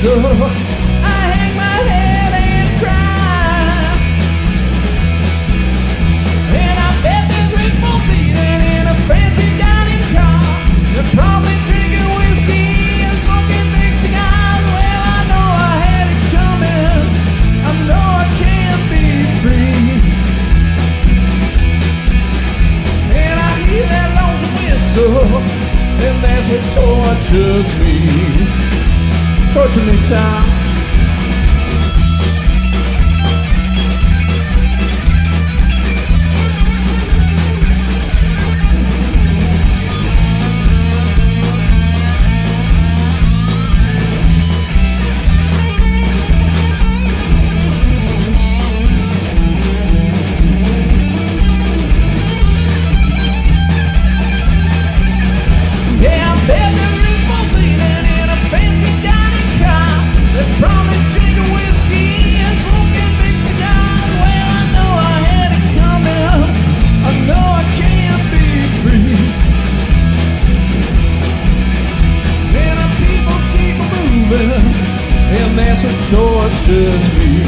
whistle. I hang my head and cry. And I bet there's people feeding in a fancy dining car. They're probably drinking whiskey and smoking big cigars. Well, I know I had it coming. I know I can't be free. And I hear that lonesome whistle, and that's what tortures me. Torture me, child. Yeah, I bet there is more feeling in a fancy dining car. They're probably drinking whiskey and smoking big cigars. Well, I know I had it coming. I know I can't be free. And the people keep moving, and that's what tortures me.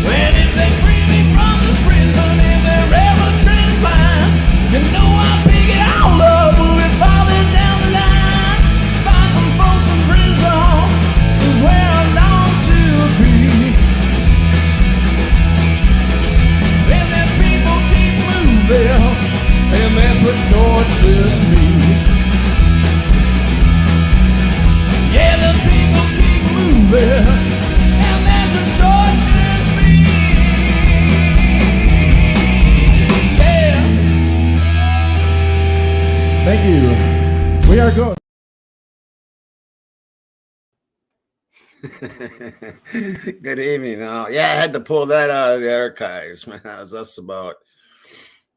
Well, if they free me from this prison, if they're ever transplant, you know I'll pick it all up, move it farther down the line. Find some folks in prison is where I long to be. And then people keep moving, and that's what tortures me. Yeah, the people keep moving, and that's what tortures me. Yeah. Thank you. We are good. Good evening. Yeah, I had to pull that out of the archives, man. That was us about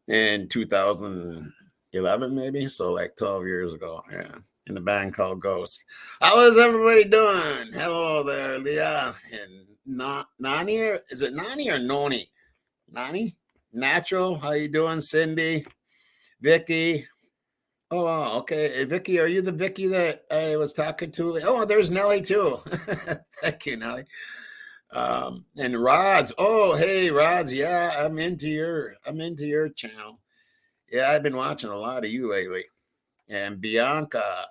in 2011, maybe. So like 12 years ago. Yeah. In a band called Ghost. How is everybody doing? Hello there, Leah. And Nani, is it Nani or Noni? Nani? Natural. How you doing, Cindy? Vicky. Oh, wow, okay. Hey, Vicky, are you the Vicky that I was talking to? Oh, there's Nellie too. Thank you, Nellie. And Roz. Oh, hey, Roz. Yeah, I'm into your channel. Yeah, I've been watching a lot of you lately. And Bianca.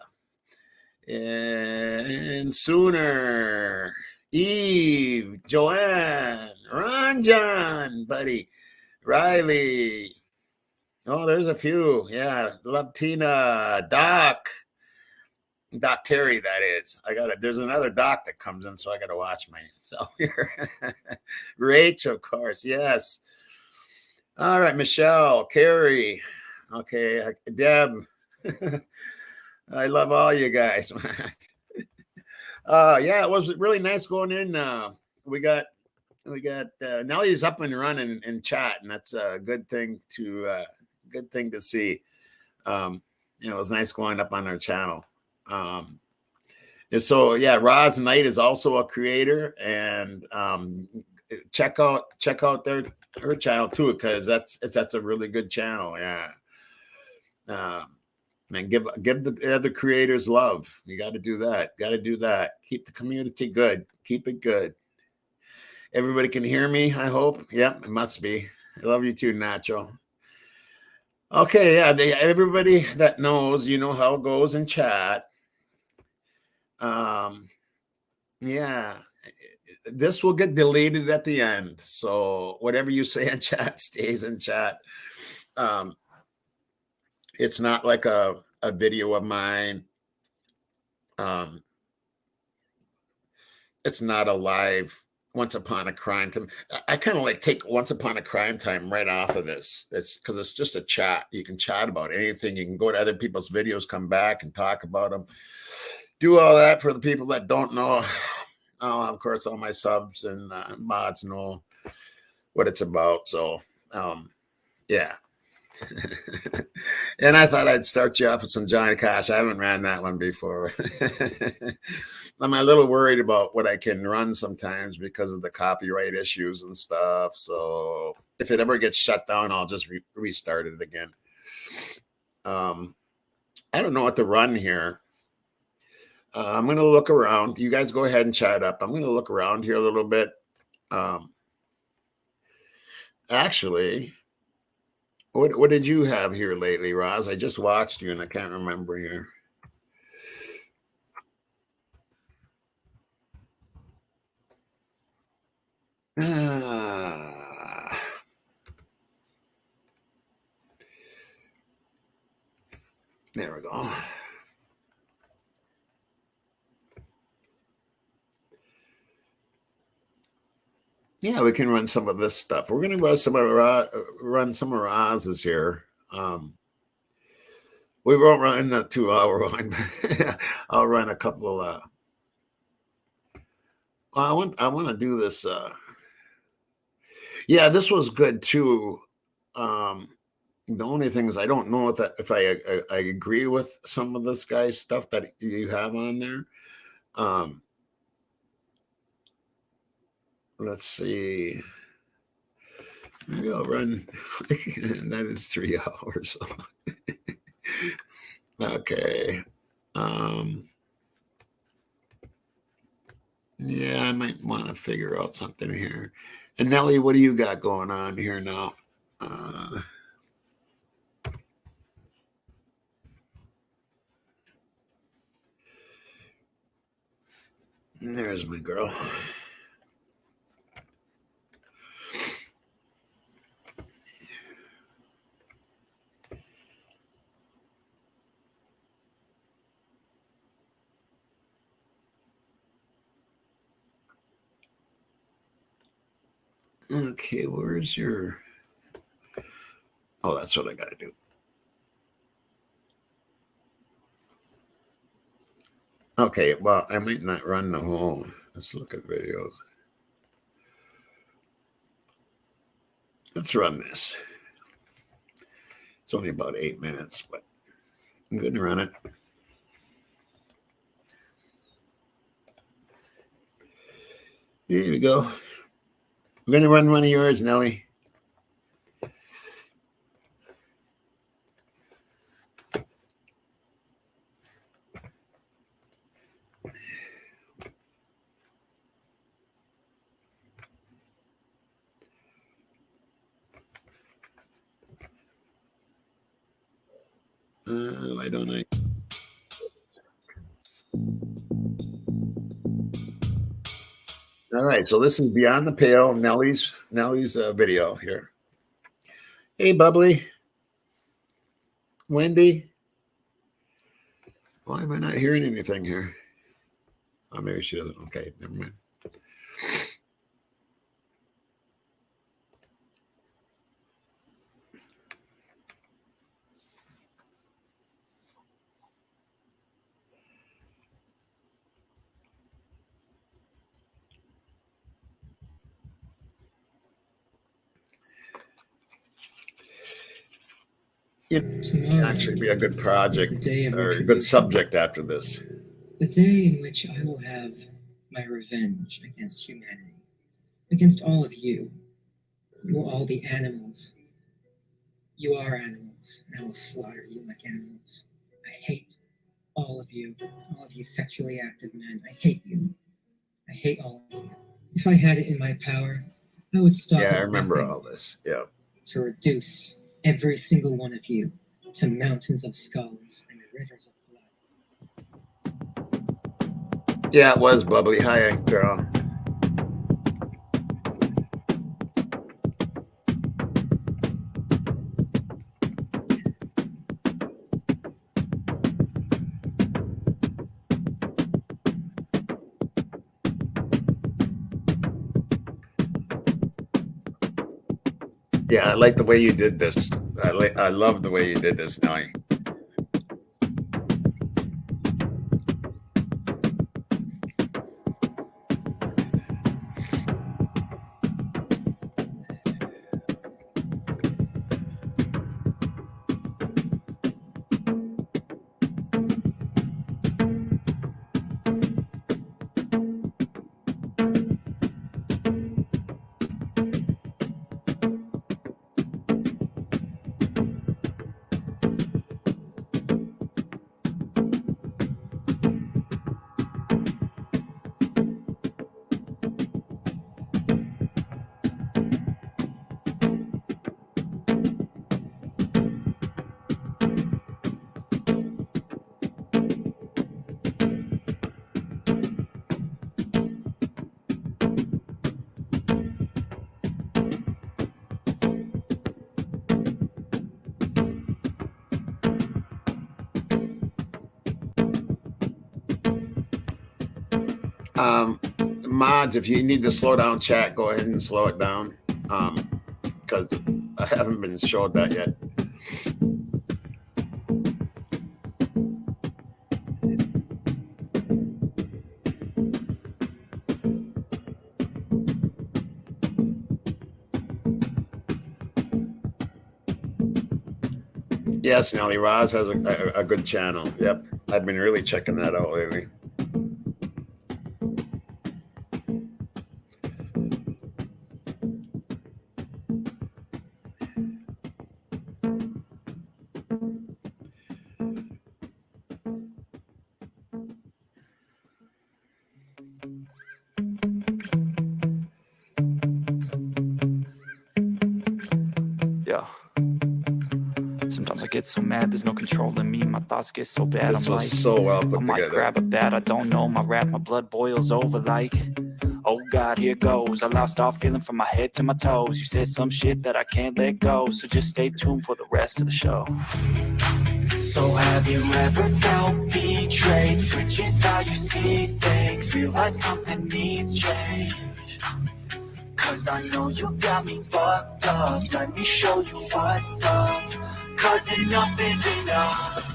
And Sooner. Eve. Joanne. Ron John, buddy. Riley. Oh, there's a few. Yeah. Love Tina. Doc Terry, that is. There's another Doc that comes in, so I gotta watch myself here. Rach, of course, yes. All right, Michelle, Carrie. Okay, Deb. I love all you guys. Yeah, it was really nice going in. We got Nellie's up and running in chat, and that's a good thing to see. It was nice going up on our channel. So yeah, Roz Knight is also a creator, and check out her channel too, because that's a really good channel. Yeah. And give the other creators love. You got to do that. Keep the community good. Keep it good. Everybody can hear me, I hope. Yeah, it must be. I love you too, Natural. Okay, yeah, everybody that knows, you know how it goes in chat. Yeah, this will get deleted at the end. So whatever you say in chat stays in chat. It's not like a video of mine. It's not a live Once Upon a Crime Time. I kind of like take Once Upon a Crime Time right off of this. It's because it's just a chat. You can chat about anything. You can go to other people's videos, come back and talk about them. Do all that for the people that don't know. Of course, all my subs and mods know what it's about. So, yeah. And I thought I'd start you off with some Johnny Cash. I haven't ran that one before. I'm a little worried about what I can run sometimes because of the copyright issues and stuff. So if it ever gets shut down, I'll just restart it again. I don't know what to run here. I'm going to look around. You guys go ahead and chat up. I'm going to look around here a little bit. Actually, what did you have here lately, Roz? I just watched you and I can't remember here. There we go. Yeah, we can run some of this stuff. We're going to run some of Roz's here. We won't run the 2-hour one. I'll run a couple. I want to do this. Yeah, this was good too. The only thing is I don't know if I agree with some of this guy's stuff that you have on there. Let's see. Maybe I'll run. That is 3 hours. Okay. Yeah, I might want to figure out something here. And Nellie, what do you got going on here now? There's my girl. Okay, where's your... Oh, that's what I got to do. Okay, well, I might not run the whole... Let's look at videos. Let's run this. It's only about 8 minutes, but I'm going to run it. Here we go. I'm going to run one of yours, Nellie. Why don't I? All right, so this is Beyond the Pale, Nellie's video here. Hey, Bubbly. Wendy. Why am I not hearing anything here? Oh, maybe she doesn't. Okay, never mind. It can actually be a good project or a good subject after this. The day in which I will have my revenge against humanity, against all of you. You will all be animals. You are animals, and I will slaughter you like animals. I hate all of you sexually active men. I hate you. I hate all of you. If I had it in my power, I would stop. Yeah, I remember all this. Yeah. To reduce every single one of you to mountains of skulls and rivers of blood. Yeah, it was Bubbly. Hi, girl. Yeah, I like the way you did this. I love the way you did this, Nelly. Mods, if you need to slow down chat, go ahead and slow it down. Because I haven't been showed that yet. Yes, Nelly Roz has a good channel. Yep, I've been really checking that out lately. Yeah. Sometimes I get so mad, there's no controlling me. My thoughts get so bad, This I'm was like, so well put I might together. grab a bat, I don't know. My wrath, my blood boils over like, oh God, here goes. I lost all feeling from my head to my toes. You said some shit that I can't let go, so just stay tuned for the rest of the show. So have you ever felt betrayed? Switches how you see things, realize something needs change. Cause I know you got me fucked up. Let me show you what's up. Cause enough is enough.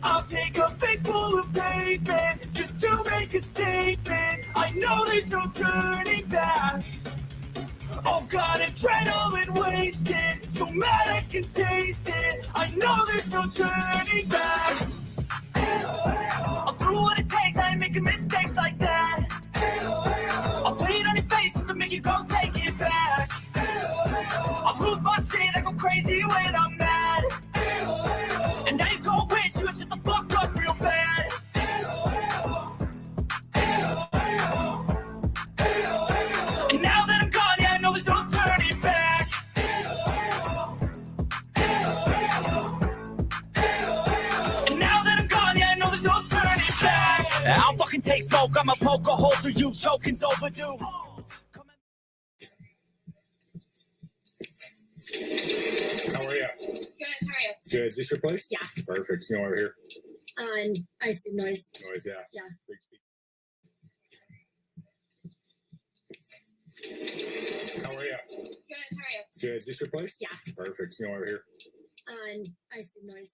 I'll take a face full of pavement just to make a statement. I know there's no turning back. Oh God, adrenaline wasted, so mad I can taste it. I know there's no turning back. I'll do what it takes, I ain't making mistakes like that. I'll bleed on your face to make you go take it back. I'll lose my shit, I go crazy when I'm mad. And now you go wish you would shut the fuck up real bad. And now that I'm gone, yeah, I know there's no turning back. And now that I'm gone, yeah, I know there's no turning back. I'll fucking take smoke, I'ma poke a hole through you, choking's overdue. How are you? Good, how are you? Good. Is this your place? Yeah. Perfect. You know over here. And I assume noise. Noise, yeah. Yeah. Big speaker. How are you? Good, how are you? Good. Is this your place? Yeah. Perfect. You know over here. And I assume noise.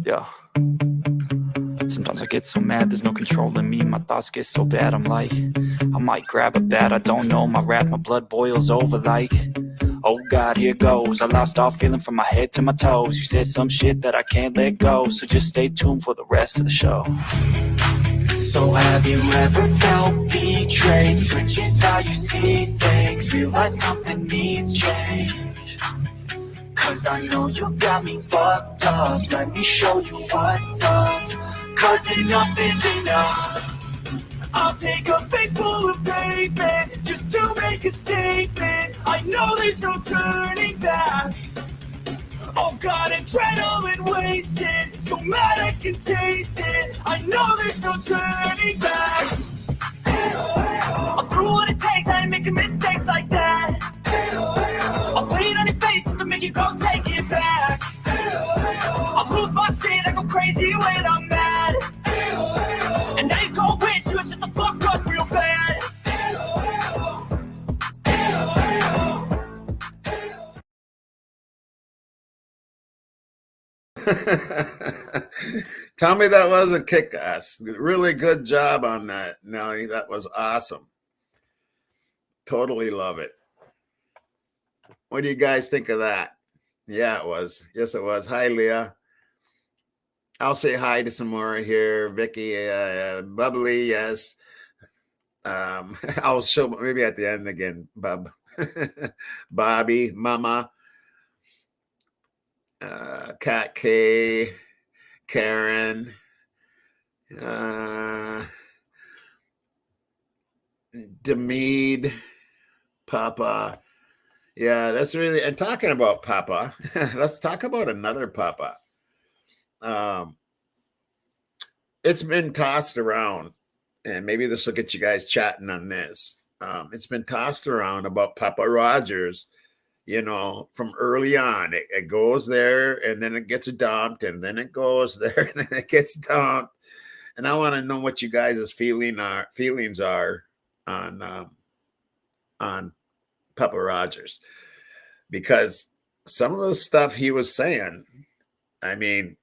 Yeah. Sometimes I get so mad, there's no controlling me. My thoughts get so bad, I'm like, I might grab a bat, I don't know. My wrath, my blood boils over like, oh God, here goes. I lost all feeling from my head to my toes. You said some shit that I can't let go, so just stay tuned for the rest of the show. So have you ever felt betrayed? Switches how you see things, realize something needs change. Cause I know you got me fucked up. Let me show you what's up. Cause enough is enough. I'll take a face full of pavement just to make a statement. I know there's no turning back. Oh God, adrenaline wasted, so mad I can taste it. I know there's no turning back. I'll do what it takes, I ain't making mistakes like that. I'll bleed on your face to make you go take it back. I'll crazy when I'm mad. And now you call bitch, you shut the fuck up real bad. Tell me that wasn't kick-ass. Really good job on that, Nelly. That was awesome. Totally love it. What do you guys think of that? Yeah, it was. Yes, it was. Hi, Leah. I'll say hi to some more here. Vicky, Bubbly, yes. I'll show maybe at the end again, Bub. Bobby, Mama, Kat K, Karen, Demead, Papa. Yeah, that's really, and talking about Papa, let's talk about another Papa. It's been tossed around, and maybe this will get you guys chatting on this. It's been tossed around about Papa Rogers, from early on. It goes there, and then it gets dumped, and then it goes there, and then it gets dumped. And I want to know what you guys' feelings are on Papa Rogers, because some of the stuff he was saying, I mean,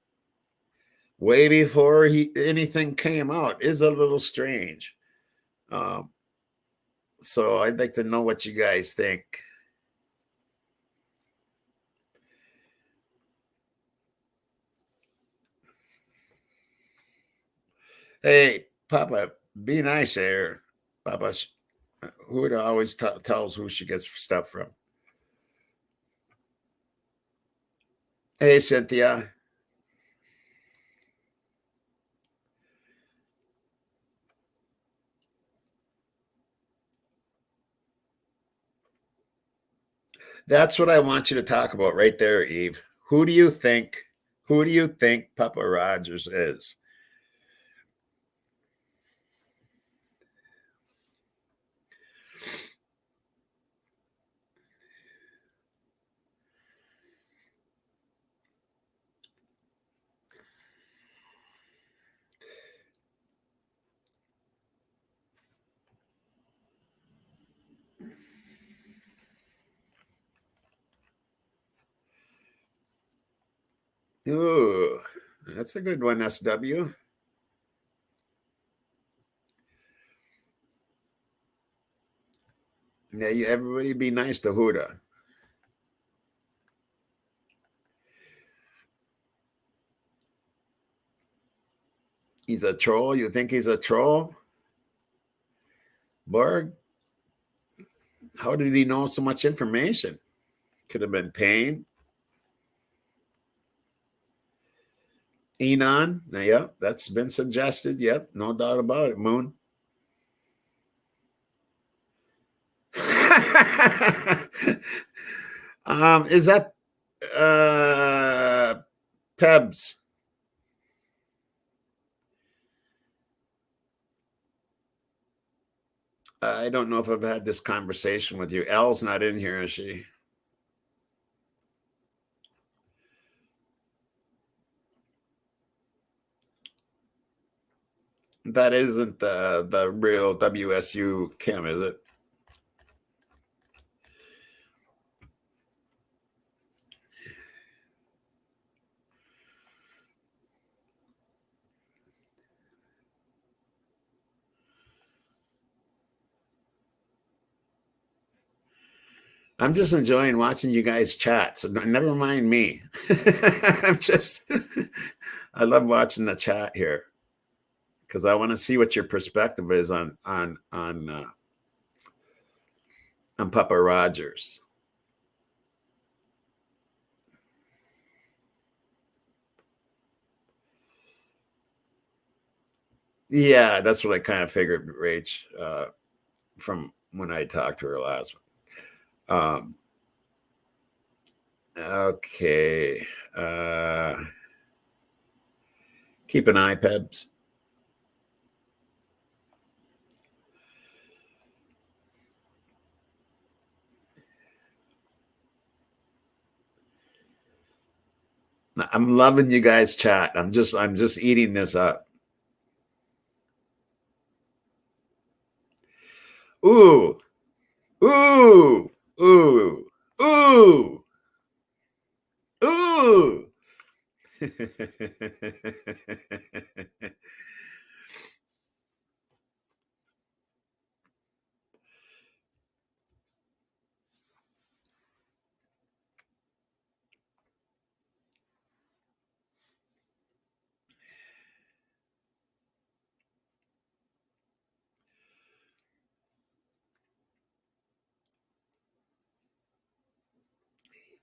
way before anything came out, is a little strange. So I'd like to know what you guys think. Hey, Papa, be nice there. Papa, Huda always tells who she gets stuff from. Hey, Cynthia. That's what I want you to talk about right there, Eve. Who do you think Papa Rogers is? Ooh, that's a good one, SW. Yeah, everybody be nice to Huda. He's a troll? You think he's a troll? Borg? How did he know so much information? Could have been pain. Enon? Yep, that's been suggested. Yep, no doubt about it. Moon. Is that Pebs? I don't know if I've had this conversation with you. Elle's not in here, is she? That isn't the real WSU Kim, is it? I'm just enjoying watching you guys chat. So never mind me. I love watching the chat here because I want to see what your perspective is on Papa Rogers. Yeah, that's what I kind of figured, Rach, from when I talked to her last one. Okay. Keep an eye, Pebs. I'm loving you guys chat. I'm just eating this up. Ooh, ooh, ooh, ooh, ooh.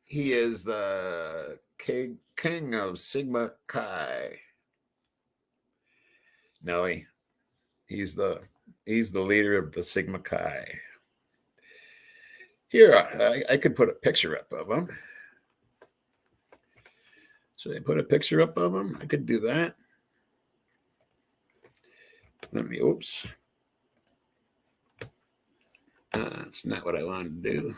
He is the king of Sigma Chi. Nelly. He's the leader of the Sigma Chi. Here, I could put a picture up of him. Should I put a picture up of him? I could do that. Let me, oops. That's not what I wanted to do.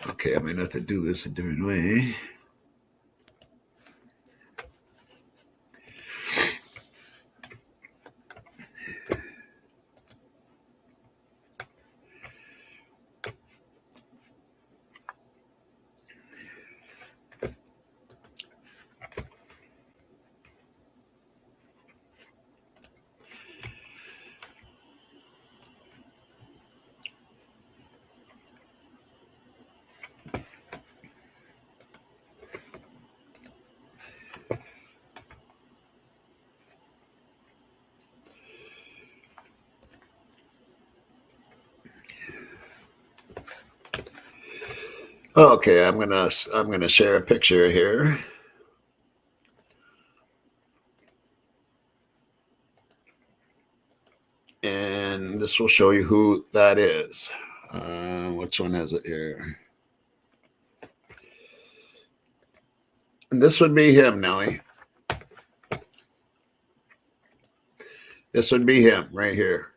Okay, I might have to do this a different way. Okay, I'm gonna share a picture here. And this will show you who that is. Which one is it here? And this would be him, Nelly. This would be him right here.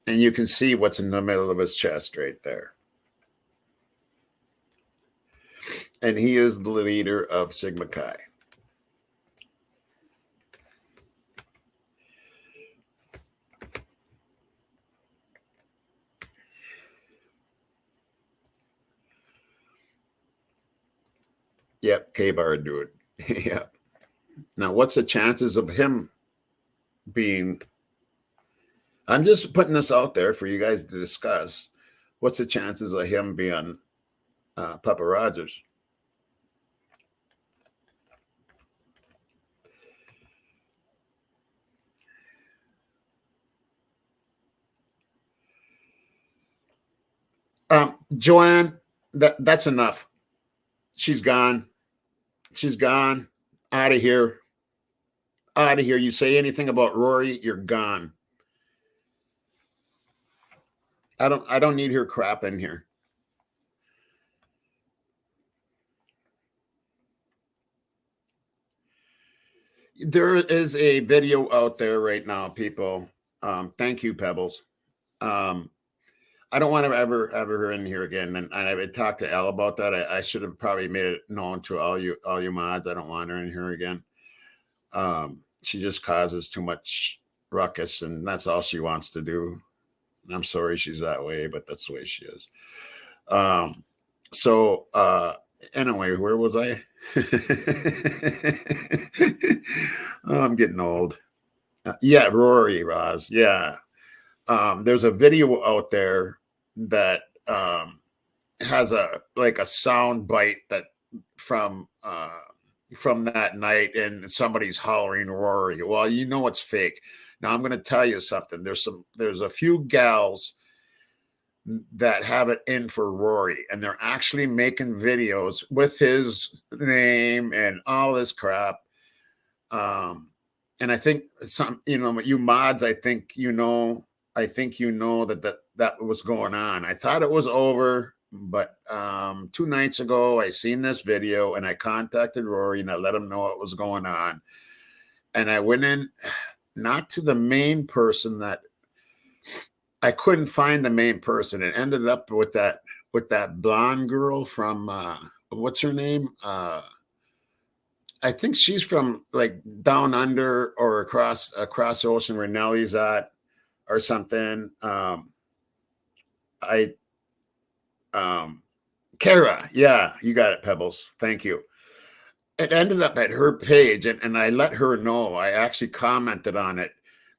And you can see what's in the middle of his chest right there. And he is the leader of Sigma Chi. Yep, K-Bar do it. Yeah. Now, what's the chances of him being... I'm just putting this out there for you guys to discuss. What's the chances of him being Papa Rogers? Joanne, that's enough. She's gone. She's gone. Out of here. Out of here. You say anything about Rory, you're gone. I don't need her crap in here. There is a video out there right now, people. Thank you, Pebbles. I don't want to ever her in here again. And I would talk to Al about that. I should have probably made it known to all you mods. I don't want her in here again. She just causes too much ruckus, and that's all she wants to do. I'm sorry she's that way, but that's the way she is. So anyway, where was I? Oh, I'm getting old. Yeah, Rory, Roz. Yeah. There's a video out there that has a sound bite that from that night, and somebody's hollering Rory. Well, you know it's fake. Now I'm going to tell you something. There's a few gals that have it in for Rory, and they're actually making videos with his name and all this crap. And I think you mods, I think you know that was going on. I thought it was over, but 2 nights ago I seen this video and I contacted Rory and I let him know what was going on. And I went in, not to the main person, that I couldn't find the main person. It ended up with that blonde girl from what's her name? I think she's from like down under or across the ocean where Nellie's at or something. Kara, yeah, you got it, Pebbles. Thank you. It ended up at her page, and I let her know. I actually commented on it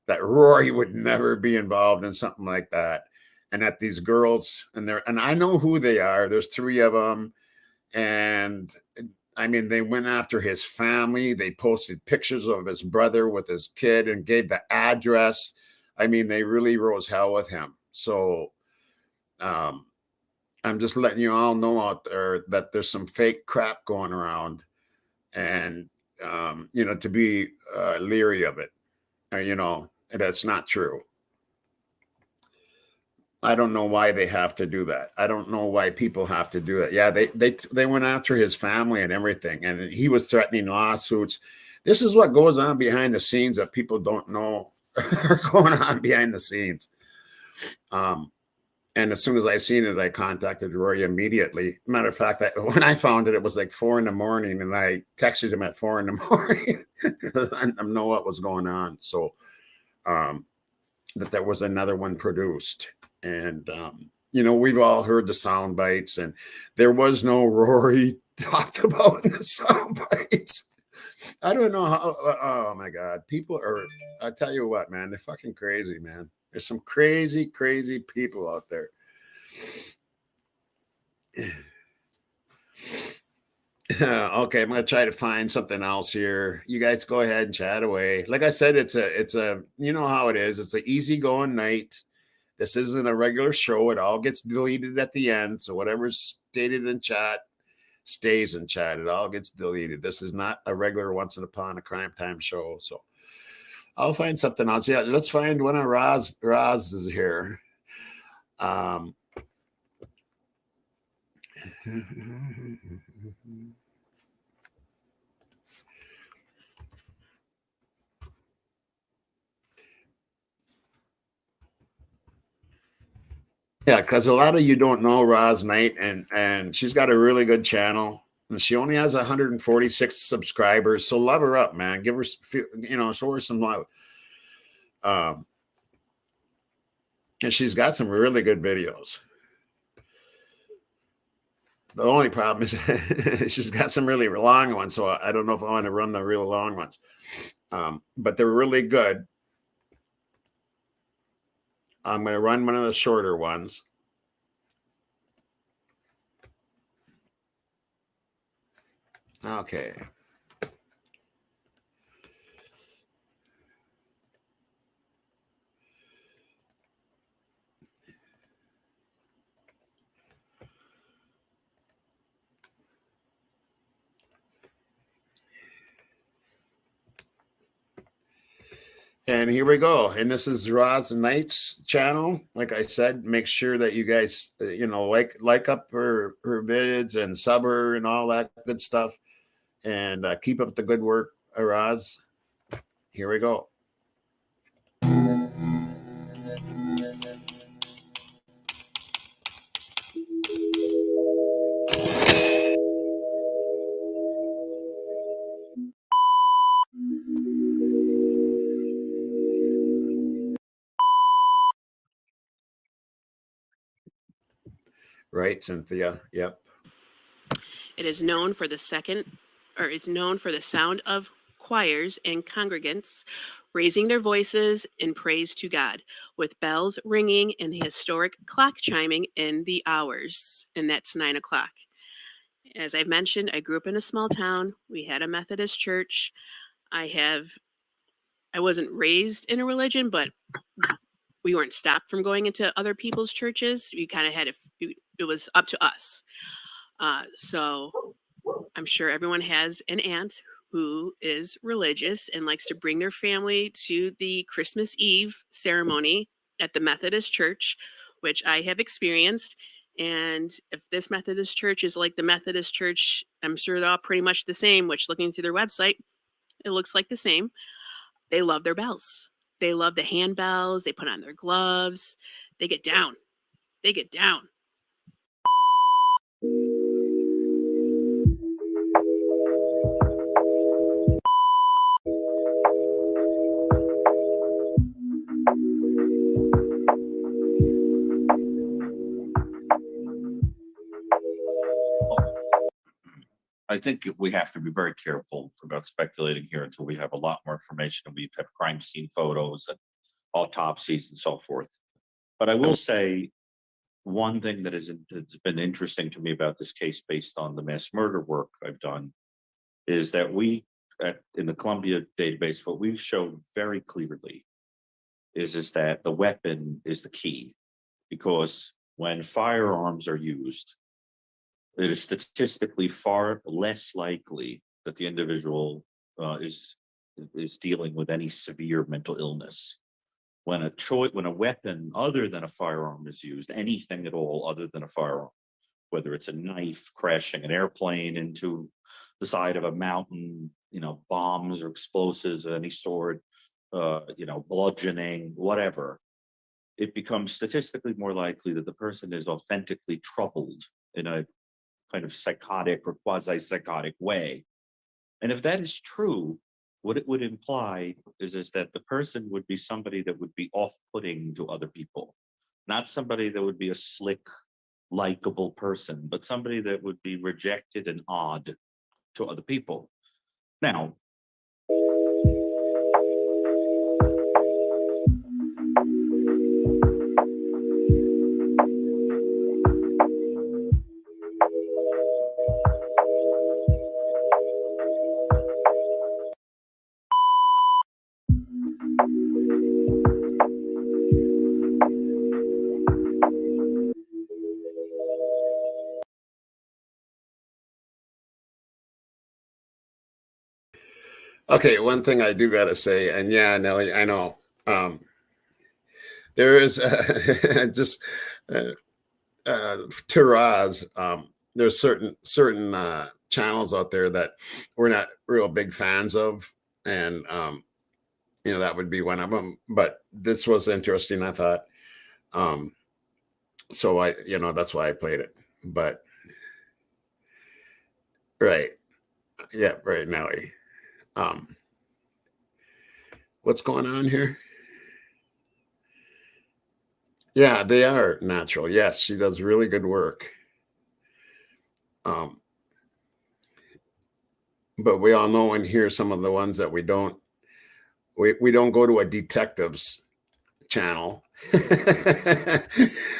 that Rory would never be involved in something like that, and that these girls and I know who they are. There's 3 of them, and I mean, they went after his family. They posted pictures of his brother with his kid and gave the address. I mean, they really rose hell with him. So I'm just letting you all know out there that there's some fake crap going around, and, to be leery of it, that's not true. I don't know why they have to do that. I don't know why people have to do it. Yeah, they went after his family and everything, and he was threatening lawsuits. This is what goes on behind the scenes that people don't know are going on behind the scenes. And as soon as I seen it, I contacted Rory immediately. Matter of fact, when I found it, it was like 4 a.m, and I texted him at 4 a.m. I know what was going on. So that there was another one produced. And, we've all heard the sound bites, and there was no Rory talked about in the sound bites. I don't know how, oh my God. People are, I tell you what, man, they're fucking crazy, man. There's some crazy, crazy people out there. Okay, I'm gonna try to find something else here. You guys go ahead and chat away. Like I said, it's a you know how it is. It's an easygoing night. This isn't a regular show. It all gets deleted at the end. So whatever's stated in chat stays in chat. It all gets deleted. This is not a regular once upon a crime time show. So I'll find something else. Yeah, let's find one of Roz is here. Yeah, because a lot of you don't know Roz Knight, and she's got a really good channel. And she only has 146 subscribers. So love her up, man. Give her, show her some love. And she's got some really good videos. The only problem is she's got some really long ones. So I don't know if I want to run the real long ones. But they're really good. I'm going to run one of the shorter ones. Okay. And here we go. And this is Roz Knight's channel. Like I said, make sure that you guys, like up her vids and sub her and all that good stuff. And keep up the good work, Roz. Here we go. Right, Cynthia. Yep. It is known for the sound of choirs and congregants raising their voices in praise to God, with bells ringing and the historic clock chiming in the hours, and that's 9 o'clock. As I've mentioned, I grew up in a small town. We had a Methodist church. I wasn't raised in a religion, but we weren't stopped from going into other people's churches. We kind of had it was up to us. So I'm sure everyone has an aunt who is religious and likes to bring their family to the Christmas Eve ceremony at the Methodist church, which I have experienced. And if this Methodist church is like the Methodist church, I'm sure they're all pretty much the same, which looking through their website, it looks like the same. They love their bells. They love the handbells. They put on their gloves. They get down. They get down. I think we have to be very careful about speculating here until we have a lot more information and we have crime scene photos and autopsies and so forth. But I will say one thing that has been interesting to me about this case based on the mass murder work I've done is that in the Columbia database, what we showed very clearly is that the weapon is the key, because when firearms are used, it is statistically far less likely that the individual is dealing with any severe mental illness. When a weapon other than a firearm is used, anything at all other than a firearm, whether it's a knife crashing an airplane into the side of a mountain, bombs or explosives of any sort, bludgeoning, whatever, it becomes statistically more likely that the person is authentically troubled in a kind of psychotic or quasi-psychotic way. And if that is true, what it would imply is that the person would be somebody that would be off-putting to other people, not somebody that would be a slick, likable person, but somebody that would be rejected and odd to other people. Now, Okay, one thing I do got to say, and yeah, Nelly, I know there is just to Roz, there's certain channels out there that we're not real big fans of, and that would be one of them. But this was interesting, I thought. So that's why I played it. But right, yeah, right, Nelly. What's going on here? Yeah, they are natural. Yes, she does really good work. But we all know and hear some of the ones that we don't go to a detective's channel.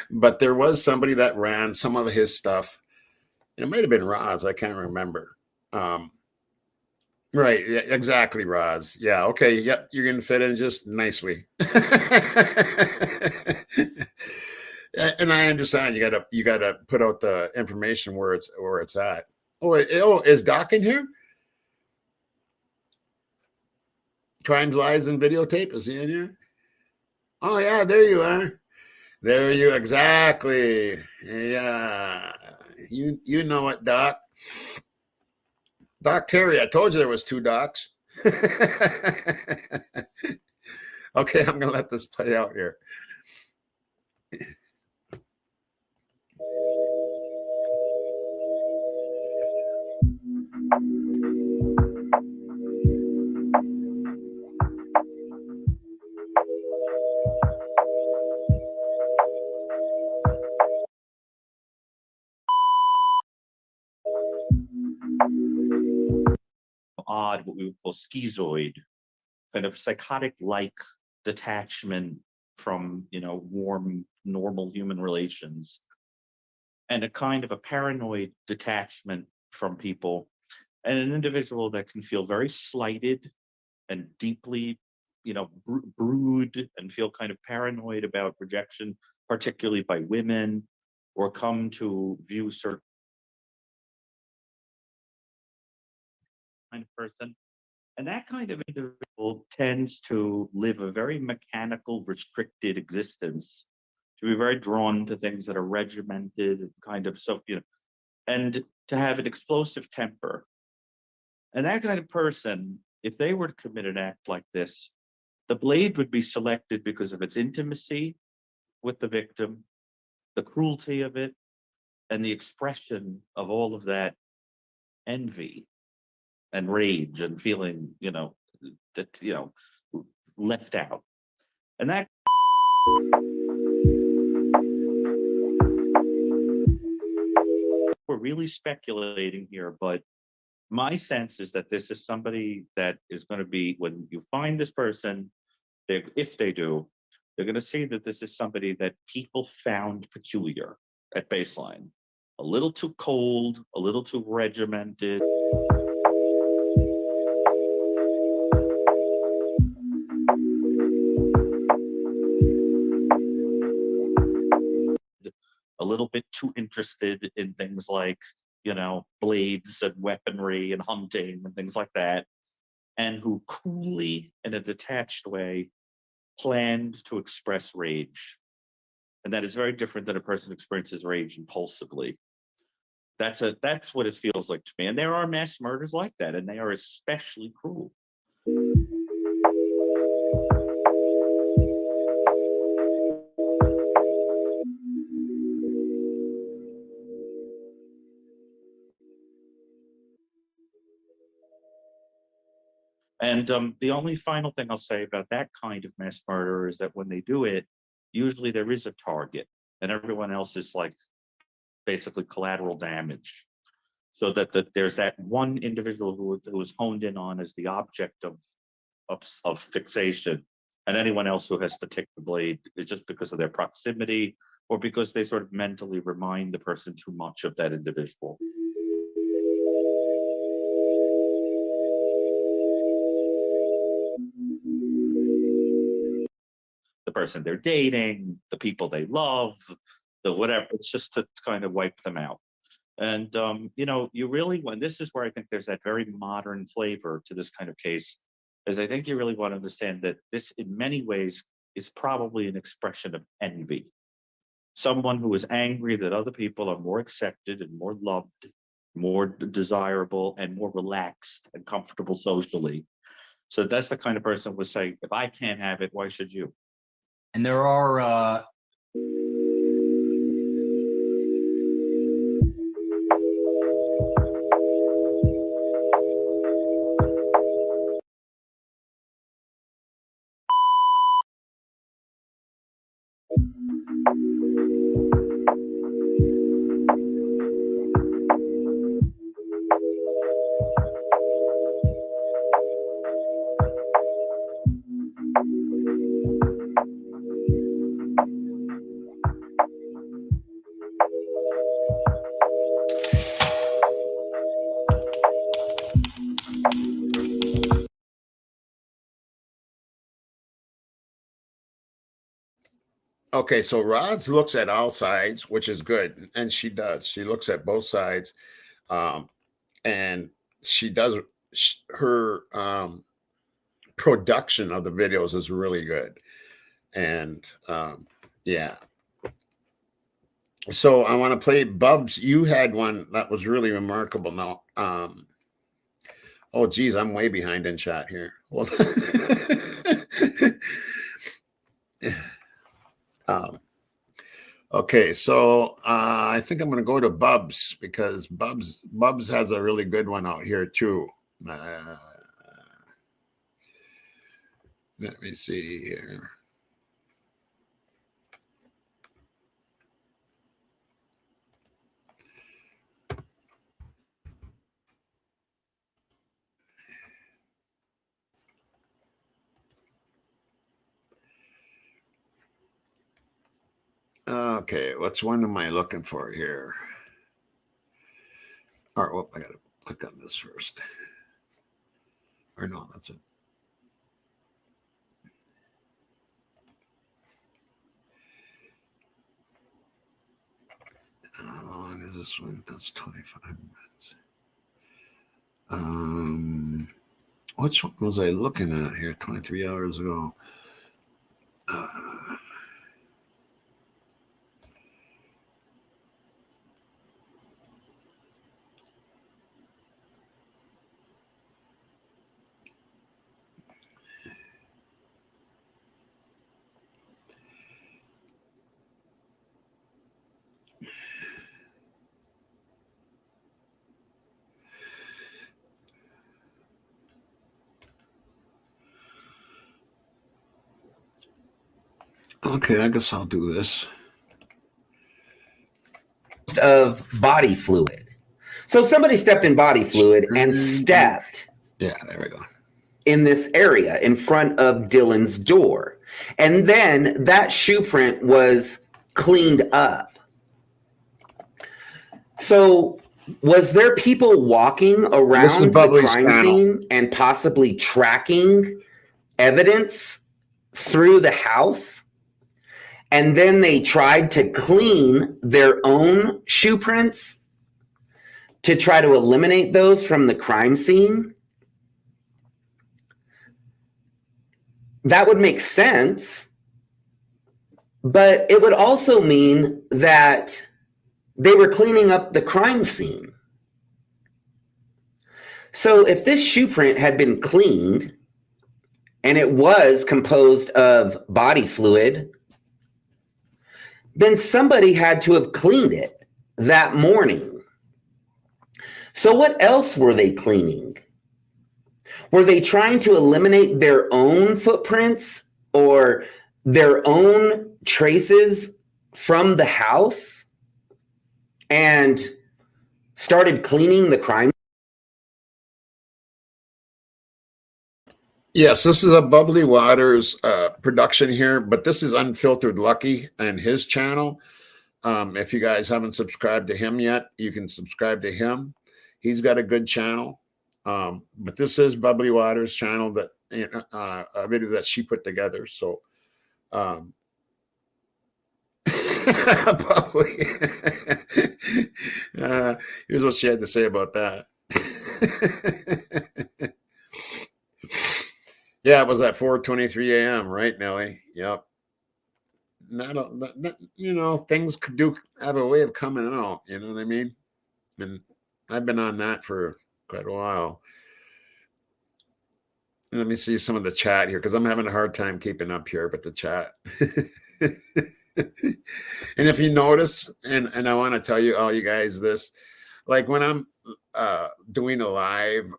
But there was somebody that ran some of his stuff. It might have been Roz. I can't remember. Right. Yeah, exactly, Roz. Yeah. Okay. Yep. You're going to fit in just nicely. And I understand you gotta put out the information where it's at. Oh, is Doc in here? Crimes, Lies, and Videotape. Is he in here? Oh yeah, there you are. There you exactly. Yeah. You know it, Doc. Doc Terry. I told you there was two Docs. Okay, I'm gonna let this play out here. Odd odd, what we would call schizoid, kind of psychotic-like detachment from, warm, normal human relations, and a kind of a paranoid detachment from people, and an individual that can feel very slighted and deeply, brood and feel kind of paranoid about rejection, particularly by women, or come to view certain kind of person. And that kind of individual tends to live a very mechanical, restricted existence, to be very drawn to things that are regimented and kind of and to have an explosive temper. And that kind of person, if they were to commit an act like this, the blade would be selected because of its intimacy with the victim, the cruelty of it, and the expression of all of that envy and rage and feeling, left out. And that we're really speculating here, but my sense is that this is somebody that is going to be, when you find this person, if they do, they're going to see that this is somebody that people found peculiar at baseline. A little too cold, a little too regimented. A little bit too interested in things like, blades and weaponry and hunting and things like that, and who coolly, in a detached way, planned to express rage. And that is very different than a person experiences rage impulsively. That's what it feels like to me. And there are mass murders like that, and they are especially cruel. And the only final thing I'll say about that kind of mass murder is that when they do it, usually there is a target, and everyone else is like basically collateral damage. So that there's that one individual who is honed in on as the object of fixation, and anyone else who has to take the blade is just because of their proximity, or because they sort of mentally remind the person too much of that individual. The person they're dating, the people they love, the whatever. It's just to kind of wipe them out. And you really want, this is where I think there's that very modern flavor to this kind of case, is I think you really want to understand that this in many ways is probably an expression of envy. Someone who is angry that other people are more accepted and more loved, more desirable, and more relaxed and comfortable socially. So that's the kind of person who would say, if I can't have it, why should you? And there are Okay, so Roz looks at all sides, which is good, and she does. She looks at both sides, and she does her production of the videos is really good, and yeah. So I want to play Bubs. You had one that was really remarkable. Now, oh geez, I'm way behind in chat here. Well, okay, so I think I'm going to go to Bubs, because Bubs has a really good one out here too. Let me see here. Okay, which one am I looking for here? All right, well, I gotta click on this first. Or no, that's it. How long is this one? That's 25 minutes. Which one was I looking at here 23 hours ago? Okay, I guess I'll do this. Of body fluid. So somebody stepped in body fluid and stepped. Yeah, there we go. In this area in front of Dylan's door. And then that shoe print was cleaned up. So was there people walking around the crime scene and possibly tracking evidence through the house? And then they tried to clean their own shoe prints to try to eliminate those from the crime scene? That would make sense, but it would also mean that they were cleaning up the crime scene. So if this shoe print had been cleaned and it was composed of body fluid, then somebody had to have cleaned it that morning. So what else were they cleaning? Were they trying to eliminate their own footprints or their own traces from the house and started cleaning the crime? Yes, this is a Bubbly Waters production here, but this is Unfiltered Lucky and his channel. If you guys haven't subscribed to him yet, you can subscribe to him. He's got a good channel. But this is Bubbly Waters' channel that a video that she put together. So, Bubbly. Here's what she had to say about that. Yeah, it was at 4:23 a.m. Right, Nelly? Yep. Things do have a way of coming out. You know what I mean? And I've been on that for quite a while. And let me see some of the chat here because I'm having a hard time keeping up here with the chat. And if you notice, and I want to tell you all you guys this, like when I'm doing a live,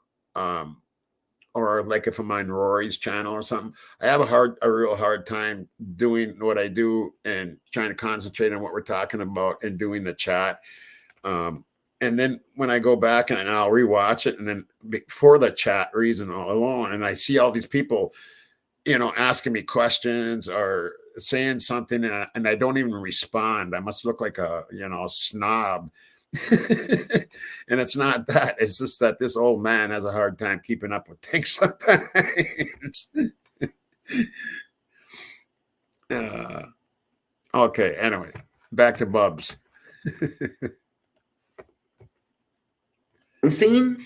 or like if I'm on Rory's channel or something, I have a real hard time doing what I do and trying to concentrate on what we're talking about and doing the chat. And then when I go back and I'll rewatch it, and then for the chat reason alone, and I see all these people, asking me questions or saying something, and I don't even respond. I must look like a snob. And it's not that. It's just that this old man has a hard time keeping up with things sometimes. Okay. Anyway, back to Bubs. Scene?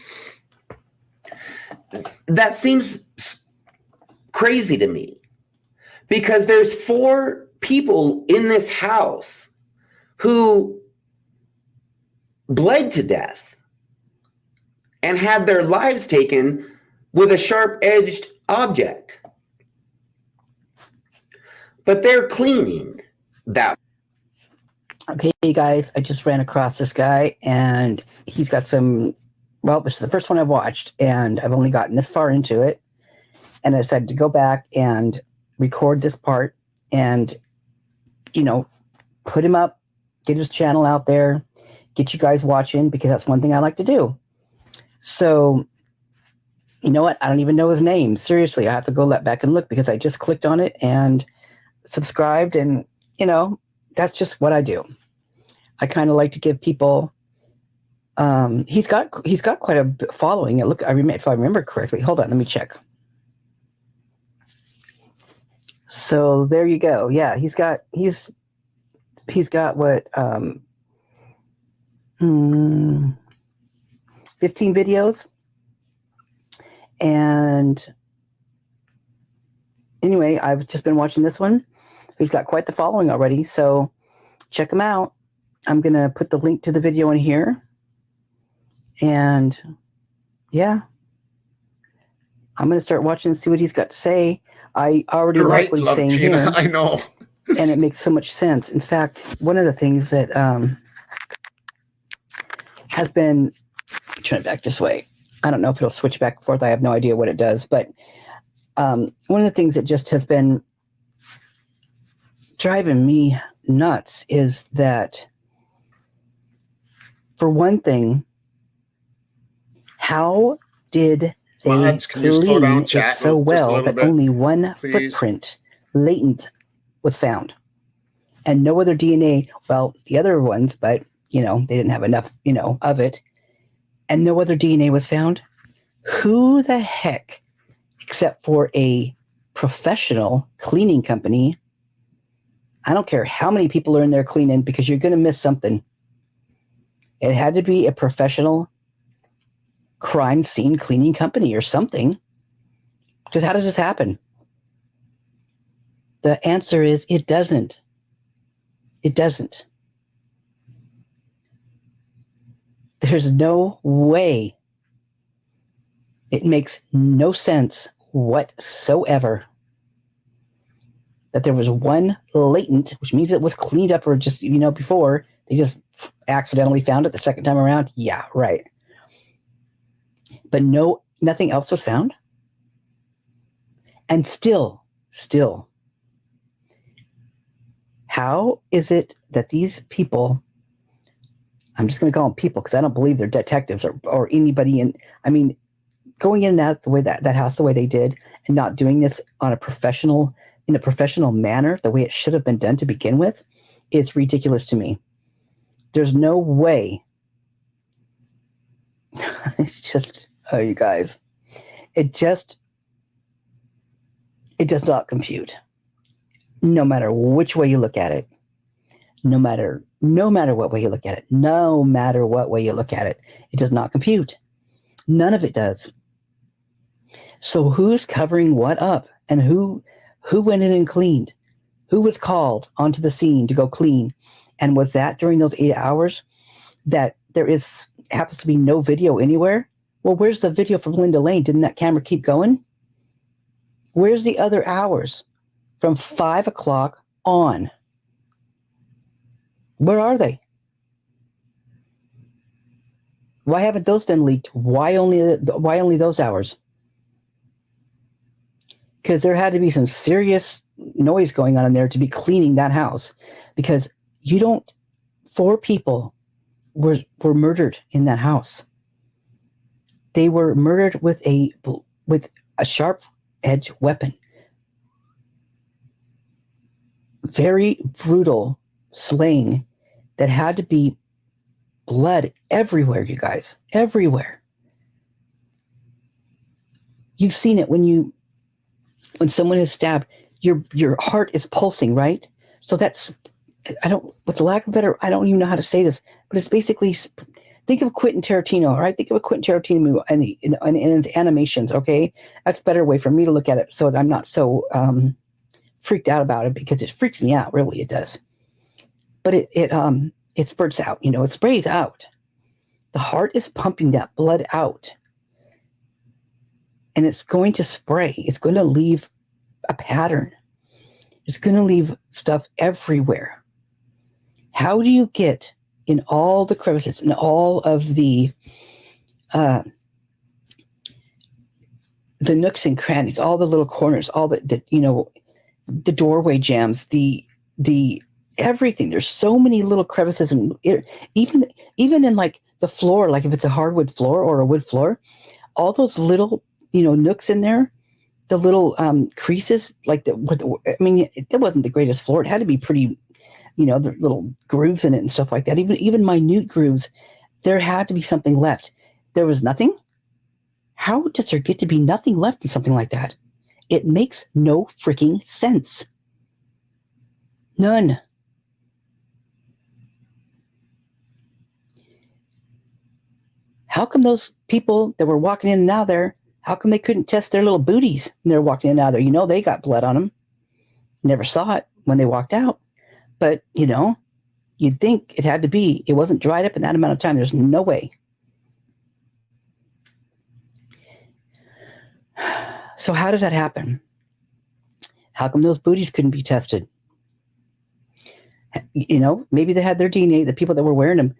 That seems crazy to me because there's 4 people in this house who bled to death and had their lives taken with a sharp-edged object. But they're cleaning that. Okay, guys, I just ran across this guy, and he's got some, well, this is the first one I've watched, and I've only gotten this far into it, and I decided to go back and record this part and, put him up, get his channel out there, get you guys watching, because that's one thing I like to do. So, you know what? I don't even know his name. Seriously, I have to go back and look because I just clicked on it and subscribed, and, that's just what I do. I kind of like to give people. He's got quite a following. Look, if I remember correctly. Hold on, let me check. So there you go. Yeah, he's got what 15 videos. And anyway, I've just been watching this one. He's got quite the following already, so check him out. I'm going to put the link to the video in here. And yeah, I'm going to start watching and see what he's got to say. I already like what he's saying Gina, here. I know. And it makes so much sense. In fact, one of the things that has been, turn it back this way. I don't know if it'll switch back and forth. I have no idea what it does. But one of the things that just has been driving me nuts is that, for one thing, how did they Mods, can you slow down clean it chat so just a well little that bit, only one please? footprint, latent, was found? And no other DNA, well, the other ones, but, they didn't have enough, of it. And no other DNA was found? Who the heck, except for a professional cleaning company, I don't care how many people are in there cleaning, because you're going to miss something. It had to be a professional crime scene cleaning company or something. Because how does this happen? The answer is it doesn't. It doesn't. There's no way. It makes no sense whatsoever that there was one latent, which means it was cleaned up or just, before they just accidentally found it the second time around. Yeah, right. But nothing else was found. And still, how is it that these people, I'm just going to call them people because I don't believe they're detectives or anybody going in and out the way that house the way they did, and not doing this in a professional manner, the way it should have been done to begin with, is ridiculous to me. There's no way. It's just, oh, you guys, it does not compute. No matter which way you look at it, no matter what way you look at it, it does not compute. None of it does. So who's covering what up, and who went in and cleaned? Who was called onto the scene to go clean? And was that during those 8 hours that there happens to be no video anywhere? Well, where's the video from Linda Lane? Didn't that camera keep going? Where's the other hours from 5 o'clock on? Where are they? Why haven't those been leaked? Why only those hours? Because there had to be some serious noise going on in there to be cleaning that house. Because 4 people were murdered in that house. They were murdered with a sharp edge weapon. Very brutal slaying that had to be blood everywhere, you guys. Everywhere. You've seen it when someone is stabbed, your heart is pulsing, right? So that's, with the lack of better, I don't even know how to say this, but it's basically, think of Quentin Tarantino, right? Think of a Quentin Tarantino movie and its animations, okay? That's a better way for me to look at it, so that I'm not so freaked out about it, because it freaks me out, really, it does. But it spurts out, it sprays out. The heart is pumping that blood out. And it's going to spray. It's going to leave a pattern. It's going to leave stuff everywhere. How do you get in all the crevices, in all of the nooks and crannies, all the little corners, all the doorway jams, the everything? There's so many little crevices, and even in like the floor, like if it's a hardwood floor or a wood floor, all those little nooks in there, the little creases, like it wasn't the greatest floor. It had to be pretty you know, the little grooves in it and stuff like that, even minute grooves, there had to be something left. There was nothing. How does there get to be nothing left in something like that? It makes no freaking sense. None. How come those people that were walking in and out there, how come they couldn't test their little booties when they're walking in and out there? You know, they got blood on them. Never saw it when they walked out. But, you know, you'd think it had to be. It wasn't dried up in that amount of time. There's no way. So how does that happen? How come those booties couldn't be tested? You know, maybe they had their DNA, the people that were wearing them,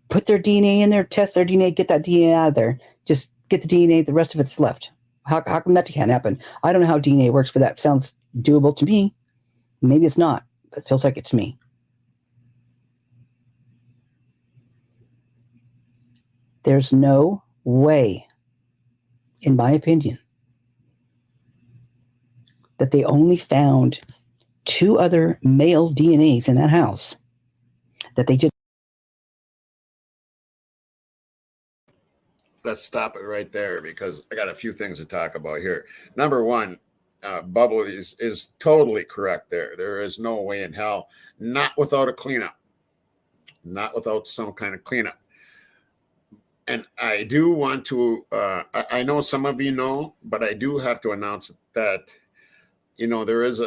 put their DNA in there, test their DNA, get that DNA out of there. Just get the DNA, the rest of it's left. How come that can't happen? I don't know how DNA works, but that sounds doable to me. Maybe it's not, but it feels like it to me. There's no way, in my opinion, that they only found 2 other male DNAs in that house, that they just. Let's stop it right there because I got a few things to talk about here. Number one, Bubble is totally correct there. There is no way in hell, not without a cleanup, not without some kind of cleanup. And I do want to, I know some of you know, but I do have to announce that, you know, there is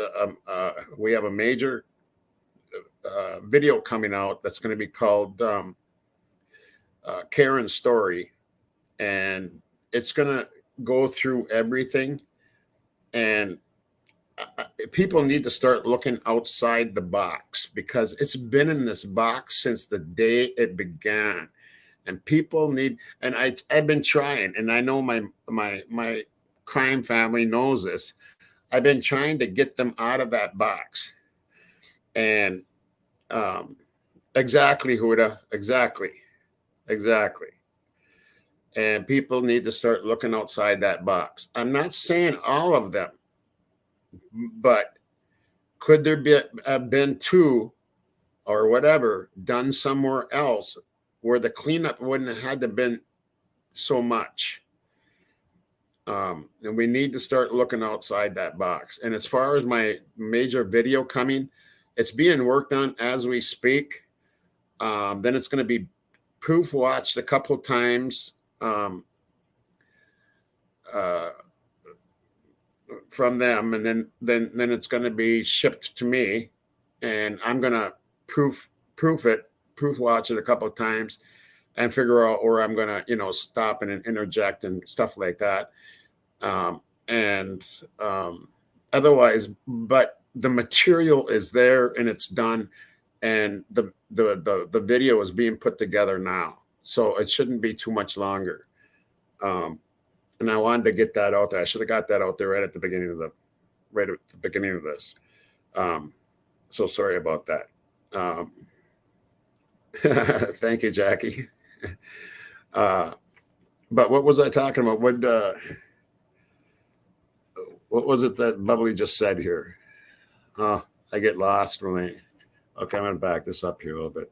we have a major video coming out that's going to be called Karen's Story. And it's going to go through everything. And people need to start looking outside the box because it's been in this box since the day it began. And people need, and I've been trying, and I know my crime family knows this. I've been trying to get them out of that box. And exactly, Huda, exactly. And people need to start looking outside that box. I'm not saying all of them, but could there be have been 2 or whatever done somewhere else where the cleanup wouldn't have had to been so much? And we need to start looking outside that box. And as far as my major video coming, it's being worked on as we speak. Then it's going to be proof watched a couple times. From them, and then it's going to be shipped to me, and I'm going to proof watch it a couple of times, and figure out where I'm going to, you know, stop and interject and stuff like that. Otherwise, but the material is there and it's done, and the video is being put together now, so it shouldn't be too much longer. And I wanted to get that out there. I should have got that out there right at the beginning of this. So sorry about that. Thank you, Jackie. But what was I talking about? What was it that Bubbly just said here? I get lost when I. Okay, I'm gonna back this up here a little bit.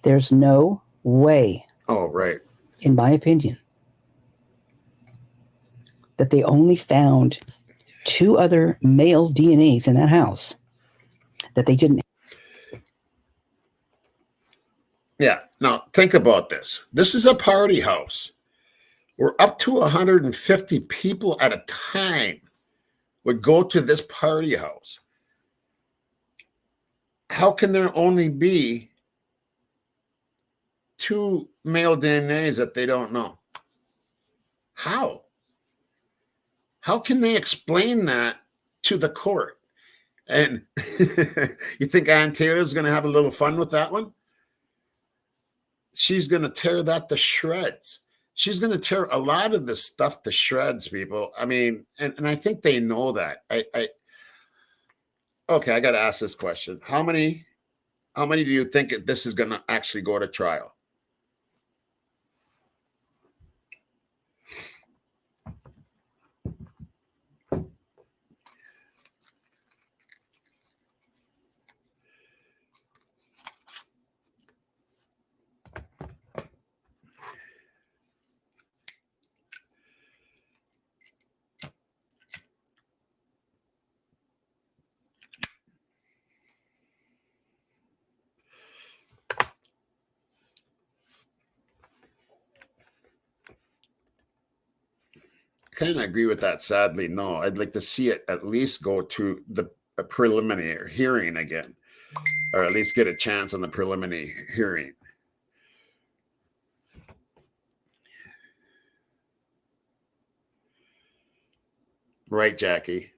There's no way. Oh, right. In my opinion, that they only found 2 other male DNAs in that house, that they didn't. Yeah. Now think about this. This is a party house. We're up to 150 people at a time would go to this party house. How can there only be 2 male DNAs that they don't know? How can they explain that to the court? And you think Ann Taylor's going to have a little fun with that one? She's going to tear that to shreds. She's going to tear a lot of this stuff to shreds, people. I mean, and I think they know that. Okay, I got to ask this question. How many do you think this is going to actually go to trial? kind of agree with that. Sadly, no. I'd like to see it at least go to a preliminary hearing again, or at least get a chance on the preliminary hearing. Right, Jackie?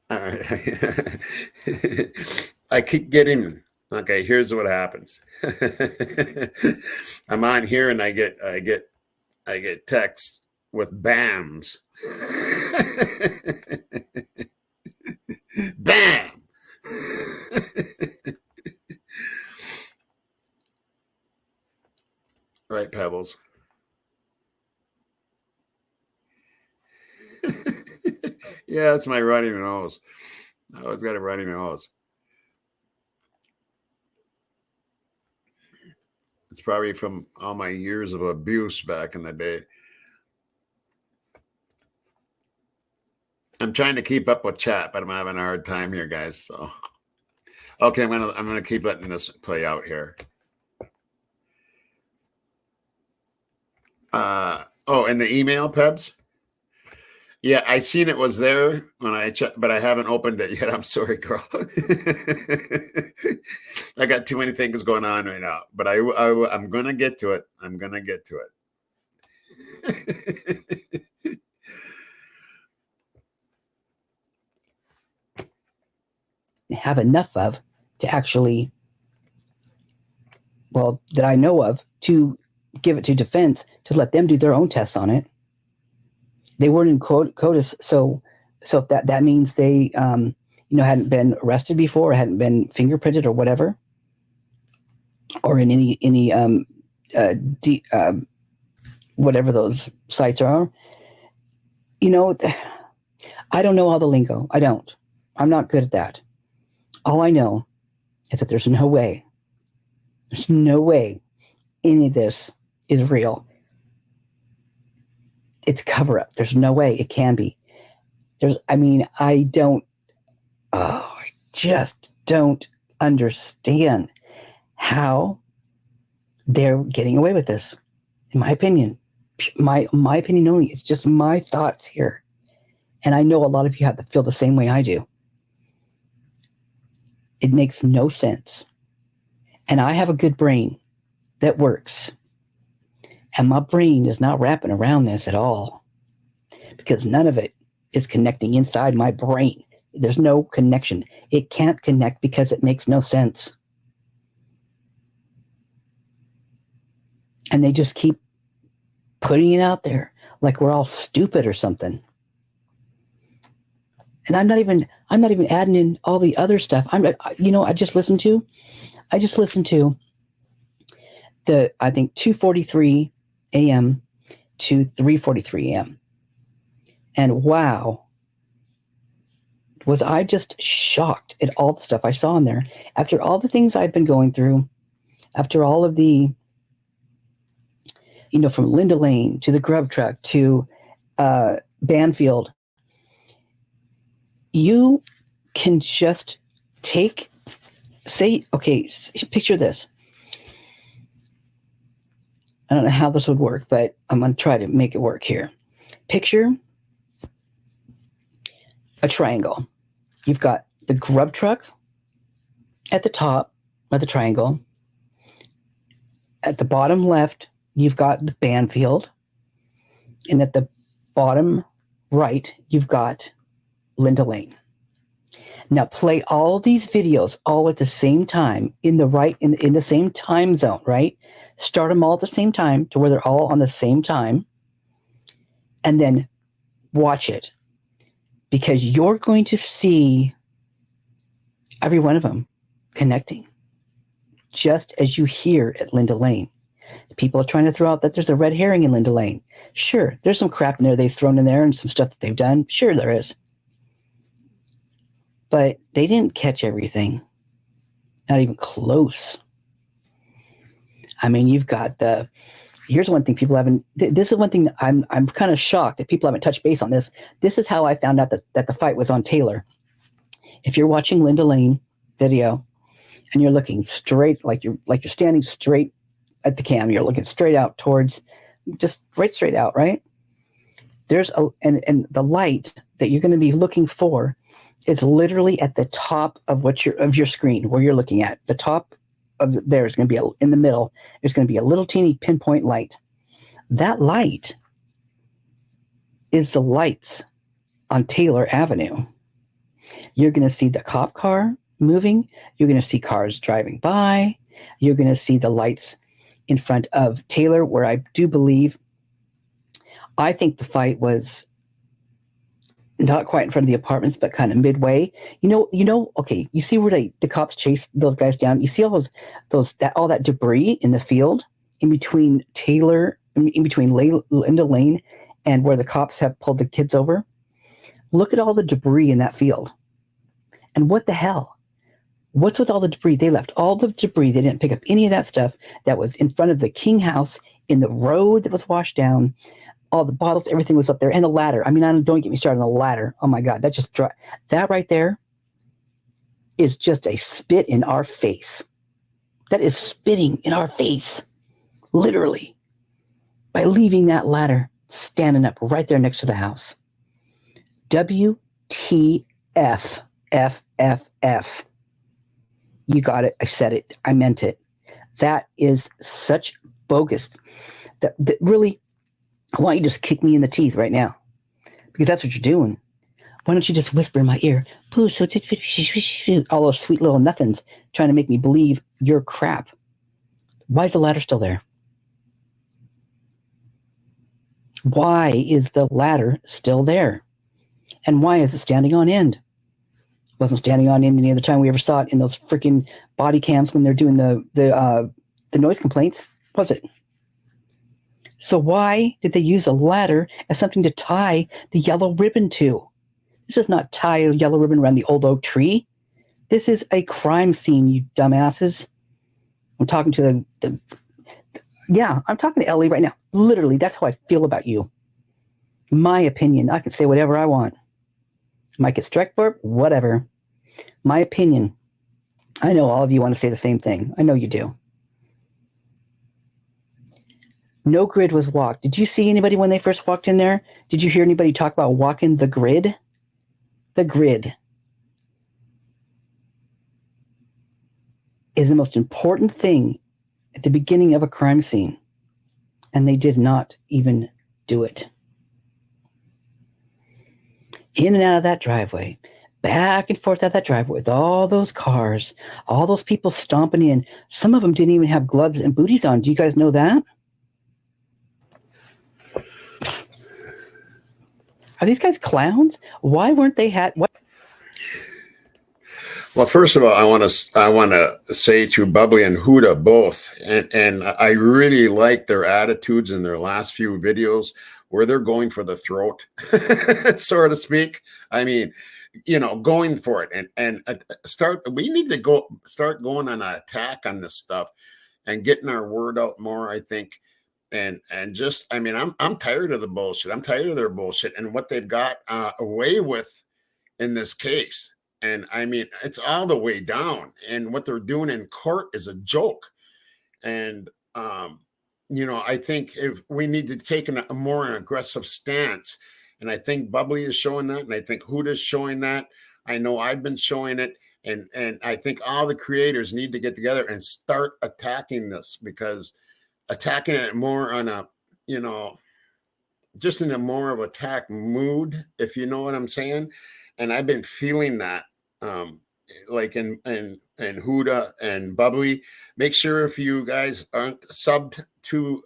All right. I keep getting, okay, here's what happens. I'm on here and I get text with BAMs. Bam. Right, Pebbles. Yeah, it's my runny nose. I always got a runny nose. It's probably from all my years of abuse back in the day. I'm trying to keep up with chat, but I'm having a hard time here, guys. So, okay, I'm gonna keep letting this play out here. Oh, and the email, Pebs. Yeah, I seen it was there when I checked, but I haven't opened it yet. I'm sorry, girl. I got too many things going on right now, but I'm gonna get to it. I'm gonna get to it. Have enough of to actually, well, that I know of, to give it to defense to let them do their own tests on it. They weren't in CODIS, so that means they hadn't been arrested before, or hadn't been fingerprinted or whatever, or in any whatever those sites are. I don't know all the lingo. I don't. I'm not good at that. All I know is that there's no way any of this is real. It's cover up. There's no way it can be. I just don't understand how they're getting away with this. In my opinion, my opinion only. It's just my thoughts here. And I know a lot of you have to feel the same way I do. It makes no sense. And I have a good brain that works. And my brain is not wrapping around this at all, because none of it is connecting inside my brain. There's no connection. It can't connect because it makes no sense. And they just keep putting it out there like we're all stupid or something. And I'm not even adding in all the other stuff. I just listened to the, I think, 2:43 a.m. to 3:43 a.m. And wow, was I just shocked at all the stuff I saw in there. After all the things I've been going through, after all of the, from Linda Lane to the Grub Truck to Banfield, you can just picture this. I don't know how this would work, but I'm going to try to make it work here. Picture a triangle. You've got the Grub Truck at the top of the triangle. At the bottom left, you've got the Banfield. And at the bottom right, you've got Linda Lane. Now play all these videos all at the same time in the same time zone, right? Start them all at the same time to where they're all on the same time, and then watch it, because you're going to see every one of them connecting. just as you hear at Linda Lane. People are trying to throw out that there's a red herring in Linda Lane. Sure, there's some crap in there they've thrown in there and some stuff that they've done. Sure, there is. But they didn't catch everything. Not even close. I mean, you've got the... Here's one thing people haven't... This is one thing that I'm kind of shocked that people haven't touched base on this. This is how I found out that the fight was on Taylor. If you're watching Linda Lane video and you're looking straight, like you're standing straight at the cam, you're looking straight out towards, just right straight out, right? There's and the light that you're going to be looking for is literally at the top of your screen where you're looking at. The top of there is going to be in the middle. There's going to be a little teeny pinpoint light. That light is the lights on Taylor Avenue. You're going to see the cop car moving. You're going to see cars driving by. You're going to see the lights in front of Taylor, where I do believe, I think the fight was not quite in front of the apartments, but kind of midway. You know. Okay, you see where the cops chase those guys down. You see all all that debris in the field in between Taylor, in between Linda Lane, and where the cops have pulled the kids over. Look at all the debris in that field. And what the hell? What's with all the debris? They left all the debris. They didn't pick up any of that stuff that was in front of the King house, in the road that was washed down. All the bottles, everything was up there. And the ladder. I mean, don't get me started on the ladder. Oh my God, that right there is just a spit in our face. That is spitting in our face, literally, by leaving that ladder standing up right there next to the house. WTF, F. You got it. I said it. I meant it. That is such bogus. That really, why don't you just kick me in the teeth right now? Because that's what you're doing. Why don't you just whisper in my ear, "Pooh, so all those sweet little nothings trying to make me believe you're crap." Why is the ladder still there? Why is the ladder still there? And why is it standing on end? It wasn't standing on end any other time we ever saw it in those freaking body cams when they're doing the noise complaints, was it? So why did they use a ladder as something to tie the yellow ribbon to? This is not tie a yellow ribbon around the old oak tree. This is a crime scene, you dumbasses. I'm talking to I'm talking to Ellie right now. Literally, that's how I feel about you. My opinion. I can say whatever I want. Might get struck for it, whatever. My opinion. I know all of you want to say the same thing. I know you do. No grid was walked. Did you see anybody when they first walked in there? Did you hear anybody talk about walking the grid? The grid is the most important thing at the beginning of a crime scene. And they did not even do it. In and out of that driveway, back and forth out that driveway with all those cars, all those people stomping in. Some of them didn't even have gloves and booties on. Do you guys know that? Are these guys clowns? Why weren't they what? Well, first of all, I want to say to Bubbly and Huda both, and I really like their attitudes in their last few videos where they're going for the throat, so to speak. I mean, going for it and we need to start going on an attack on this stuff and getting our word out more, I think. And just, I mean, I'm tired of the bullshit. I'm tired of their bullshit and what they've got away with in this case. And I mean, it's all the way down. And what they're doing in court is a joke. And, I think if we need to take a more aggressive stance, and I think Bubbly is showing that, and I think Huda's showing that. I know I've been showing it. And I think all the creators need to get together and start attacking this, because attacking it more on a, just in a more of attack mood, if you know what I'm saying. And I've been feeling that, like in Huda and Bubbly. Make sure if you guys aren't subbed to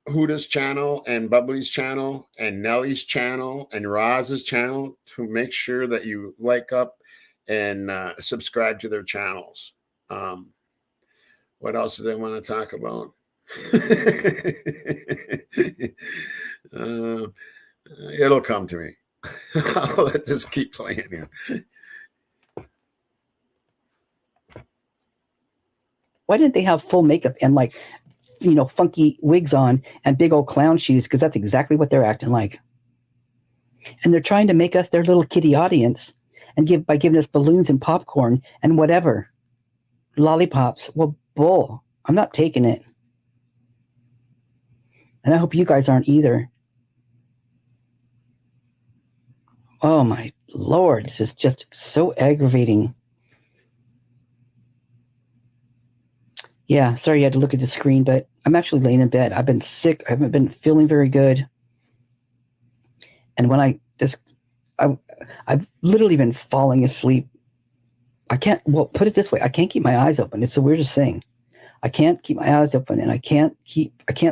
Huda's channel and Bubbly's channel and Nellie's channel and Roz's channel, to make sure that you like up and subscribe to their channels. What else do they want to talk about? It'll come to me. I'll let this keep playing here. Why didn't they have full makeup and like, you know, funky wigs on and big old clown shoes? Because that's exactly what they're acting like. And they're trying to make us their little kitty audience and by giving us balloons and popcorn and whatever. Lollipops. Well, bull. I'm not taking it. And I hope you guys aren't either. Oh my Lord, this is just so aggravating. Yeah, sorry you had to look at the screen, but I'm actually laying in bed. I've been sick. I haven't been feeling very good. And when I've literally been falling asleep. I can't, well, put it this way. I can't keep my eyes open. It's the weirdest thing. I can't keep my eyes open and I can't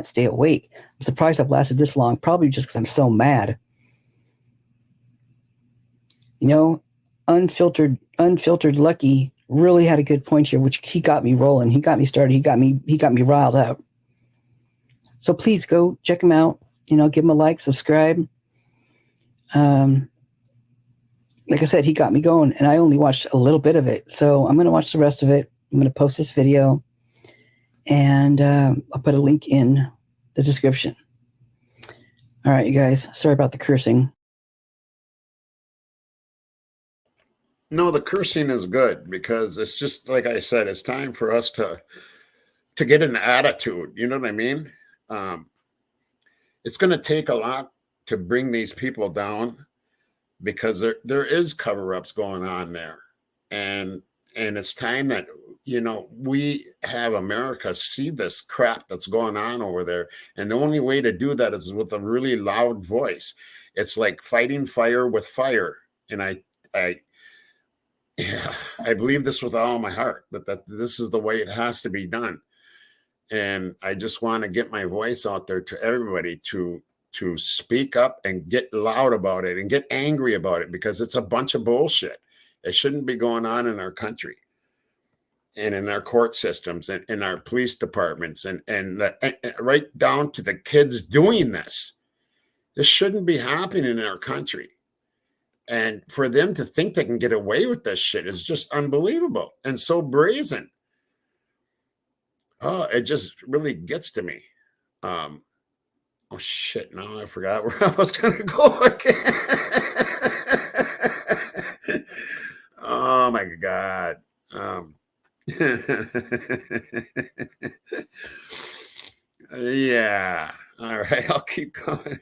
stay awake. I'm surprised I've lasted this long, probably just because I'm so mad. You know, unfiltered Lucky really had a good point here, which he got me rolling. He got me started. He got me riled up. So please go check him out. You know, give him a like, subscribe. Like I said, he got me going and I only watched a little bit of it. So I'm going to watch the rest of it. I'm going to post this video and I'll put a link in the description. All right, you guys, sorry about the cursing. No, the cursing is good because it's just like I said, it's time for us to get an attitude. You know what I mean? It's going to take a lot to bring these people down because there is cover-ups going on there, and it's time that, you know, we have America see this crap that's going on over there, and the only way to do that is with a really loud voice. It's like fighting fire with fire, and I believe this with all my heart, that this is the way it has to be done. And I just want to get my voice out there to everybody to speak up and get loud about it and get angry about it, because it's a bunch of bullshit. It shouldn't be going on in our country and in our court systems and in our police departments and right down to the kids doing this. This shouldn't be happening in our country. And for them to think they can get away with this shit is just unbelievable and so brazen. Oh, it just really gets to me. Oh shit, now I forgot where I was going to go again. Oh my God. Yeah. All right, I'll keep going.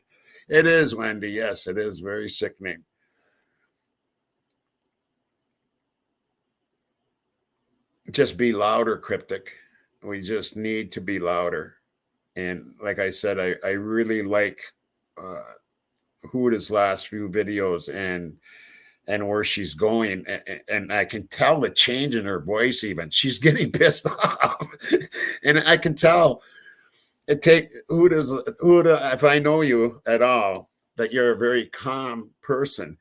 It is, Wendy. Yes, it is very sickening. Just be louder, Cryptic. We just need to be louder. And like I said, I really like Huda's last few videos and where she's going. And I can tell the change in her voice even. She's getting pissed off. And I can tell Huda, if I know you at all, that you're a very calm person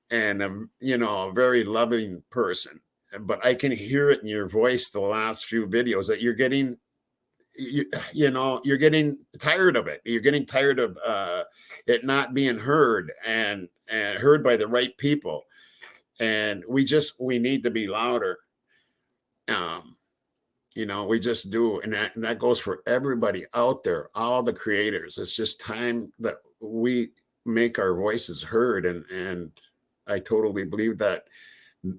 and, you know, a very loving person. But I can hear it in your voice the last few videos that you're getting, you're getting tired of it. You're getting tired of it not being heard and heard by the right people. And we need to be louder. You know, we just do. And that goes for everybody out there, all the creators. It's just time that we make our voices heard. And I totally believe that.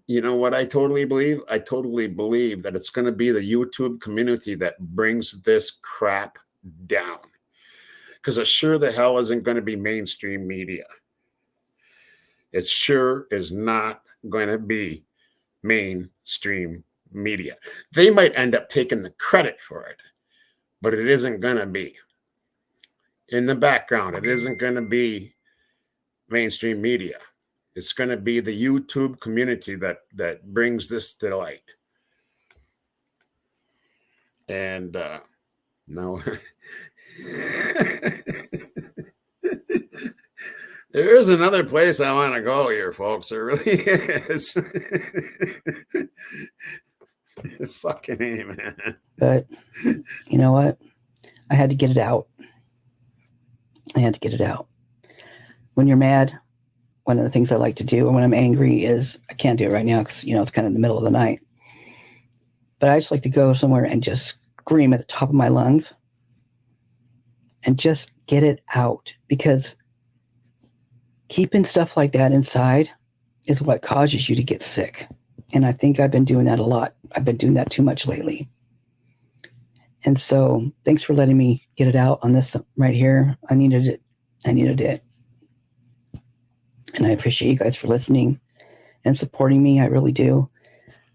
You know what I totally believe? I totally believe that it's going to be the YouTube community that brings this crap down. Because it sure the hell isn't going to be mainstream media. It sure is not going to be mainstream media. They might end up taking the credit for it, but it isn't going to be. In the background, it isn't going to be mainstream media. It's going to be the YouTube community that brings this to light. And no, there is another place I want to go here, folks. There really is. Fucking A, man. But you know what? I had to get it out. I had to get it out. When you're mad, one of the things I like to do, and when I'm angry, is I can't do it right now because it's kind of the middle of the night. But I just like to go somewhere and just scream at the top of my lungs and just get it out, because keeping stuff like that inside is what causes you to get sick. And I think I've been doing that a lot. I've been doing that too much lately. And so thanks for letting me get it out on this right here. I needed it. And I appreciate you guys for listening and supporting me. I really do.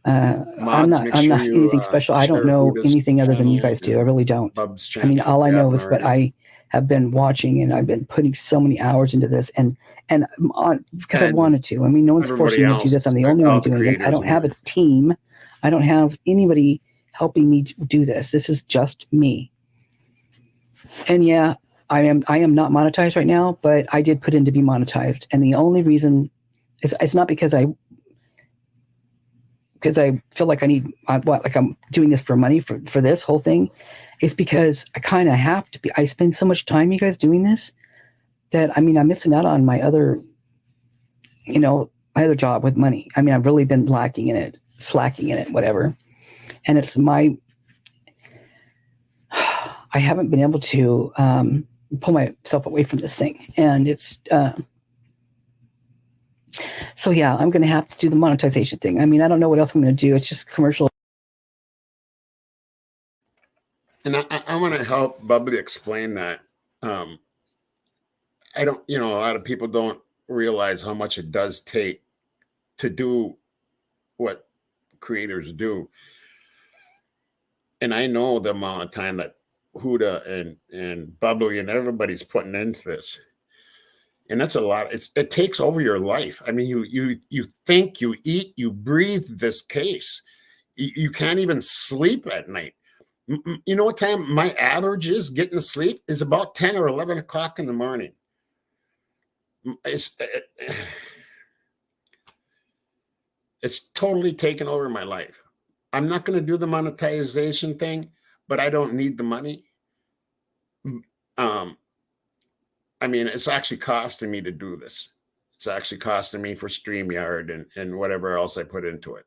I'm not anything special. I don't know anything other than you guys do. I really don't. I mean, all I know is what I have been watching, and I've been putting so many hours into this, and because I wanted to. I mean, no one's forcing me to do this. I'm the only one doing it. I don't have a team. I don't have anybody helping me do this. This is just me. And yeah, I am not monetized right now, but I did put in to be monetized. And the only reason it's not because I feel like I'm doing this for money for this whole thing. It's because I kind of have to be. I spend so much time, you guys, doing this that, I mean, I'm missing out on my other, my other job with money. I mean, I've really been slacking in it, whatever. And it's I haven't been able to pull myself away from this thing. And it's, so yeah, I'm going to have to do the monetization thing. I mean, I don't know what else I'm going to do. It's just commercial. And I want to help Bubbly explain that. I don't, a lot of people don't realize how much it does take to do what creators do. And I know the amount of time that Huda and Bubbly and everybody's putting into this. And that's a lot. It takes over your life. I mean, you think, you eat, you breathe this case. You can't even sleep at night. You know what time my average is getting to sleep is about 10 or 11 o'clock in the morning. It's totally taken over my life. I'm not going to do the monetization thing, but I don't need the money. I mean, it's actually costing me to do this. It's actually costing me for StreamYard and whatever else I put into it.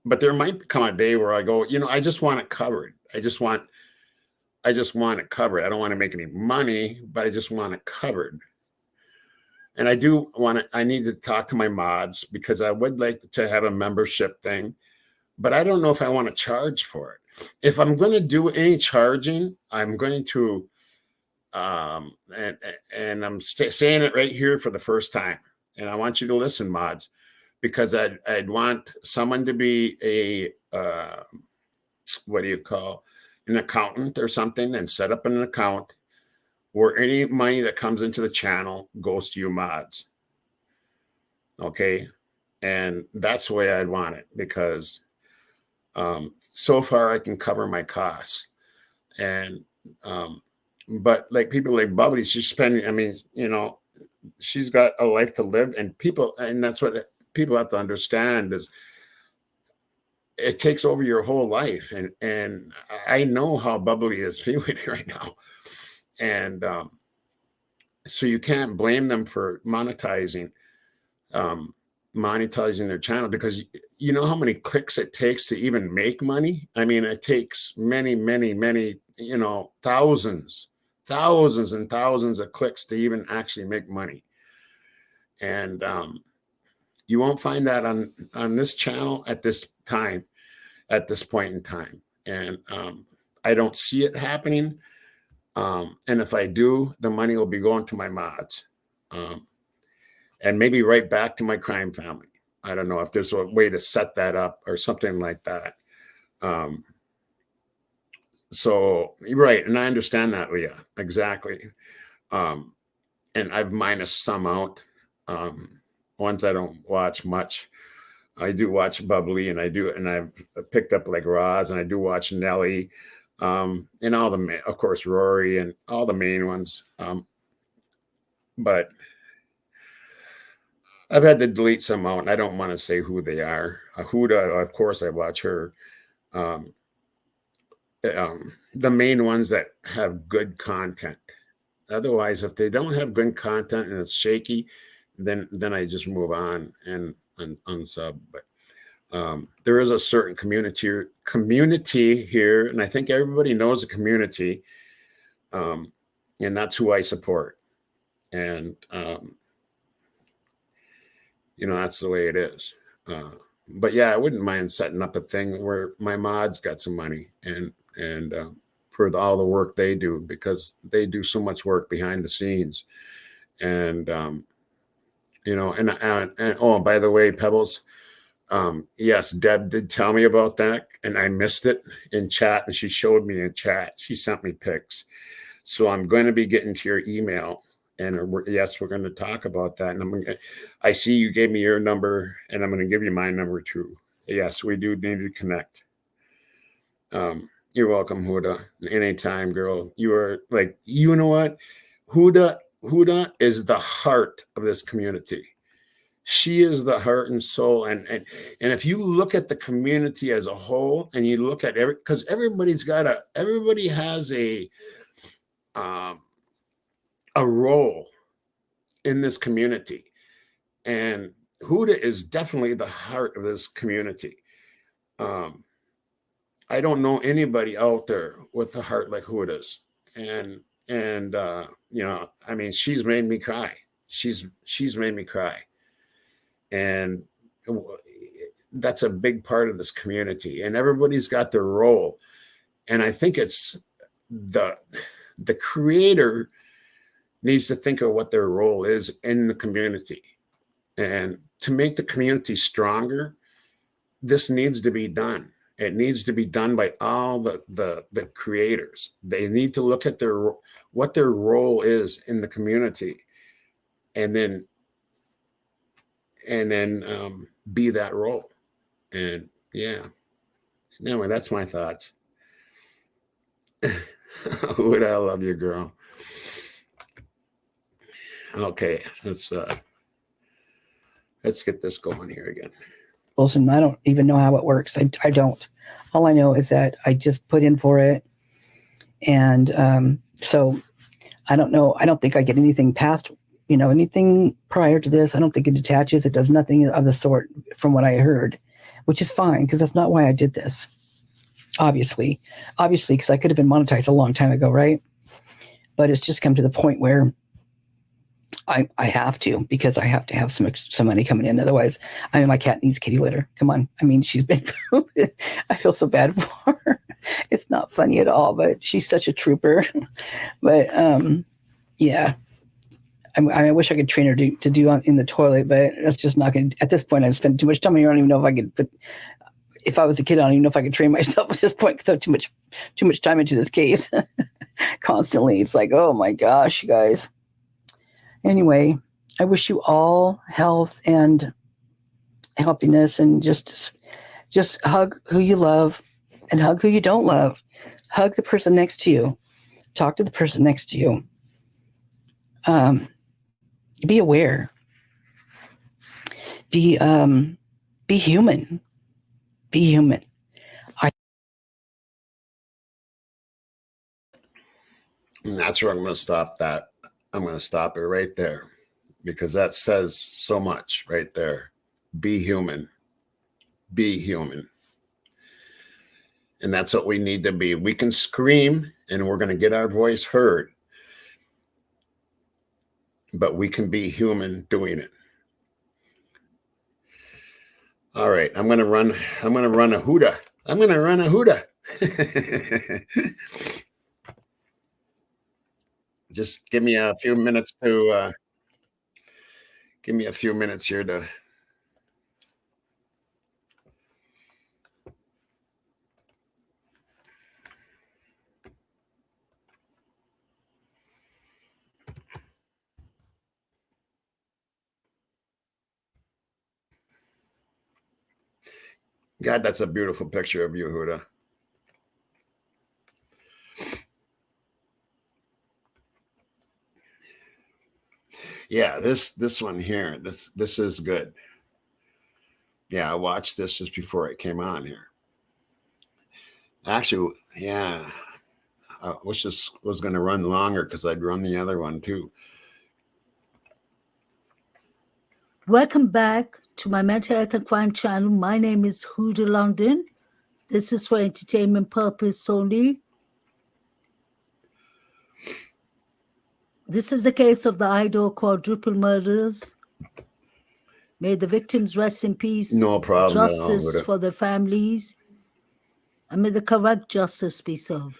But there might come a day where I go, I just want it covered. I just want it covered. I don't want to make any money, but I just want it covered. And I need to talk to my mods, because I would like to have a membership thing, but I don't know if I want to charge for it. If I'm going to do any charging, I'm going to, and I'm saying it right here for the first time. And I want you to listen, mods, because I'd want someone to be an accountant or something, and set up an account where any money that comes into the channel goes to you mods. Okay. And that's the way I'd want it, because so far I can cover my costs. And but like people like Bubbly, she's spending, I mean, she's got a life to live, and that's what people have to understand is it takes over your whole life. And I know how Bubbly is feeling right now. And so you can't blame them for monetizing their channel, because you know how many clicks it takes to even make money. I mean, it takes many, many, many, thousands and thousands of clicks to even actually make money. And you won't find that on this channel at this point in time. And I don't see it happening. And if I do, the money will be going to my mods, and maybe right back to my crime family. I don't know if there's a way to set that up or something like that. So you're right. And I understand that, Leah, exactly. And I've minus some out, ones I don't watch much. I do watch Bubbly, and I've picked up like Roz, and I do watch Nelly, and all of course, Rory, and all the main ones. But I've had to delete some out, and I don't want to say who they are. Huda, of course, I watch her. The main ones that have good content. Otherwise, if they don't have good content and it's shaky, then I just move on and unsub. But there is a certain community here, and I think everybody knows the community, and that's who I support. And that's the way it is. But yeah, I wouldn't mind setting up a thing where my mods got some money and for all the work they do, because they do so much work behind the scenes. And and oh, by the way, Pebbles, yes, Deb did tell me about that, and I missed it in chat, and she showed me in chat. She sent me pics. So I'm going to be getting to your email, and yes, we're going to talk about that. And I see you gave me your number, and I'm going to give you my number too. Yes, we do need to connect. You're welcome, Huda. Anytime, girl. You are like, you know what? Huda is the heart of this community. She is the heart and soul. And if you look at the community as a whole, and you look at because everybody has a role in this community. And Huda is definitely the heart of this community. I don't know anybody out there with a heart like Huda's. And I mean, she's made me cry. She's made me cry. And that's a big part of this community. And everybody's got their role. And I think it's the creator needs to think of what their role is in the community. And to make the community stronger, this needs to be done. It needs to be done by all the creators. They need to look at what their role is in the community, and then be that role. And yeah, anyway, that's my thoughts. Would I love you, girl? Okay, let's get this going here again. Wilson, I don't even know how it works. I don't. All I know is that I just put in for it. And so I don't know. I don't think I get anything past, anything prior to this. I don't think it attaches. It does nothing of the sort from what I heard, which is fine, because that's not why I did this. Obviously, because I could have been monetized a long time ago, right? But it's just come to the point where I have to, because I have to have some money coming in. Otherwise, my cat needs kitty litter. Come on. I mean, she's been, I feel so bad for her. It's not funny at all, but she's such a trooper. But yeah, I wish I could train her to do in the toilet, but that's just not going to, at this point, I've spent too much time. I don't even know if I could if I was a kid, I don't even know if I could train myself at this point, because I have too much time into this case constantly. It's like, oh my gosh, you guys. Anyway, I wish you all health and happiness, and just hug who you love and hug who you don't love. Hug the person next to you. Talk to the person next to you. Be aware. Be human. Be human. And that's where I'm going to stop that. I'm going to stop it right there, because that says so much right there. Be human. Be human. And that's what we need to be. We can scream and we're going to get our voice heard, but we can be human doing it. All right. I'm going to run a Huda. I'm going to run a Huda. Just give me a few minutes here to. God, that's a beautiful picture of you, Huda. Yeah, this one here, this is good. Yeah, I watched this just before I came on here. Actually, yeah, I wish this was going to run longer because I'd run the other one too. Welcome back to my Mental Health and Crime channel. My name is Huda London. This is for entertainment purpose only. This is the case of the Idaho quadruple murders. May the victims rest in peace. No problem at all, Justice Huda. for their families. And may the correct justice be served.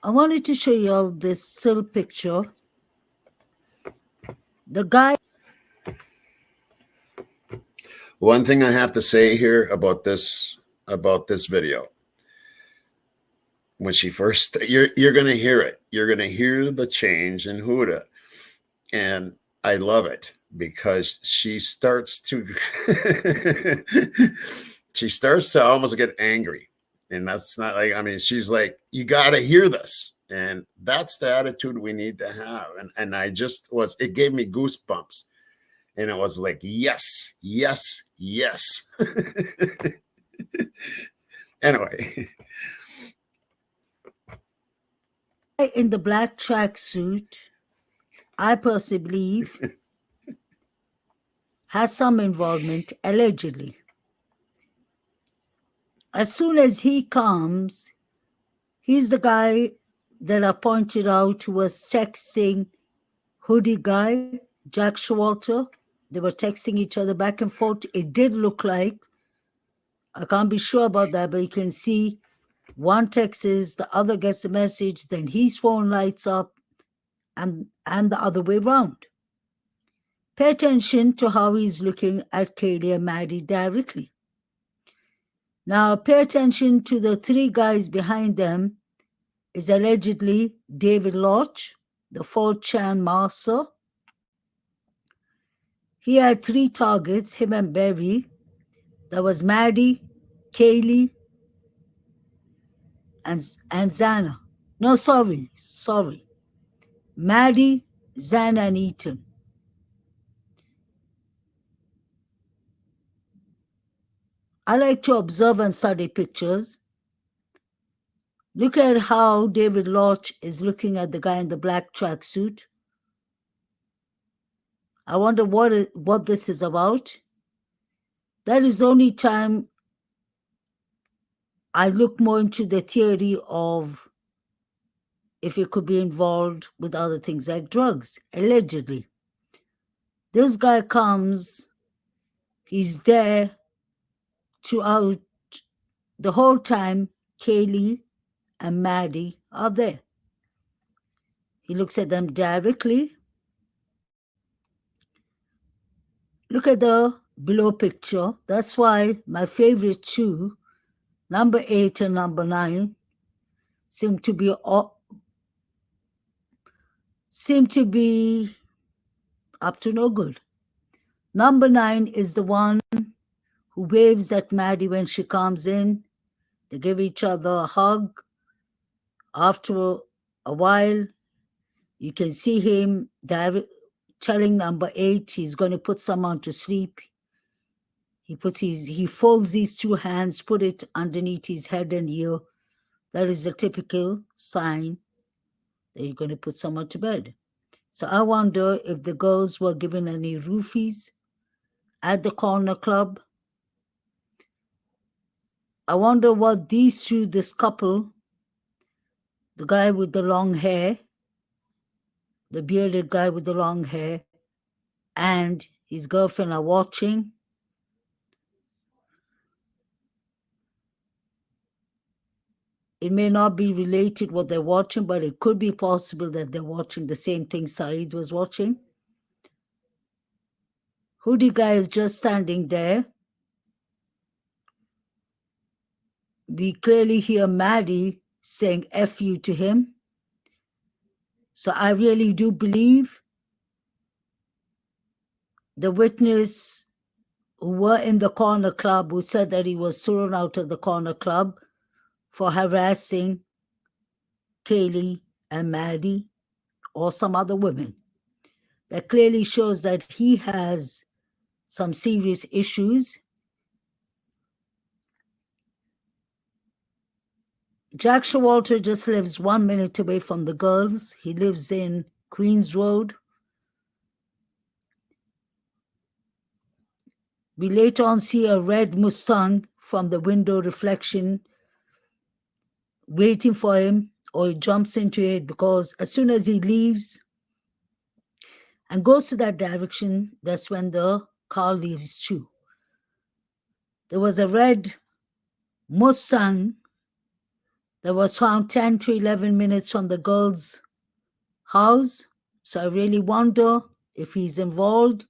I wanted to show you all this still picture. The guy. One thing I have to say here about this video. When she first, you're going to hear it. You're going to hear the change in Huda. And I love it because she starts to almost get angry. And that's not like, I mean, she's like, you got to hear this. And that's the attitude we need to have. And I just was, it gave me goosebumps. And it was like, yes, yes, yes. Anyway. In the black tracksuit, I personally believe, has some involvement, allegedly. As soon as he comes, he's the guy that I pointed out who was texting hoodie guy, Jack Showalter. They were texting each other back and forth. It did look like, I can't be sure about that, but you can see one texts, the other gets a message, then his phone lights up, and the other way around. Pay attention to how he's looking at Kaylee and Maddie directly. Now, pay attention to the three guys behind them is allegedly David Lodge, the 4chan master. He had three targets, him and Barry. That was Maddie, Kaylee, and Zana. No, sorry. Maddie, Zana, and Ethan. I like to observe and study pictures. Look at how David Lodge is looking at the guy in the black tracksuit. I wonder what this is about. That is the only time I look more into the theory of if it could be involved with other things like drugs, allegedly. This guy comes, he's there throughout the whole time. Kaylee and Maddie are there. He looks at them directly. Look at the below picture. That's why my favorite two, number 8 and number 9, seem to be up to no good. Number 9 is the one who waves at Maddie when she comes in. They give each other a hug. After a while, you can see him telling number 8 he's going to put someone to sleep. He folds his two hands, put it underneath his head and ear. That is a typical sign that you're going to put someone to bed. So I wonder if the girls were given any roofies at the corner club. I wonder what these two, this couple, the guy with the long hair, the bearded guy with the long hair, and his girlfriend are watching. It may not be related what they're watching, but it could be possible that they're watching the same thing Saeed was watching. Hoodie guy is just standing there. We clearly hear Maddie saying F you to him. So I really do believe the witness who were in the corner club who said that he was thrown out of the corner club for harassing Kaylee and Maddie or some other women. that clearly shows that he has some serious issues. Jack Showalter just lives 1 minute away from the girls. He lives in Queens Road. We later on see a red Mustang from the window reflection waiting for him, or he jumps into it, because as soon as he leaves and goes to that direction, that's when the car leaves too. There was a red Mustang that was found 10 to 11 minutes from the girl's house. So I really wonder if he's involved.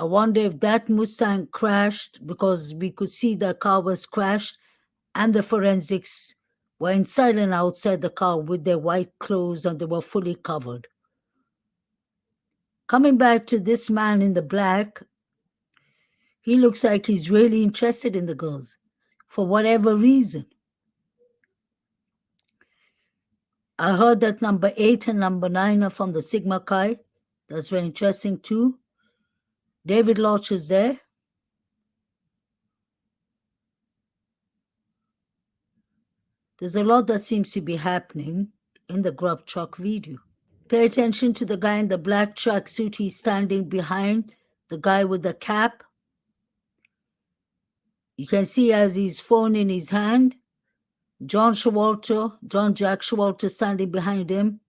I wonder if that Mustang crashed, because we could see the car was crashed and the forensics were inside and outside the car with their white clothes, and they were fully covered. Coming back to this man in the black, he looks like he's really interested in the girls for whatever reason. I heard that number 8 and number 9 are from the Sigma Chi. That's very interesting too. David Lodge is there. There's a lot that seems to be happening in the grub truck video. Pay attention to the guy in the black tracksuit. He's standing behind the guy with the cap. You can see as his phone in his hand, John Jack Showalter standing behind him.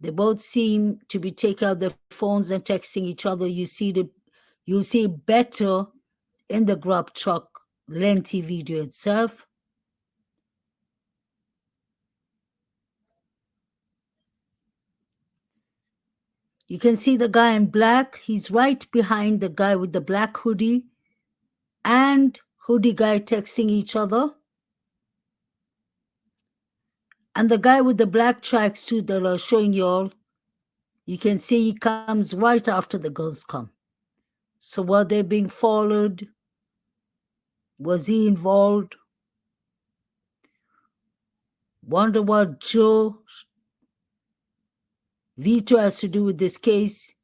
They both seem to be taking out their phones and texting each other. You see better in the grub truck lengthy video itself. You can see the guy in black. He's right behind the guy with the black hoodie and hoodie guy texting each other. And the guy with the black tracksuit that I'll showing you all, you can see he comes right after the girls come. So were they being followed? Was he involved? Wonder what Joe Vito has to do with this case,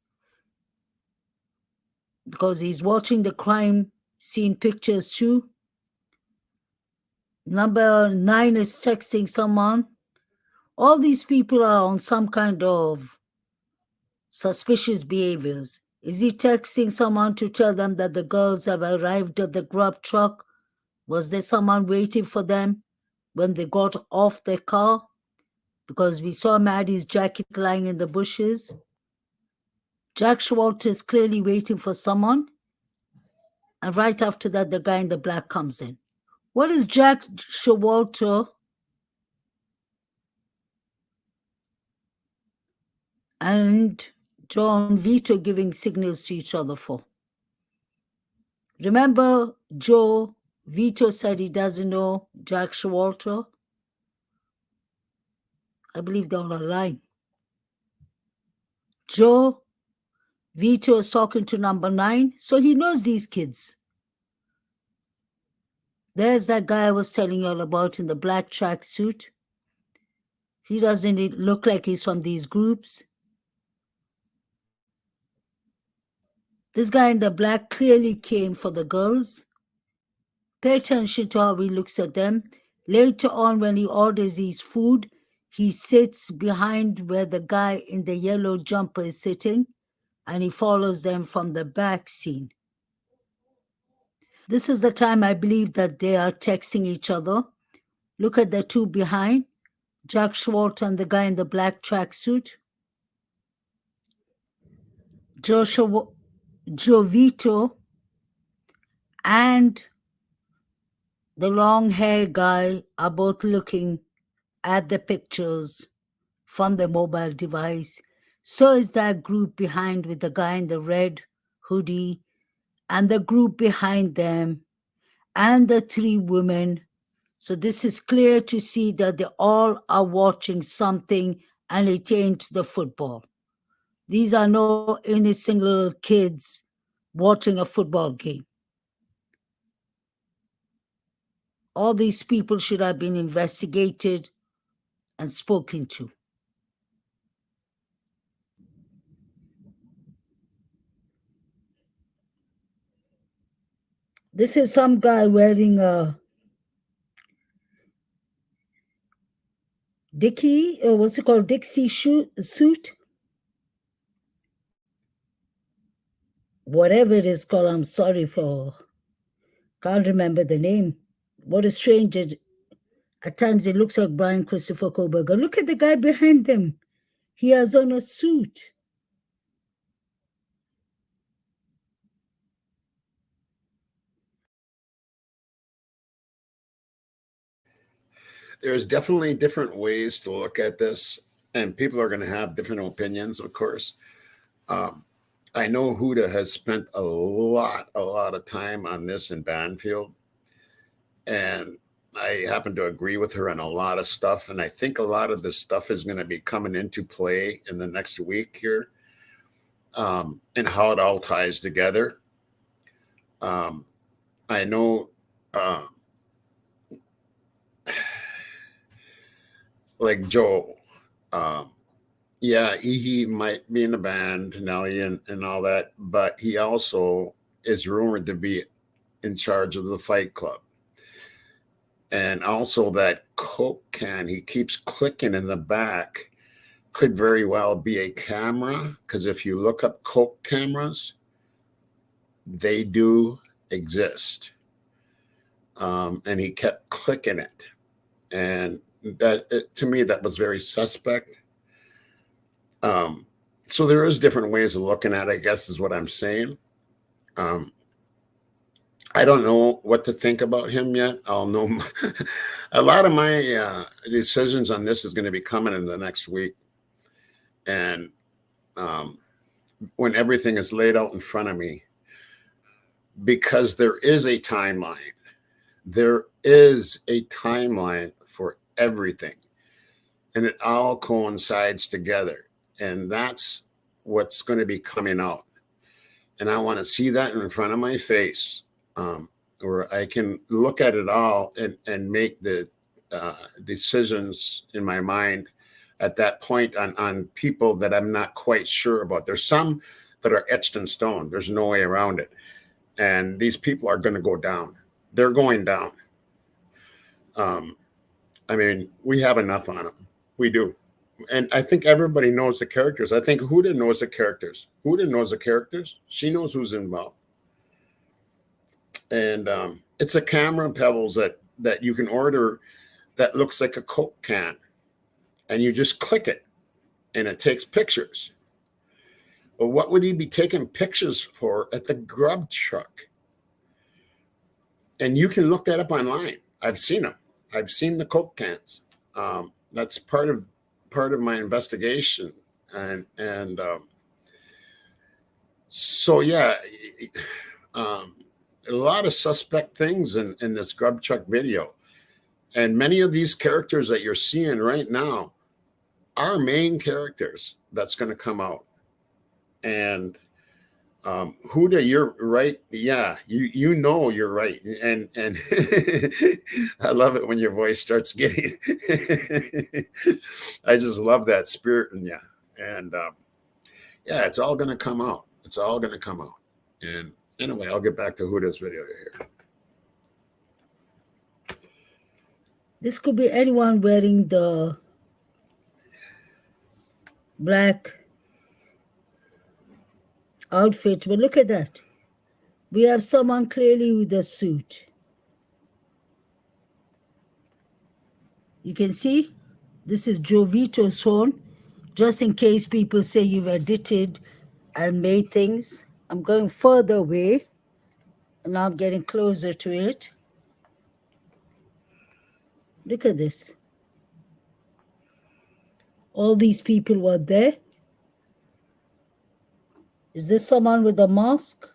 because he's watching the crime scene pictures too. Number 9 is texting someone. All these people are on some kind of suspicious behaviors. Is he texting someone to tell them that the girls have arrived at the grub truck? Was there someone waiting for them when they got off their car? Because we saw Maddie's jacket lying in the bushes. Jack Showalter is clearly waiting for someone. And right after that, the guy in the black comes in. What is Jack Showalter and John Vito giving signals to each other for? Remember, Joe Vito said he doesn't know Jack Showalter. I believe they're on a line. Joe Vito is talking to number 9, so he knows these kids. There's that guy I was telling you all about in the black tracksuit. He doesn't look like he's from these groups. This guy in the black clearly came for the girls. Pay attention to how he looks at them. Later on, when he orders his food, he sits behind where the guy in the yellow jumper is sitting, and he follows them from the back scene. This is the time I believe that they are texting each other. Look at the two behind, Jack Showalter and the guy in the black tracksuit. Joe Vito and the long hair guy are both looking at the pictures from the mobile device. So is that group behind with the guy in the red hoodie, and the group behind them, and the 3 women. So this is clear to see that they all are watching something, and it ain't the football. These are no innocent little kids watching a football game. All these people should have been investigated and spoken to. This is some guy wearing a Dickie, what's it called? Dixie suit? Whatever it is called, I'm sorry for, can't remember the name. What a strange it, at times it looks like Brian Christopher Koberger. Look at the guy behind them. He has on a suit. There's definitely different ways to look at this, and people are going to have different opinions, of course. I know Huda has spent a lot of time on this in Banfield, and I happen to agree with her on a lot of stuff. And I think a lot of this stuff is going to be coming into play in the next week here, and how it all ties together. I know, like Joe, yeah, he might be in the band, Nelly, and all that, but he also is rumored to be in charge of the Fight Club. And also that Coke can he keeps clicking in the back could very well be a camera, because if you look up Coke cameras, they do exist. And he kept clicking it. And to me, that was very suspect. So there is different ways of looking at it, I guess is what I'm saying. I don't know what to think about him yet. I'll know a lot of my decisions on this is going to be coming in the next week. And when everything is laid out in front of me, because there is a timeline. There is a timeline for everything. And it all coincides together. And that's what's going to be coming out. And I want to see that in front of my face, where I can look at it all and make the decisions in my mind at that point on people that I'm not quite sure about. There's some that are etched in stone. There's no way around it. And these people are going to go down. They're going down. I mean, we have enough on them. We do. And I think everybody knows the characters. I think Huda knows the characters. Huda knows the characters. She knows who's involved. And it's a camera, Pebbles, that you can order that looks like a Coke can. And you just click it, and it takes pictures. Well, what would he be taking pictures for at the grub truck? And you can look that up online. I've seen them. I've seen the Coke cans. That's part of my investigation, and so yeah, a lot of suspect things in this grub truck video, and many of these characters that you're seeing right now are main characters that's going to come out. And Huda, you're right. Yeah, you know you're right. And I love it when your voice starts getting I just love that spirit in you. And yeah, it's all gonna come out. It's all gonna come out. And anyway, I'll get back to Huda's video here. This could be anyone wearing the black outfit, but look at that. We have someone clearly with a suit. You can see this is Jovito's phone, just in case people say you've edited and made things. I'm going further away, and now I'm getting closer to it. Look at this. All these people were there. Is this someone with a mask?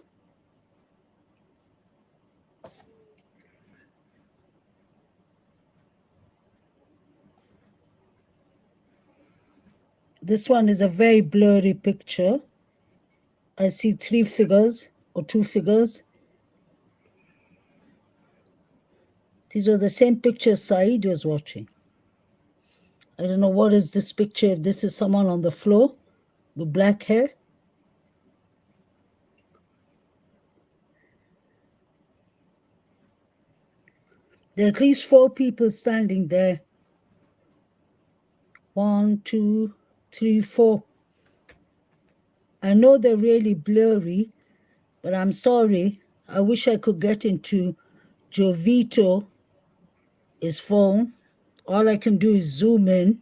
This one is a very blurry picture. I see 3 figures or 2 figures. These are the same pictures Saeed was watching. I don't know what is this picture, if this is someone on the floor with black hair. There are at least 4 people standing there. 1, 2, 3, 4. I know they're really blurry, but I'm sorry. I wish I could get into Jovito, his phone. All I can do is zoom in.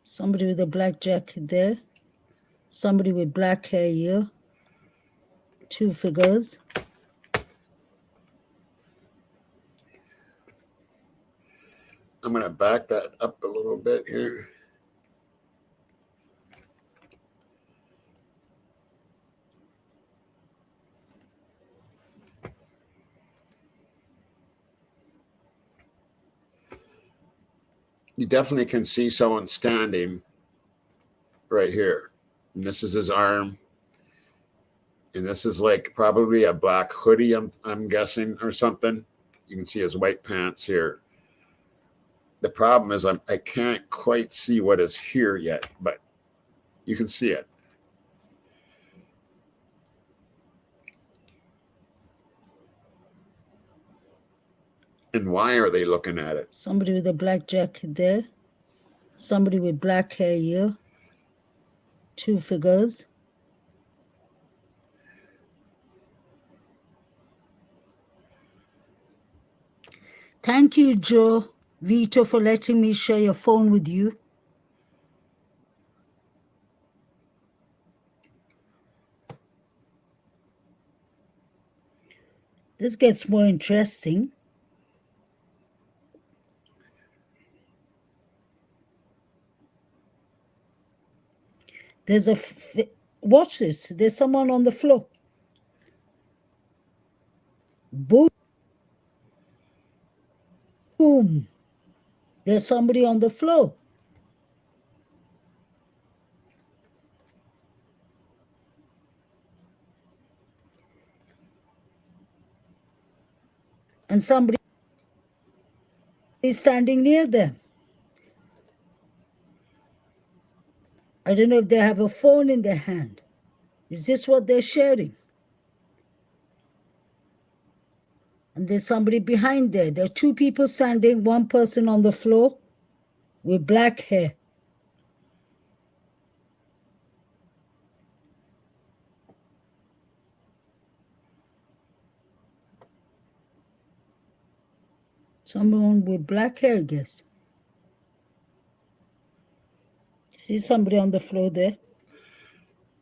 Somebody with a black jacket there. Somebody with black hair here. 2 figures. I'm going to back that up a little bit here. You definitely can see someone standing right here. And this is his arm. And this is like probably a black hoodie, I'm guessing, or something. You can see his white pants here. The problem is I can't quite see what is here yet, but you can see it. And why are they looking at it? Somebody with a black jacket there. Somebody with black hair here. 2 figures. Thank you, Joe Vito, for letting me share your phone with you. This gets more interesting. There's watch this. There's someone on the floor. Boom. Boom. There's somebody on the floor. And somebody is standing near them. I don't know if they have a phone in their hand. Is this what they're sharing? And there's somebody behind there. There are 2 people standing, 1 person on the floor with black hair. Someone with black hair, I guess. See somebody on the floor there?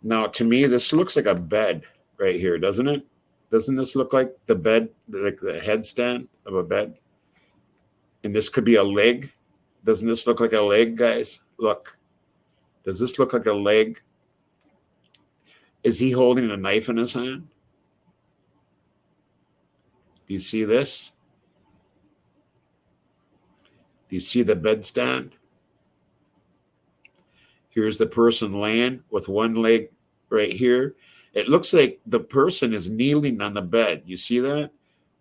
Now, to me, this looks like a bed right here, doesn't it? Doesn't this look like the bed, like the headstand of a bed? And this could be a leg. Doesn't this look like a leg, guys? Look. Does this look like a leg? Is he holding a knife in his hand? Do you see this? Do you see the bed stand? Here's the person laying with one leg right here. It looks like the person is kneeling on the bed. You see that?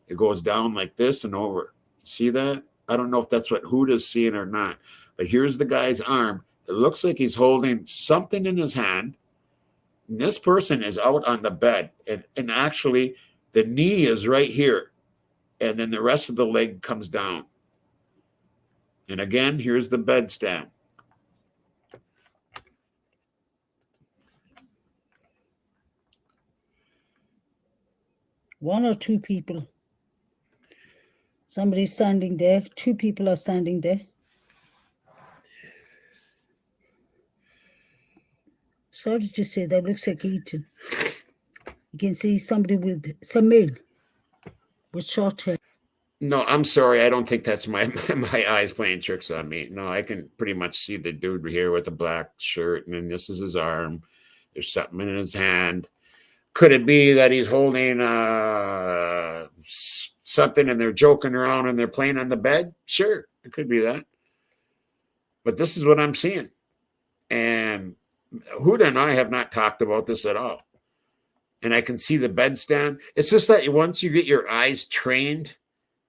It goes down like this and over. See that? I don't know if that's what Huda's seeing or not. But here's the guy's arm. It looks like he's holding something in his hand. And this person is out on the bed. And actually, the knee is right here. And then the rest of the leg comes down. And again, here's the bed stand. One or 2 people. Somebody's standing there. 2 people are standing there. Sorry to say, that looks like eating. You can see somebody with some male with short hair. No, I'm sorry. I don't think that's my eyes playing tricks on me. No, I can pretty much see the dude here with the black shirt, and then this is his arm. There's something in his hand. Could it be that he's holding something and they're joking around and they're playing on the bed? Sure, it could be that. But this is what I'm seeing. And Huda and I have not talked about this at all. And I can see the bed stand. It's just that once you get your eyes trained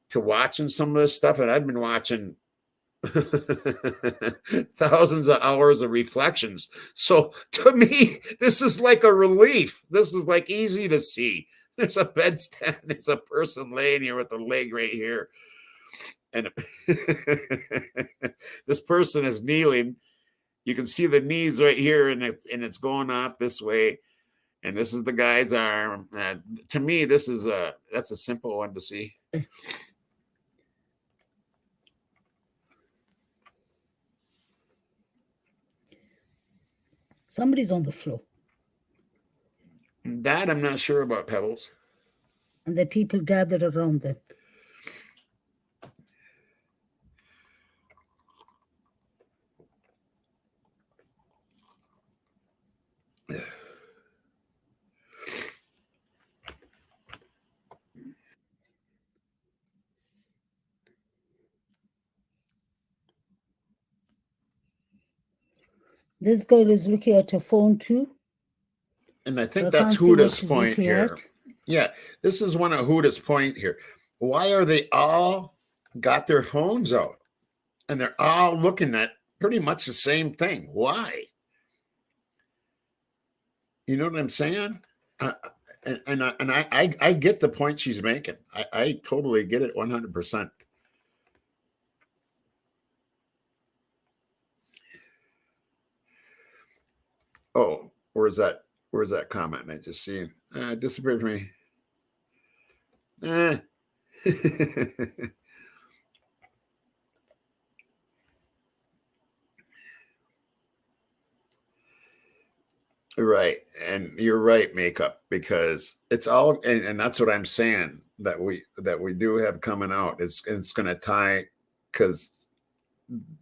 to watching some of this stuff, and I've been watching thousands of hours of reflections. So to me, this is like a relief. This is like easy to see. There's a bedstand. There's a person laying here with a leg right here. And this person is kneeling. You can see the knees right here, and it's going off this way. And this is the guy's arm. To me, that's a simple one to see. Somebody's on the floor. That I'm not sure about, Pebbles. And the people gathered around them. This girl is looking at her phone too. And I think I that's can't see what Huda's she's point looking here. at. Yeah, this is one of Huda's point here. Why are they all got their phones out? And they're all looking at pretty much the same thing. Why? You know what I'm saying? I get the point she's making. I totally get it 100%. Oh, where's that comment? I just see it disappeared from me. Right. And you're right, Makeup, because it's all, and that's what I'm saying that we do have coming out. It's going to tie, because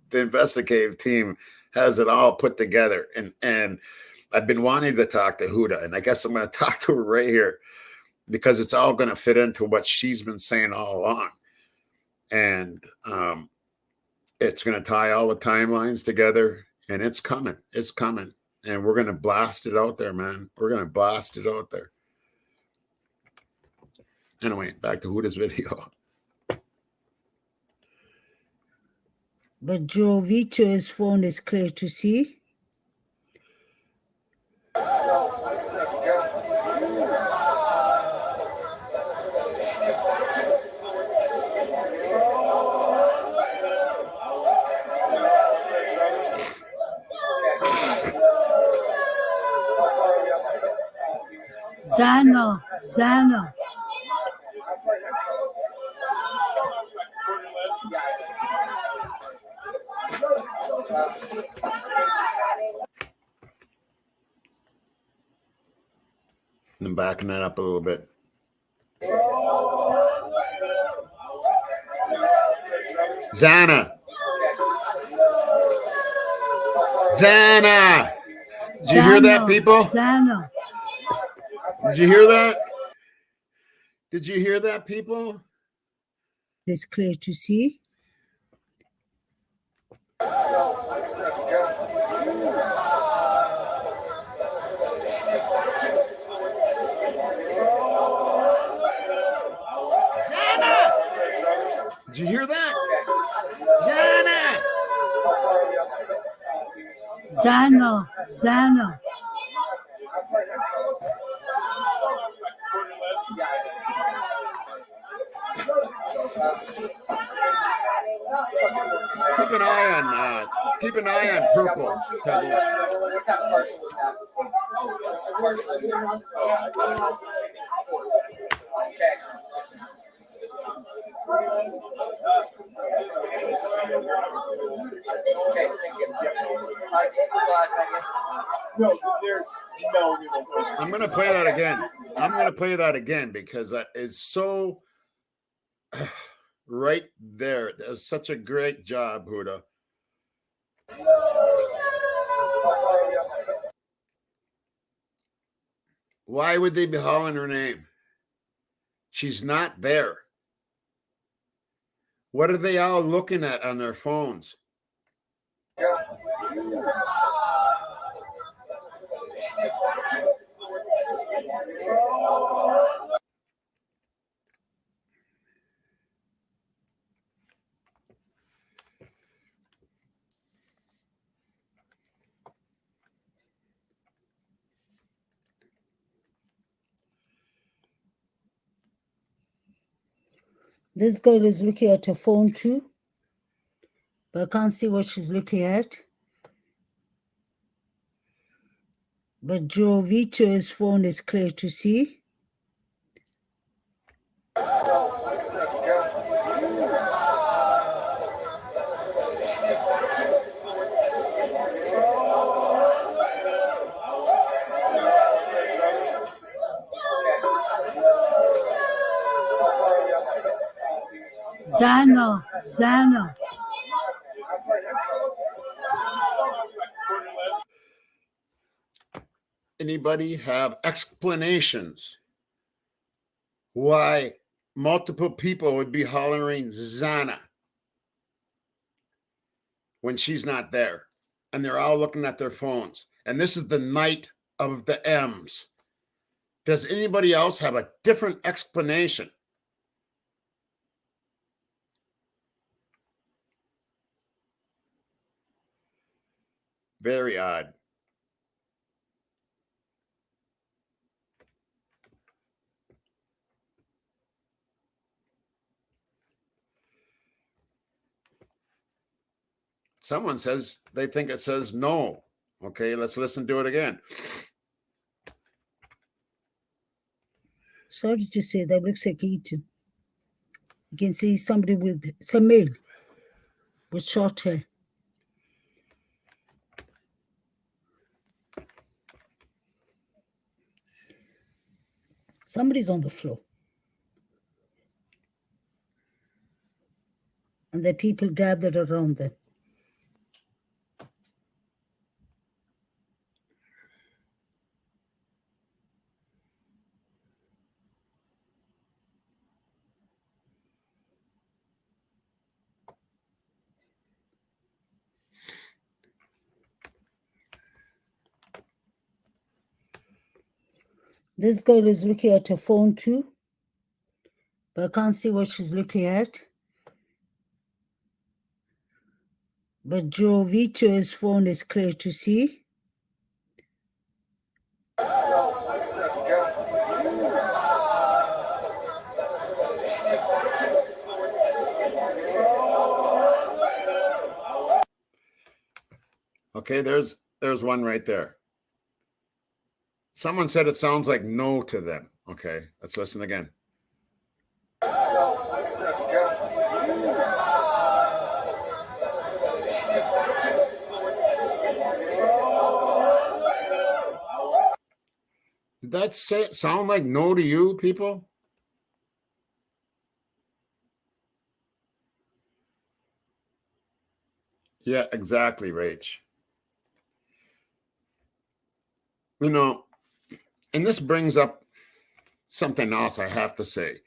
the investigative team has it all put together. And I've been wanting to talk to Huda, and I guess I'm going to talk to her right here, because it's all going to fit into what she's been saying all along. And it's going to tie all the timelines together, and it's coming. It's coming. And we're going to blast it out there, man. We're going to blast it out there. Anyway, back to Huda's video. But Joe Vito's phone is clear to see. Zana. I'm backing that up a little bit. Zana. Did you hear that, people? Zana. Did you hear that? Did you hear that, people? It's clear to see. Zana! Did you hear that? Zana. Keep an eye on purple, Pebbles. I'm going to play that again. I'm going to play that again because that is so right there. That's such a great job, Huda. Why would they be calling her name? She's not there. What are they all looking at on their phones? This girl is looking at her phone too, but I can't see what she's looking at. But Joe Vito's phone is clear to see. Zana. Anybody have explanations why multiple people would be hollering Zana when she's not there? And they're all looking at their phones. And this is the night of the M's. Does anybody else have a different explanation? Very odd. Someone says they think it says no. Okay, let's listen to it again. Sorry to say, that looks like Ethan. You can see somebody with some male with short hair. Somebody's on the floor. And the people gathered around them. This girl is looking at her phone too, but I can't see what she's looking at. But Joe Vito's phone is clear to see. Okay, there's one right there. Someone said it sounds like no to them. Okay, let's listen again. Did that sound like no to you, people? Yeah, exactly, Rach. You know, and this brings up something else I have to say.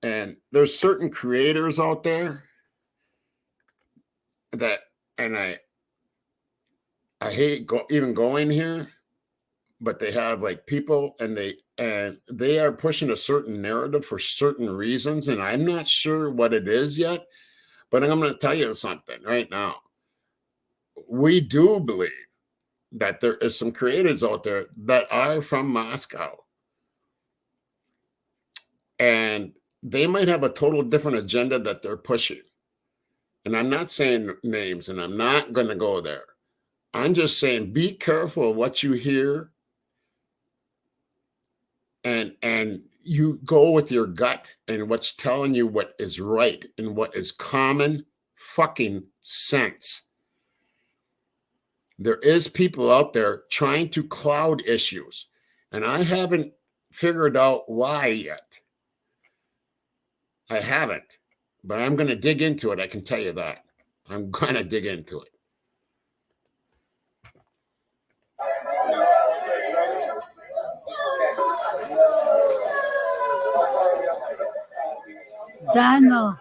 And there's certain creators out there that, and I hate even going here, but they have like people and they are pushing a certain narrative for certain reasons. And I'm not sure what it is yet, but I'm going to tell you something right now. We do believe that there is some creators out there that are from Moscow. And they might have a total different agenda that they're pushing. And I'm not saying names, and I'm not going to go there. I'm just saying be careful of what you hear, and you go with your gut and what's telling you what is right and what is common fucking sense. There is people out there trying to cloud issues, and I haven't figured out why yet. I haven't, but I'm going to dig into it. I can tell you that. I'm going to dig into it. Zana.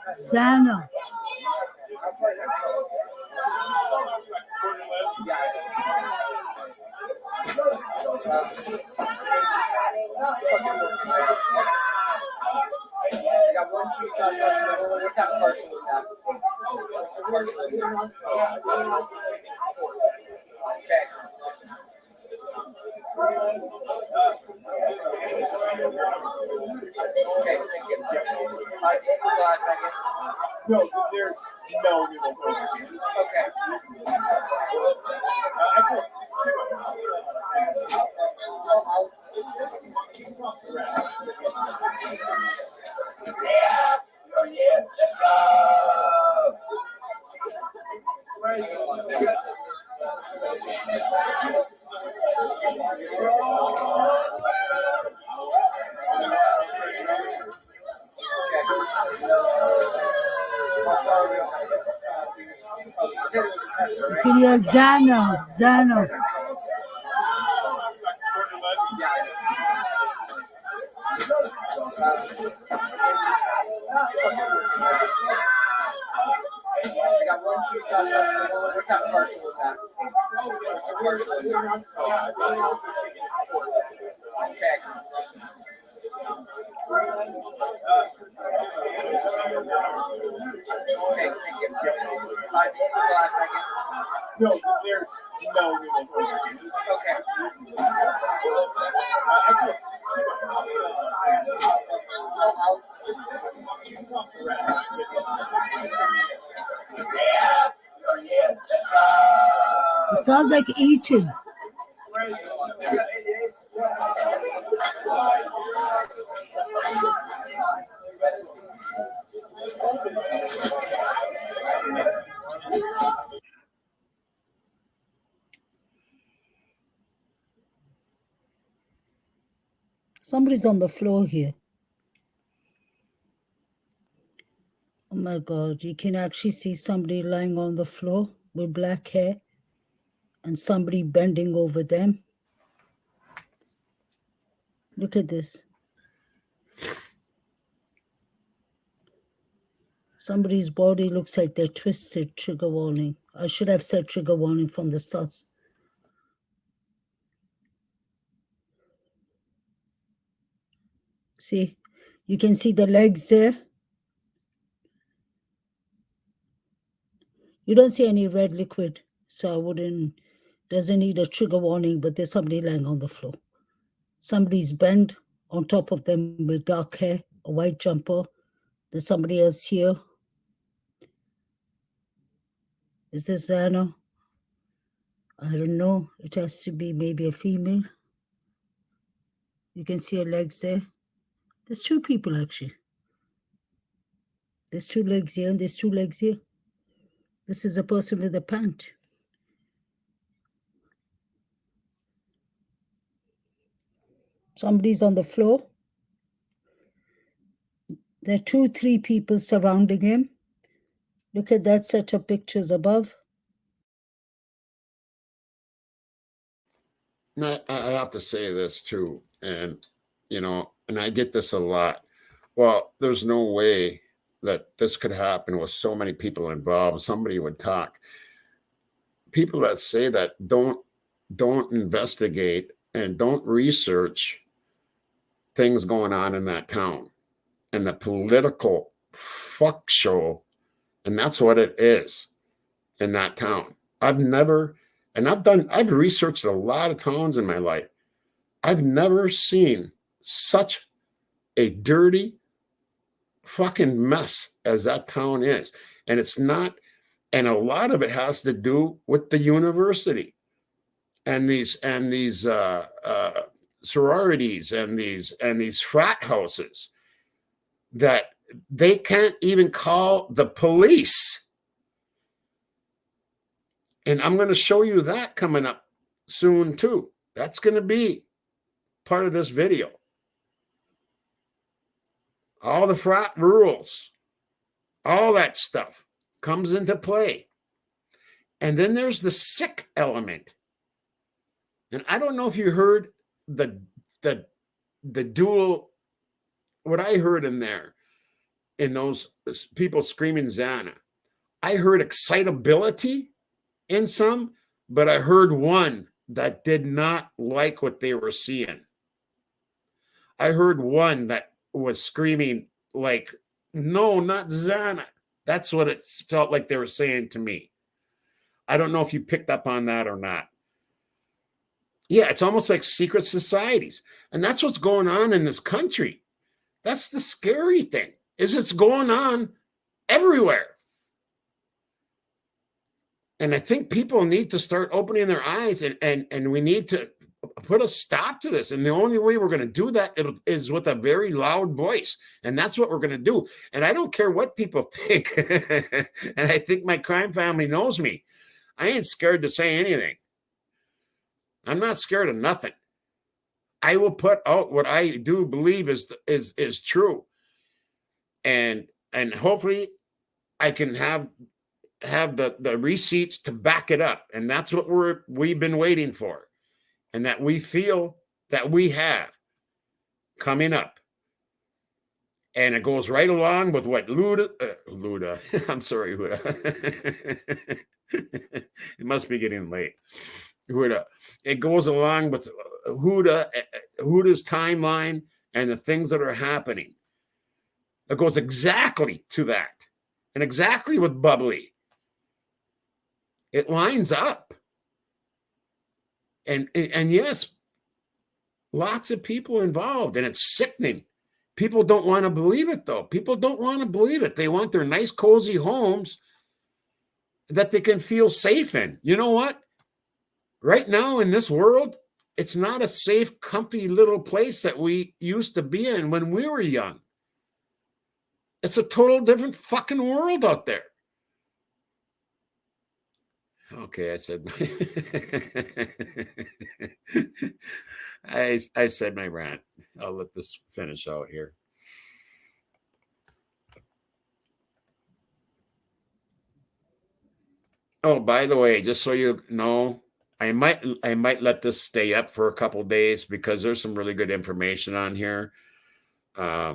No, there's no noodles over here. Okay. Actually, yeah, let's go! Julia Zano. I got one cheese sauce left. What's that partial with that? Okay. Okay, thank you. No, there's no noodles over here. Okay. Actually, It sounds like eating. Somebody's on the floor here. Oh my God, you can actually see somebody lying on the floor with black hair and somebody bending over them. Look at this. Somebody's body looks like they're twisted. Trigger warning. I should have said trigger warning from the start. See, you can see the legs there. You don't see any red liquid, so I wouldn't, doesn't need a trigger warning, but there's somebody lying on the floor. Somebody's bent on top of them with dark hair, a white jumper. There's somebody else here. Is this Zana? I don't know. It has to be maybe a female. You can see her legs there. There's two people actually. There's two legs here and there's two legs here. This is a person with a pant. Somebody's on the floor. There are 2-3 people surrounding him. Look at that set of pictures above. I have to say this too, and and I get this a lot. Well, there's no way that this could happen with so many people involved. Somebody would talk. People that say that don't investigate and don't research things going on in that town and the political fuck show, and that's what it is in that town. I've researched a lot of towns in my life. I've never seen such a dirty fucking mess as that town is. And it's not, and a lot of it has to do with the university and these sororities and these frat houses that they can't even call the police. And I'm going to show you that coming up soon too. That's going to be part of this video. All the frat rules, all that stuff comes into play. And then there's the sick element. And I don't know if you heard the dual, what I heard in there, in those people screaming Xana. I heard excitability in some, but I heard one that did not like what they were seeing. I heard one that was screaming like, no, not Xana. That's what it felt like they were saying to me. I don't know if you picked up on that or not. Yeah, it's almost like secret societies. And that's what's going on in this country. That's the scary thing. is it's going on everywhere. And I think people need to start opening their eyes, and we need to put a stop to this. And the only way we're going to do that is with a very loud voice. And that's what we're going to do. And I don't care what people think. And I think my crime family knows me. I ain't scared to say anything. I'm not scared of nothing. I will put out what I do believe is true. And hopefully I can have the receipts to back it up. And that's what we've been waiting for. And that we feel that we have coming up. And it goes right along with what Huda, I'm sorry, Huda. It must be getting late. Huda. It goes along with Huda's timeline and the things that are happening. It goes exactly to that. And exactly with Bubbly. It lines up. And yes, lots of people involved, and it's sickening. People don't want to believe it, though. People don't want to believe it. They want their nice, cozy homes that they can feel safe in. You know what? Right now in this world, it's not a safe, comfy little place that we used to be in when we were young. It's a total different fucking world out there. Okay, I said I said my rant. I'll let this finish out here. Oh, by the way, just so you know, I might let this stay up for a couple days because there's some really good information on here. I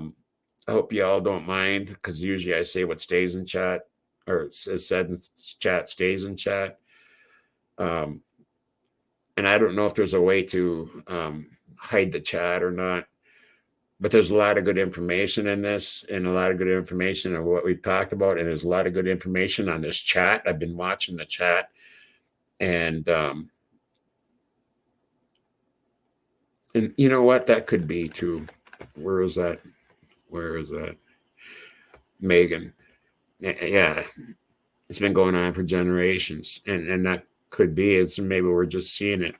hope you all don't mind, because usually I say what stays in chat, or is said in chat stays in chat. And I don't know if there's a way to hide the chat or not, but there's a lot of good information in this, and a lot of good information of what we've talked about. And there's a lot of good information on this chat. I've been watching the chat, and you know what? That could be too. Where is that? Megan. Yeah. It's been going on for generations, and that could be. It's maybe we're just seeing it,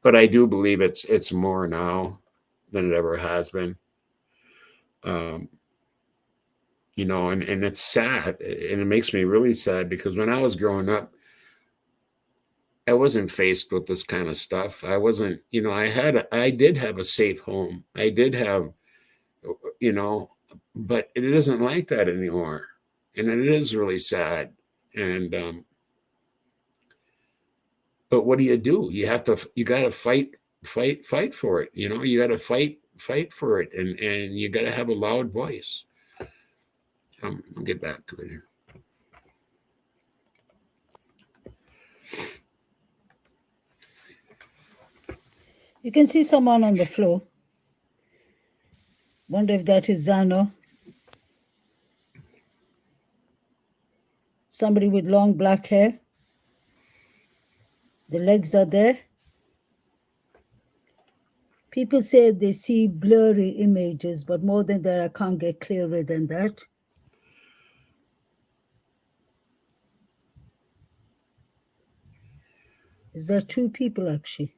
but I do believe it's more now than it ever has been. You know, and it's sad, and it makes me really sad, because when I was growing up, I wasn't faced with this kind of stuff. I wasn't, you know, I did have a safe home. I did have, you know, but it isn't like that anymore, and it is really sad. And but what do? You got to fight for it. You know, you got to fight for it, and you got to have a loud voice. I'll get back to it here. You can see someone on the floor. Wonder if that is Zano. Somebody with long black hair. The legs are there. People say they see blurry images, but more than that, I can't get clearer than that. Is there two people, actually?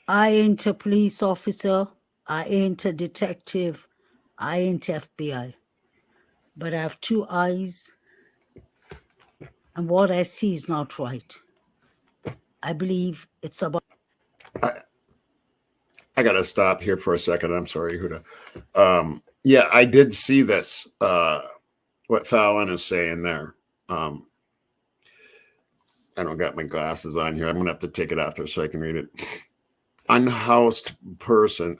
I ain't a police officer. I ain't a detective. I ain't FBI. But I have two eyes, and what I see is not right. I believe it's about... I got to stop here for a second. I'm sorry, Huda. Yeah, I did see this, what Fallon is saying there. I don't got my glasses on here. I'm going to have to take it off there so I can read it. Unhoused person.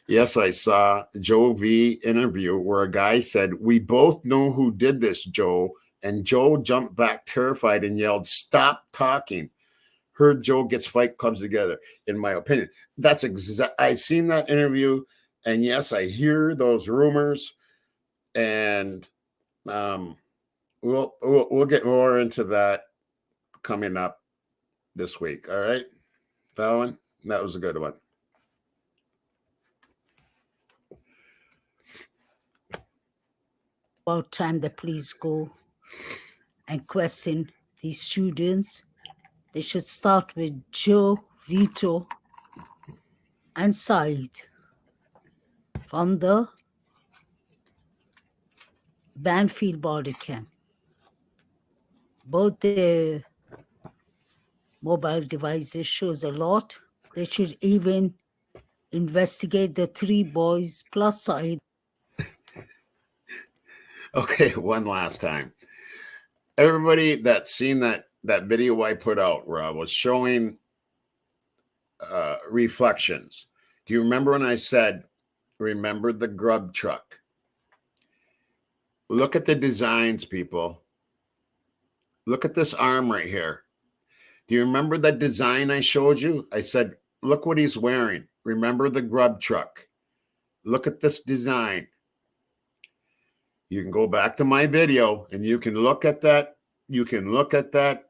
Yes, I saw Joe V interview where a guy said, "We both know who did this, Joe." And Joe jumped back terrified and yelled, "Stop talking." Heard Joe gets fight clubs together, in my opinion. That's I seen that interview, and yes, I hear those rumors, and we'll get more into that coming up. this week. All right, Fallon, that was a good one. About time the police go and question these students. They should start with Joe, Vito, and Said from the Banfield body cam. Both their mobile devices shows a lot. They should even investigate the 3 boys plus Said. Okay, one last time. Everybody that's seen that video I put out where I was showing reflections. Do you remember when I said, remember the grub truck? Look at the designs, people. Look at this arm right here. Do you remember that design I showed you? I said, look what he's wearing. Remember the grub truck. Look at this design. You can go back to my video and you can look at that. You can look at that,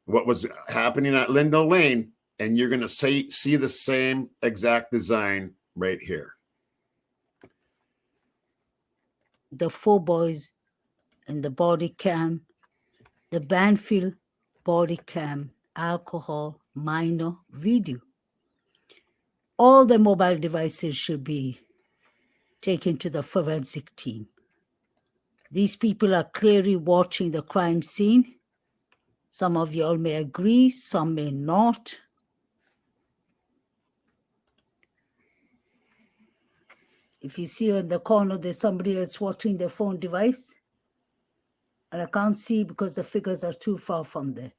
what was happening at Linda Lane, and you're going to see the same exact design right here. The 4 boys in the body cam, the Banfield body cam, alcohol, minor, video. All the mobile devices should be taken to the forensic team. These people are clearly watching the crime scene. Some of you all may agree, some may not. If you see in the corner, there's somebody else watching their phone device. And I can't see because the figures are too far from there.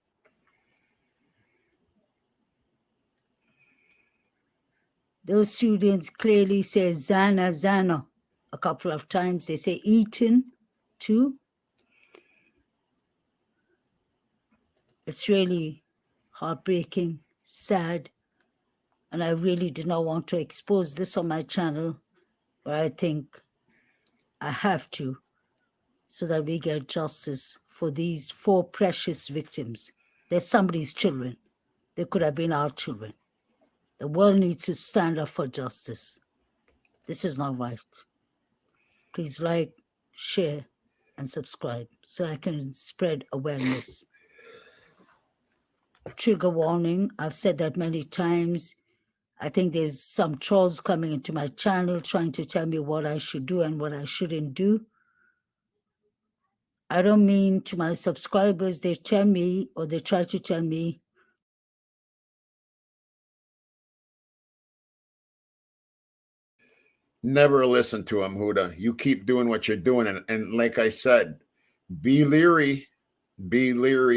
Those students clearly say Zana, Zana a couple of times. They say Eaton too. It's really heartbreaking, sad. And I really did not want to expose this on my channel, but I think I have to, so that we get justice for these 4 precious victims. They're somebody's children. They could have been our children. The world needs to stand up for justice. This is not right. Please like, share, and subscribe so I can spread awareness. Trigger warning, I've said that many times. I think there's some trolls coming into my channel trying to tell me what I should do and what I shouldn't do. I don't mean to my subscribers, they tell me, or they try to tell me, Never listen to them, Huda. You keep doing what you're doing. And like I said, be leery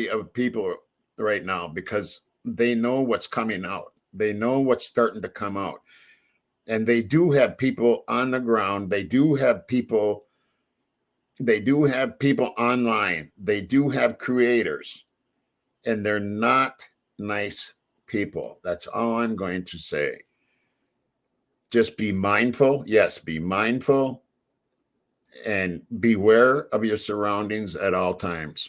of people right now because they know what's coming out. They know what's starting to come out. And they do have people on the ground. They do have people online. They do have creators. And they're not nice people. That's all I'm going to say. Just be mindful. Yes, be mindful and beware of your surroundings at all times.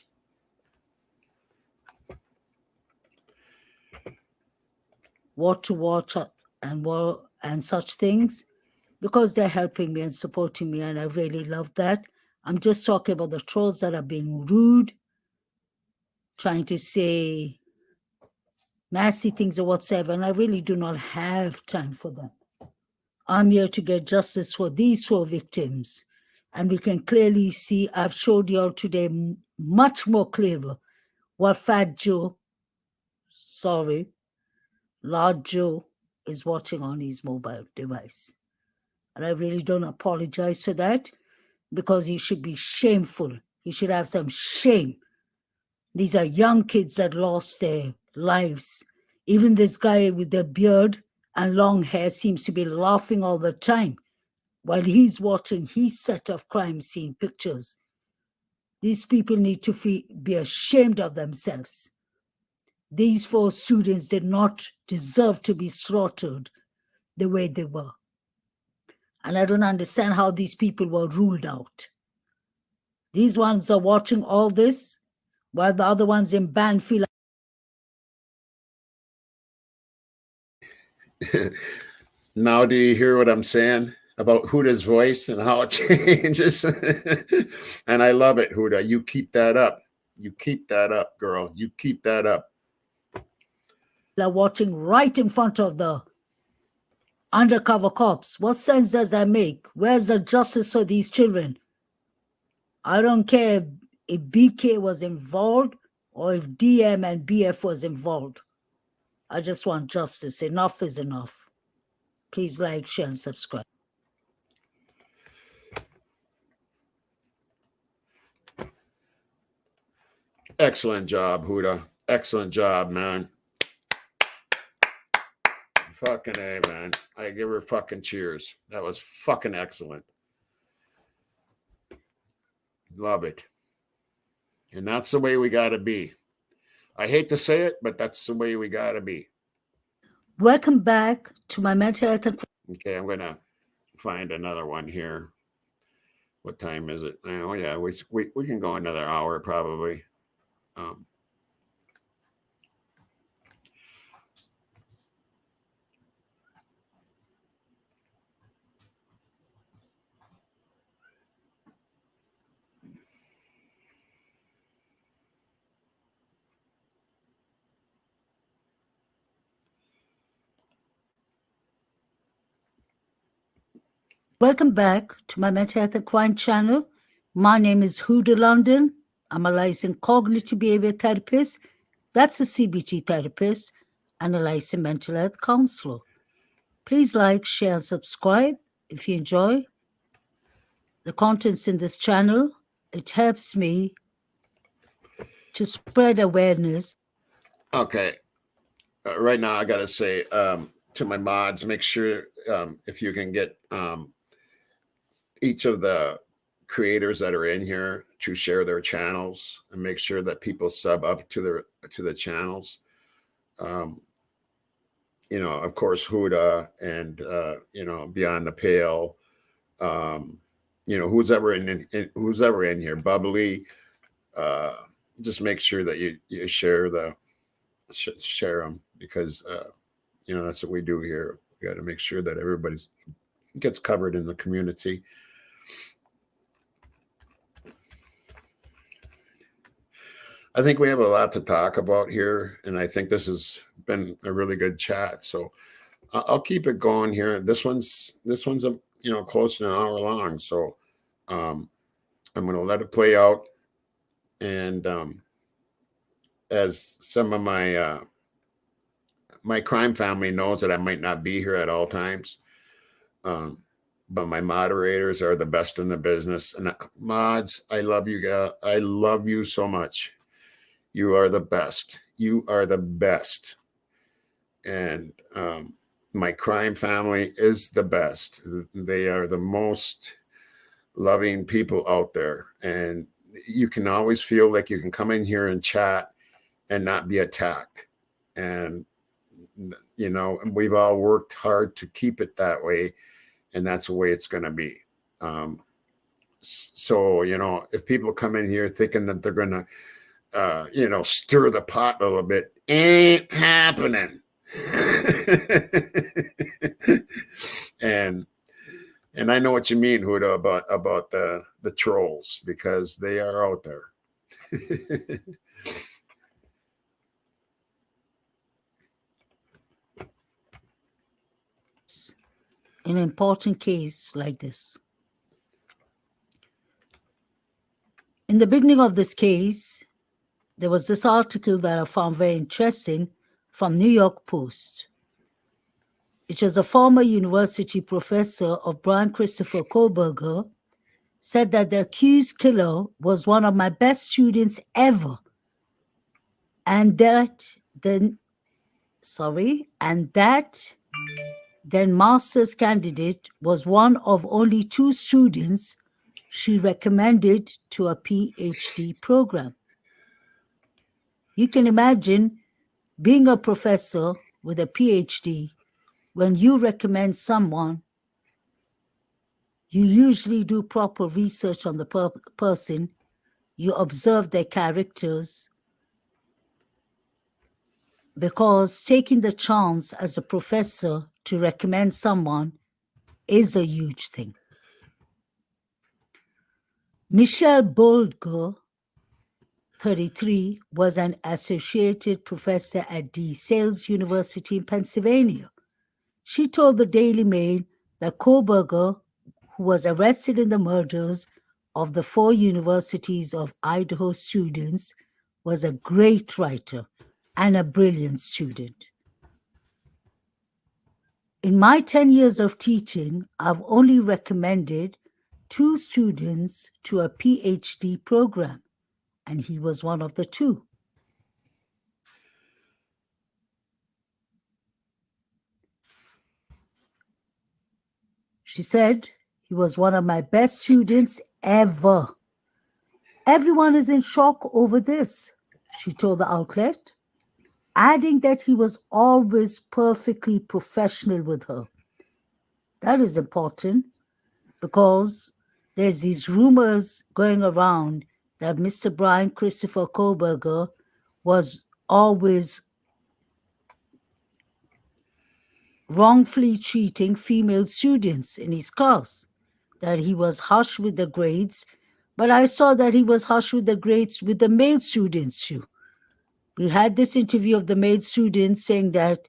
what to watch and such things, because they're helping me and supporting me, and I really love that. I'm just talking about the trolls that are being rude, trying to say nasty things or whatsoever, and I really do not have time for them. I'm here to get justice for these 4 victims. And we can clearly see, I've showed you all today much more clearer what Fat Joe, Large Joe is watching on his mobile device. And I really don't apologize for that, because he should be shameful. He should have some shame. These are young kids that lost their lives. Even this guy with the beard and long hair seems to be laughing all the time while he's watching his set of crime scene pictures. These people need to be ashamed of themselves. These 4 students did not deserve to be slaughtered the way they were. And I don't understand how these people were ruled out. These ones are watching all this, while the other ones in Banfield Now, do you hear what I'm saying about Huda's voice and how it changes? And I love it, Huda. You keep that up. You keep that up, girl. You keep that up. They're watching right in front of the undercover cops. What sense does that make? Where's the justice for these children? I don't care if BK was involved or if DM and BF was involved. I just want justice. Enough is enough. Please like, share, and subscribe. Excellent job, Huda. Excellent job, man. Fucking A, man. I give her fucking cheers. That was fucking excellent. Love it. And that's the way we got to be. I hate to say it, but that's the way we got to be. Welcome back to my mental health. Okay, I'm going to find another one here. What time is it? Oh, yeah, we can go another hour probably. Welcome back to my mental health and crime channel. My name is Huda London. I'm a licensed cognitive behavior therapist. That's a CBT therapist and a licensed mental health counselor. Please like, share, and subscribe if you enjoy the contents in this channel. It helps me to spread awareness. Okay. Right now, I got to say to my mods, make sure if you can get each of the creators that are in here to share their channels and make sure that people sub up to the channels. You know, of course, Huda and you know, Beyond the Pale. You know, who's ever in here, Bubbly. Just make sure that you share them, because you know, that's what we do here. We got to make sure that everybody gets covered in the community. I think we have a lot to talk about here, and I think this has been a really good chat. So I'll keep it going here. This one's a, you know, close to an hour long. So I'm going to let it play out. And as some of my my crime family knows that I might not be here at all times, but my moderators are the best in the business. And mods, I love you guys. I love you so much. You are the best. You are the best. And my crime family is the best. They are the most loving people out there. And you can always feel like you can come in here and chat and not be attacked. And, you know, we've all worked hard to keep it that way. And that's the way it's going to be. So, you know, if people come in here thinking that they're going to, you know, stir the pot a little bit, ain't happening. and I know what you mean, Huda, about the trolls, because they are out there. An important case like this. In the beginning of this case, there was this article that I found very interesting from New York Post. It was a former university professor of Brian Christopher Kohlberger said that the accused killer was one of my best students ever. And that then master's candidate was one of only 2 students she recommended to a PhD program. You can imagine being a professor with a PhD. When you recommend someone, you usually do proper research on the person, you observe their characters, because taking the chance as a professor to recommend someone is a huge thing. Michelle Bolger, 33, was an associate professor at DeSales University in Pennsylvania. She told the Daily Mail that Koberger, who was arrested in the murders of the 4 Universities of Idaho students, was a great writer and a brilliant student. In my 10 years of teaching, I've only recommended 2 students to a PhD program, and he was one of the 2. She said, he was one of my best students ever. Everyone is in shock over this, she told the outlet, adding that he was always perfectly professional with her. That is important because there's these rumors going around that Mr. Brian Christopher Koberger was always wrongfully treating female students in his class, that he was harsh with the grades, but I saw that he was harsh with the grades with the male students too. We had this interview of the male students saying that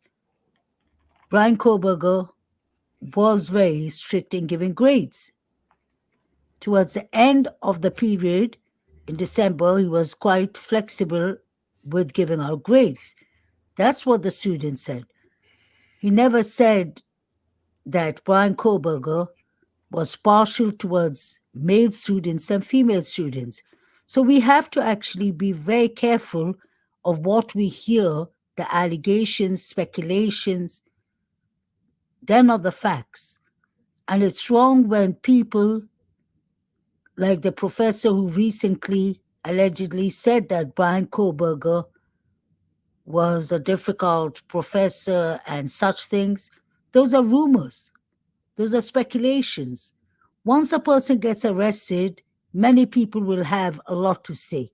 Brian Koberger was very strict in giving grades. Towards the end of the period, in December, he was quite flexible with giving out grades. That's what the students said. He never said that Brian Koberger was partial towards male students and female students. So we have to actually be very careful of what we hear, the allegations, speculations. They're not the facts. And it's wrong when people, like the professor who recently allegedly said that Brian Koberger was a difficult professor and such things, those are rumors. Those are speculations. Once a person gets arrested, many people will have a lot to say.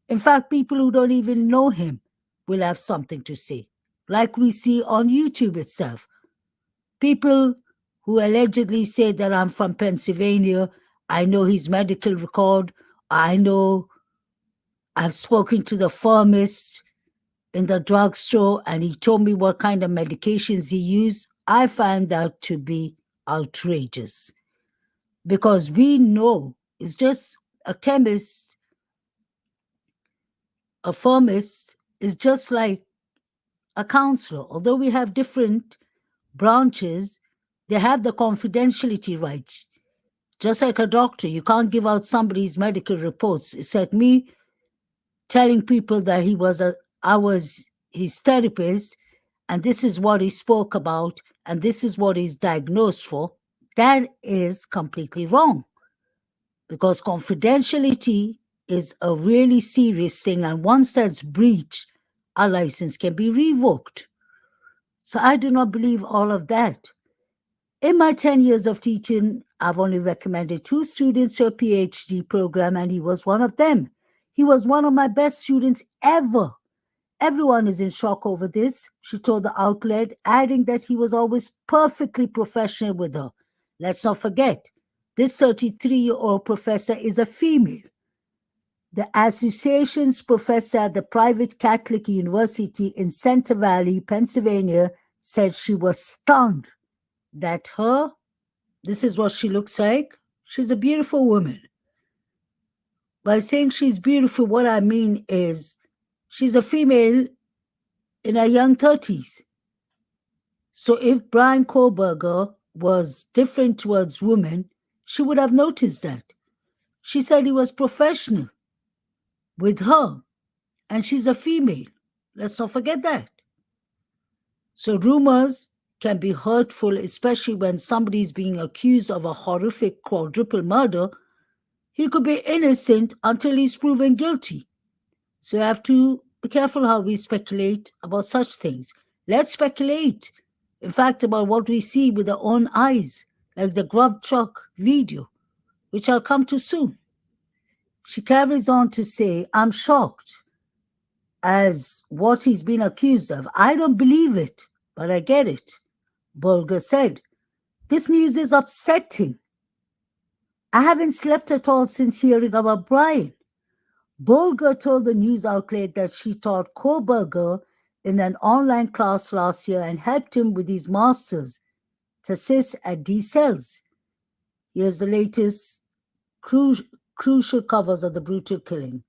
In fact, people who don't even know him will have something to say, like we see on YouTube itself. People who allegedly say that I'm from Pennsylvania, I know his medical record, I know I've spoken to the pharmacist in the drugstore and he told me what kind of medications he used. I find that to be outrageous because we know it's just a chemist, a pharmacist is just like a counselor. Although we have different branches, they have the confidentiality rights. Just like a doctor, you can't give out somebody's medical reports. It's like me telling people that I was his therapist and this is what he spoke about and this is what he's diagnosed for. That is completely wrong because confidentiality is a really serious thing, and once that's breached, our license can be revoked. So I do not believe all of that. In my 10 years of teaching, I've only recommended 2 students to a PhD program, and he was one of them. He was one of my best students ever. Everyone is in shock over this, she told the outlet, adding that he was always perfectly professional with her. Let's not forget, this 33-year-old professor is a female. The association's professor at the private Catholic University in Center Valley, Pennsylvania, said she was stunned that this is what she looks like. She's a beautiful woman. By saying she's beautiful, what I mean is she's a female in her young 30s. So if Brian Koberger was different towards women, she would have noticed that. She said he was professional with her, and she's a female. Let's not forget that. So rumors can be hurtful, especially when somebody is being accused of a horrific quadruple murder. He could be innocent until he's proven guilty. So you have to be careful how we speculate about such things. Let's speculate, in fact, about what we see with our own eyes, like the grub truck video, which I'll come to soon. She carries on to say, I'm shocked as what he's been accused of. I don't believe it, but I get it. Bolger said. This news is upsetting. I haven't slept at all since hearing about Brian. Bolger told the news outlet that she taught Koberger in an online class last year and helped him with his master's thesis at D Cells. Here's the latest crucial covers of the brutal killing.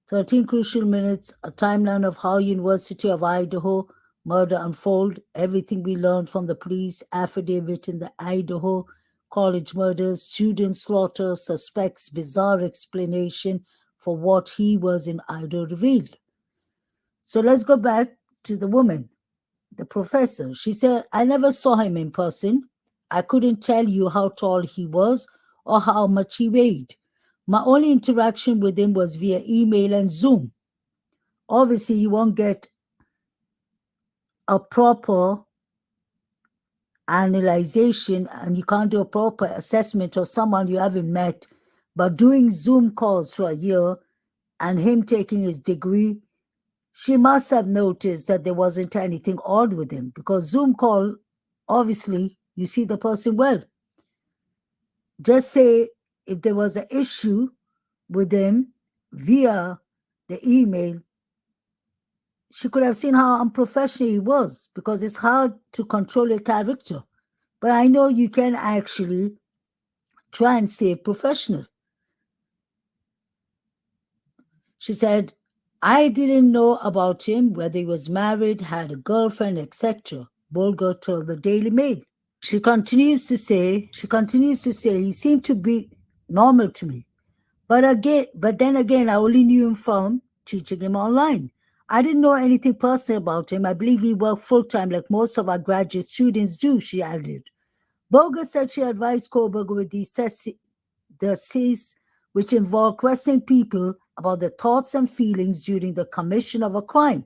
13 crucial minutes, a timeline of how University of Idaho murder unfold, everything we learned from the police affidavit in the Idaho college murders, student slaughter, suspects bizarre explanation for what he was in Idaho revealed. So let's go back to the woman, the professor. She said, I never saw him in person. I couldn't tell you how tall he was or how much he weighed. My only interaction with him was via email and Zoom. Obviously, you won't get a proper analyzation and you can't do a proper assessment of someone you haven't met. But doing Zoom calls for a year and him taking his degree, she must have noticed that there wasn't anything odd with him, because Zoom call, obviously, you see the person well. Just say if there was an issue with him via the email, she could have seen how unprofessional he was, because it's hard to control your character. But I know you can actually try and stay professional. She said, I didn't know about him, whether he was married, had a girlfriend, etc. Bolger told the Daily Mail. She continues to say, he seemed to be normal to me. But then again, I only knew him from teaching him online. I didn't know anything personal about him. I believe he worked full-time like most of our graduate students do, she added. Bolger said she advised Koberger with these theses, which involve questioning people about their thoughts and feelings during the commission of a crime.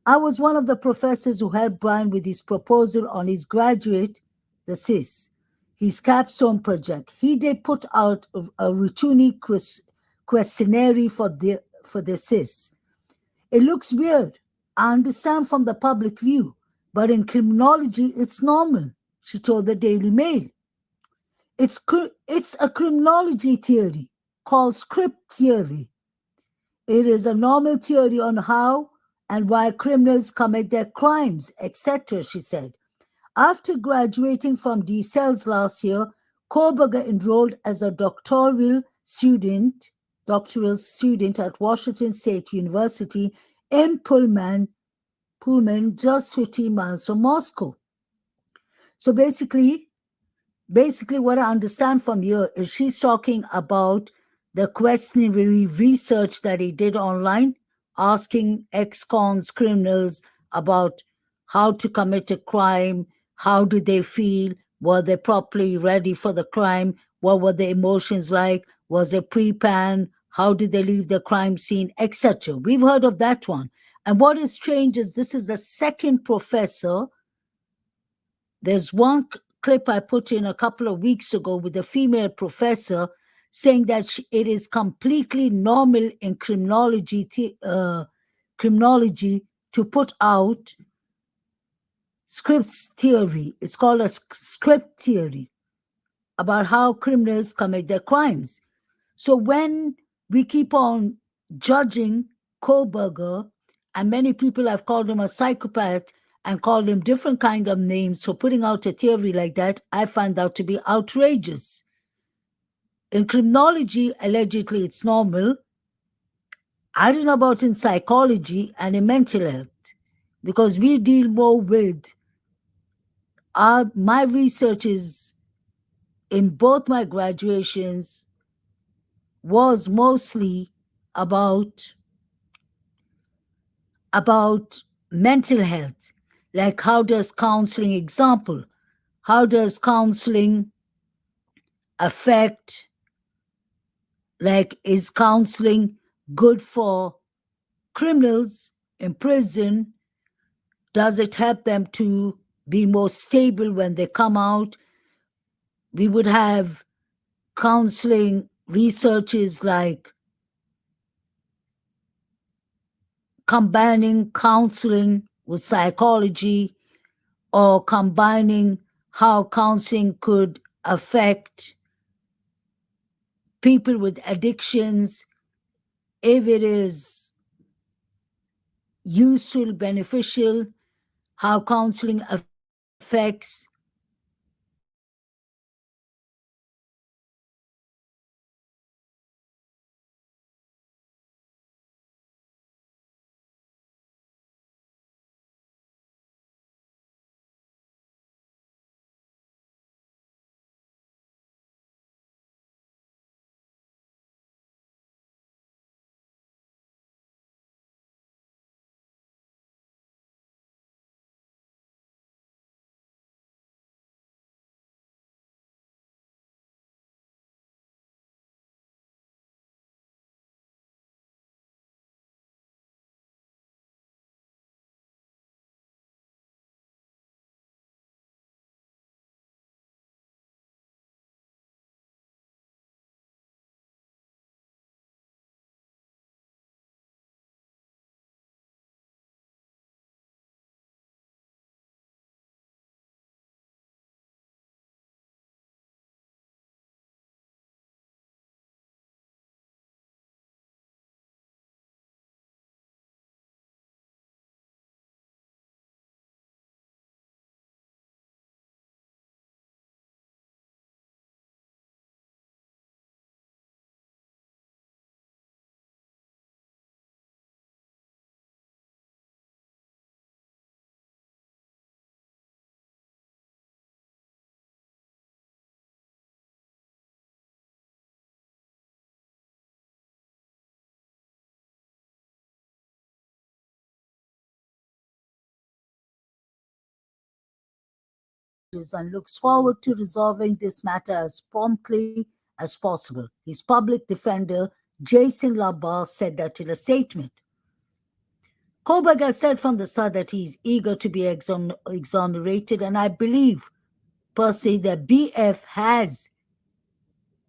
I was one of the professors who helped Brian with his proposal on his graduate thesis, his capstone project. He did put out a routine questionnaire for the thesis. It looks weird. I understand from the public view, but in criminology, it's normal, she told the Daily Mail. It's a criminology theory called script theory. It is a normal theory on how and why criminals commit their crimes, etc., she said. After graduating from D Cells last year, Koberger enrolled as a doctoral student at Washington State University in Pullman, just 15 miles from Moscow. So basically what I understand from here is she's talking about the questionnaire research that he did online, asking ex-cons, criminals, about how to commit a crime, how did they feel, were they properly ready for the crime, what were the emotions like, was it pre-pan, how did they leave the crime scene, etc. We've heard of that one. And what is strange is this is the second professor. There's one clip I put in a couple of weeks ago with a female professor saying that it is completely normal in criminology to put out scripts theory. It's called a script theory about how criminals commit their crimes. So when we keep on judging Koberger, and many people have called him a psychopath and called him different kind of names, so putting out a theory like that, I find out to be outrageous. In criminology, allegedly it's normal. I don't know about in psychology and in mental health, because we deal more with my research is in both my graduations was mostly about mental health, like how does counseling affect, like is counseling good for criminals in prison? Does it help them to be more stable when they come out? We would have counseling researches like combining counseling with psychology, or combining how counseling could affect people with addictions, if it is useful, beneficial, how counseling affects and looks forward to resolving this matter as promptly as possible. His public defender, Jason Labar, said that in a statement. Koberger said from the start that he is eager to be exonerated, and I believe, Percy, that BF has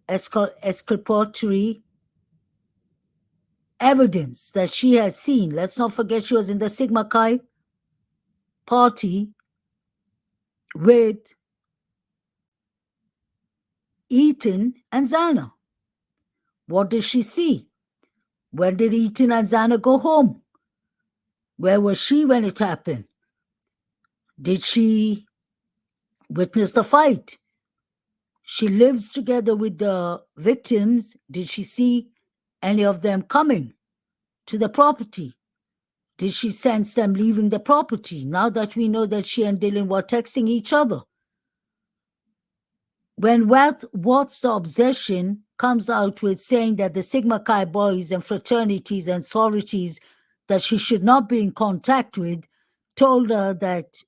exculpatory evidence that she has seen. Let's not forget she was in the Sigma Chi party with Eaton and Zana. What did she see? When did Eaton and Zana go home? Where was she when it happened? Did she witness the fight? She lives together with the victims. Did she see any of them coming to the property? Did she sense them leaving the property? Now that we know that she and Dylan were texting each other. When What's the Obsession comes out with saying that the Sigma Chi boys and fraternities and sororities that she should not be in contact with told her that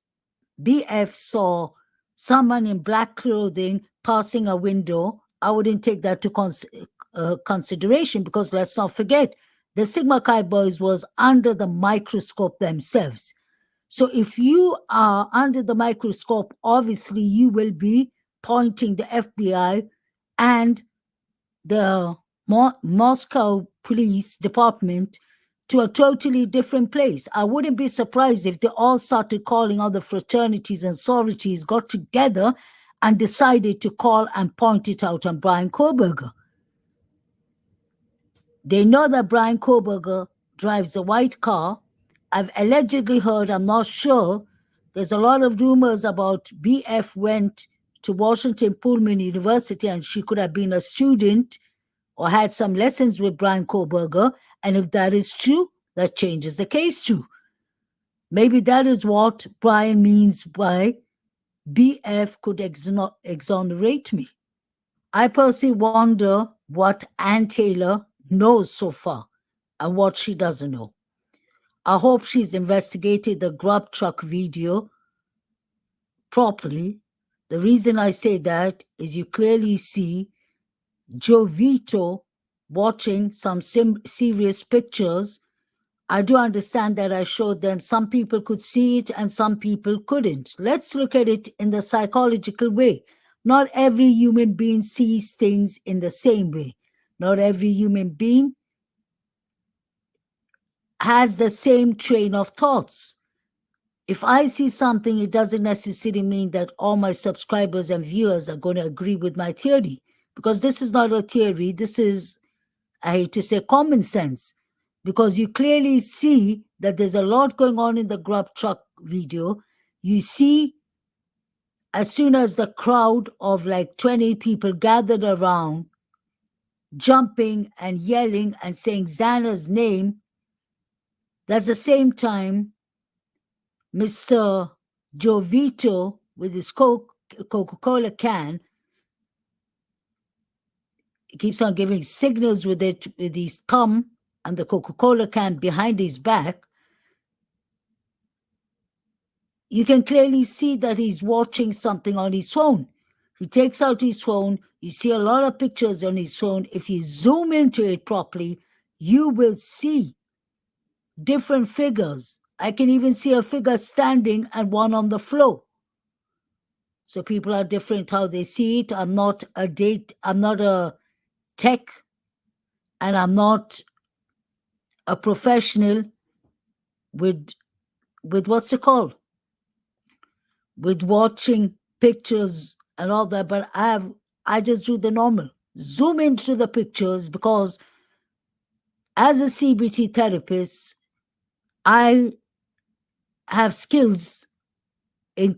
BF saw someone in black clothing passing a window, I wouldn't take that to consideration, because let's not forget, the Sigma Chi boys was under the microscope themselves. So if you are under the microscope, obviously you will be pointing the FBI and the Moscow Police Department to a totally different place. I wouldn't be surprised if they all started calling all the fraternities and sororities, got together and decided to call and point it out on Brian Koberger. They know that Brian Koberger drives a white car. I've allegedly heard, I'm not sure, there's a lot of rumors about BF went to Washington Pullman University and she could have been a student or had some lessons with Brian Koberger. And if that is true, that changes the case too. Maybe that is what Brian means by BF could exonerate me. I personally wonder what Ann Taylor knows so far and what she doesn't know. I hope she's investigated the grub truck video properly. The reason I say that is you clearly see Joe Vito watching some serious pictures. I do understand that I showed them. Some people could see it and some people couldn't. Let's look at it in the psychological way. Not every human being sees things in the same way. Not every human being has the same train of thoughts. if I see something, it doesn't necessarily mean that all my subscribers and viewers are going to agree with my theory, because this is not a theory. This is, I hate to say, common sense, because you clearly see that there's a lot going on in the grub truck video. You see, as soon as the crowd of like 20 people gathered around, jumping and yelling and saying Xana's name, that's the same time Mr. Jovito with his Coca-Cola can, he keeps on giving signals with it, with his thumb and the Coca-Cola can behind his back. You can clearly see that he's watching something on his phone. He takes out his phone. You see a lot of pictures on his phone. If you zoom into it properly, you will see different figures. I can even see a figure standing and one on the floor. So people are different how they see it. I'm not a tech, and I'm not a professional with what's it called? With watching pictures and all that, but I just do the normal. Zoom into the pictures, because as a CBT therapist, I have skills in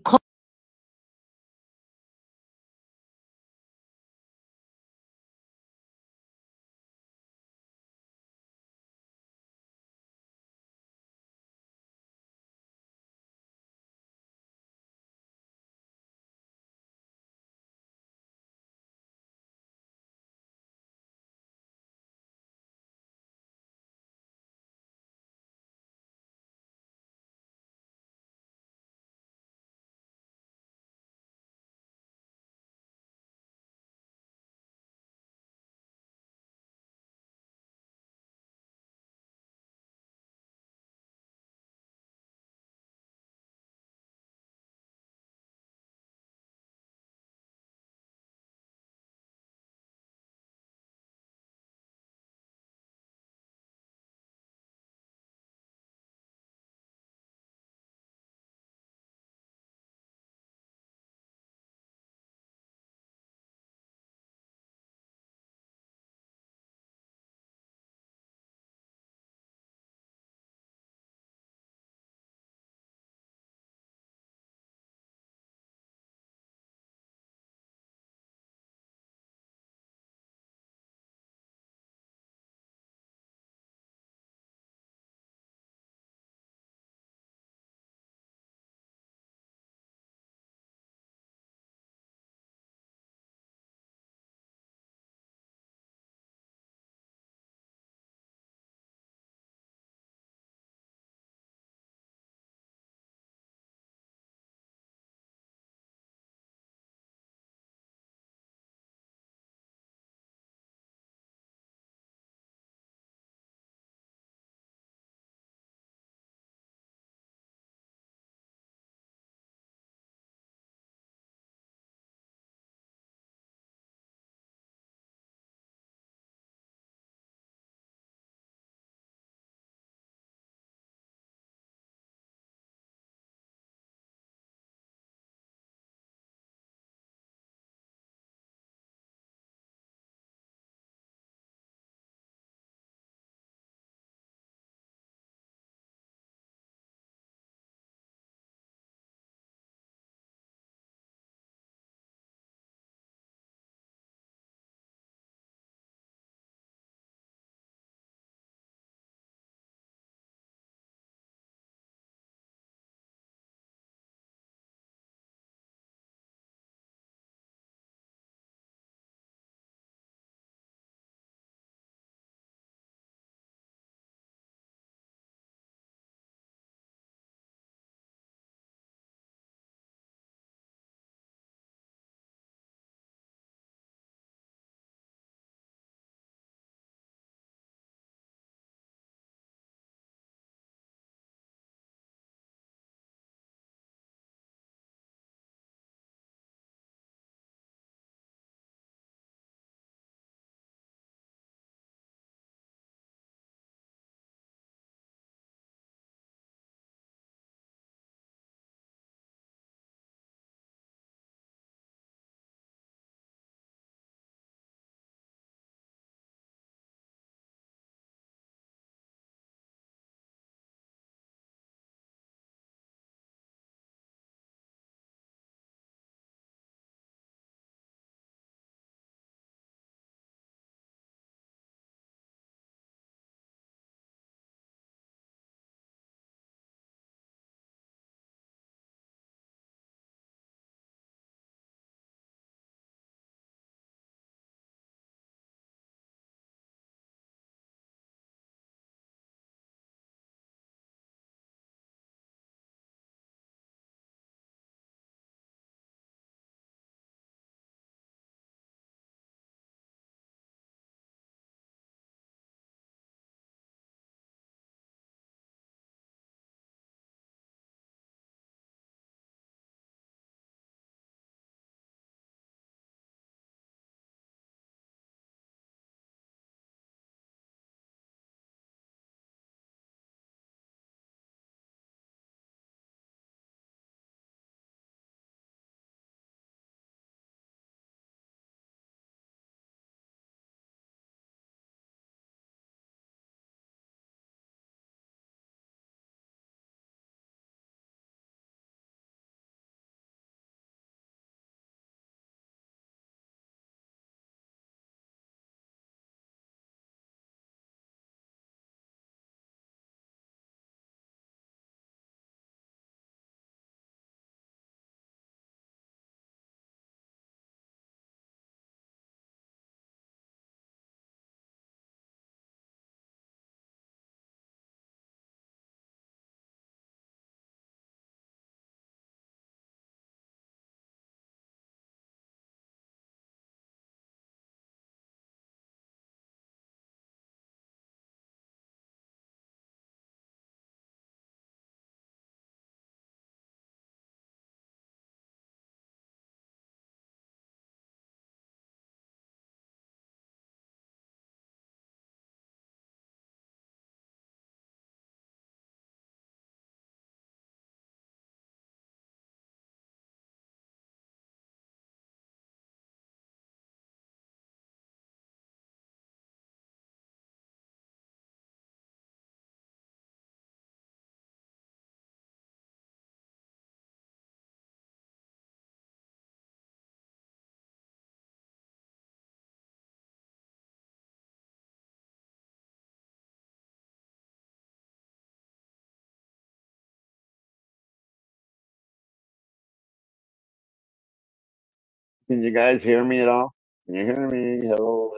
Can you guys hear me at all? Can you hear me? Hello?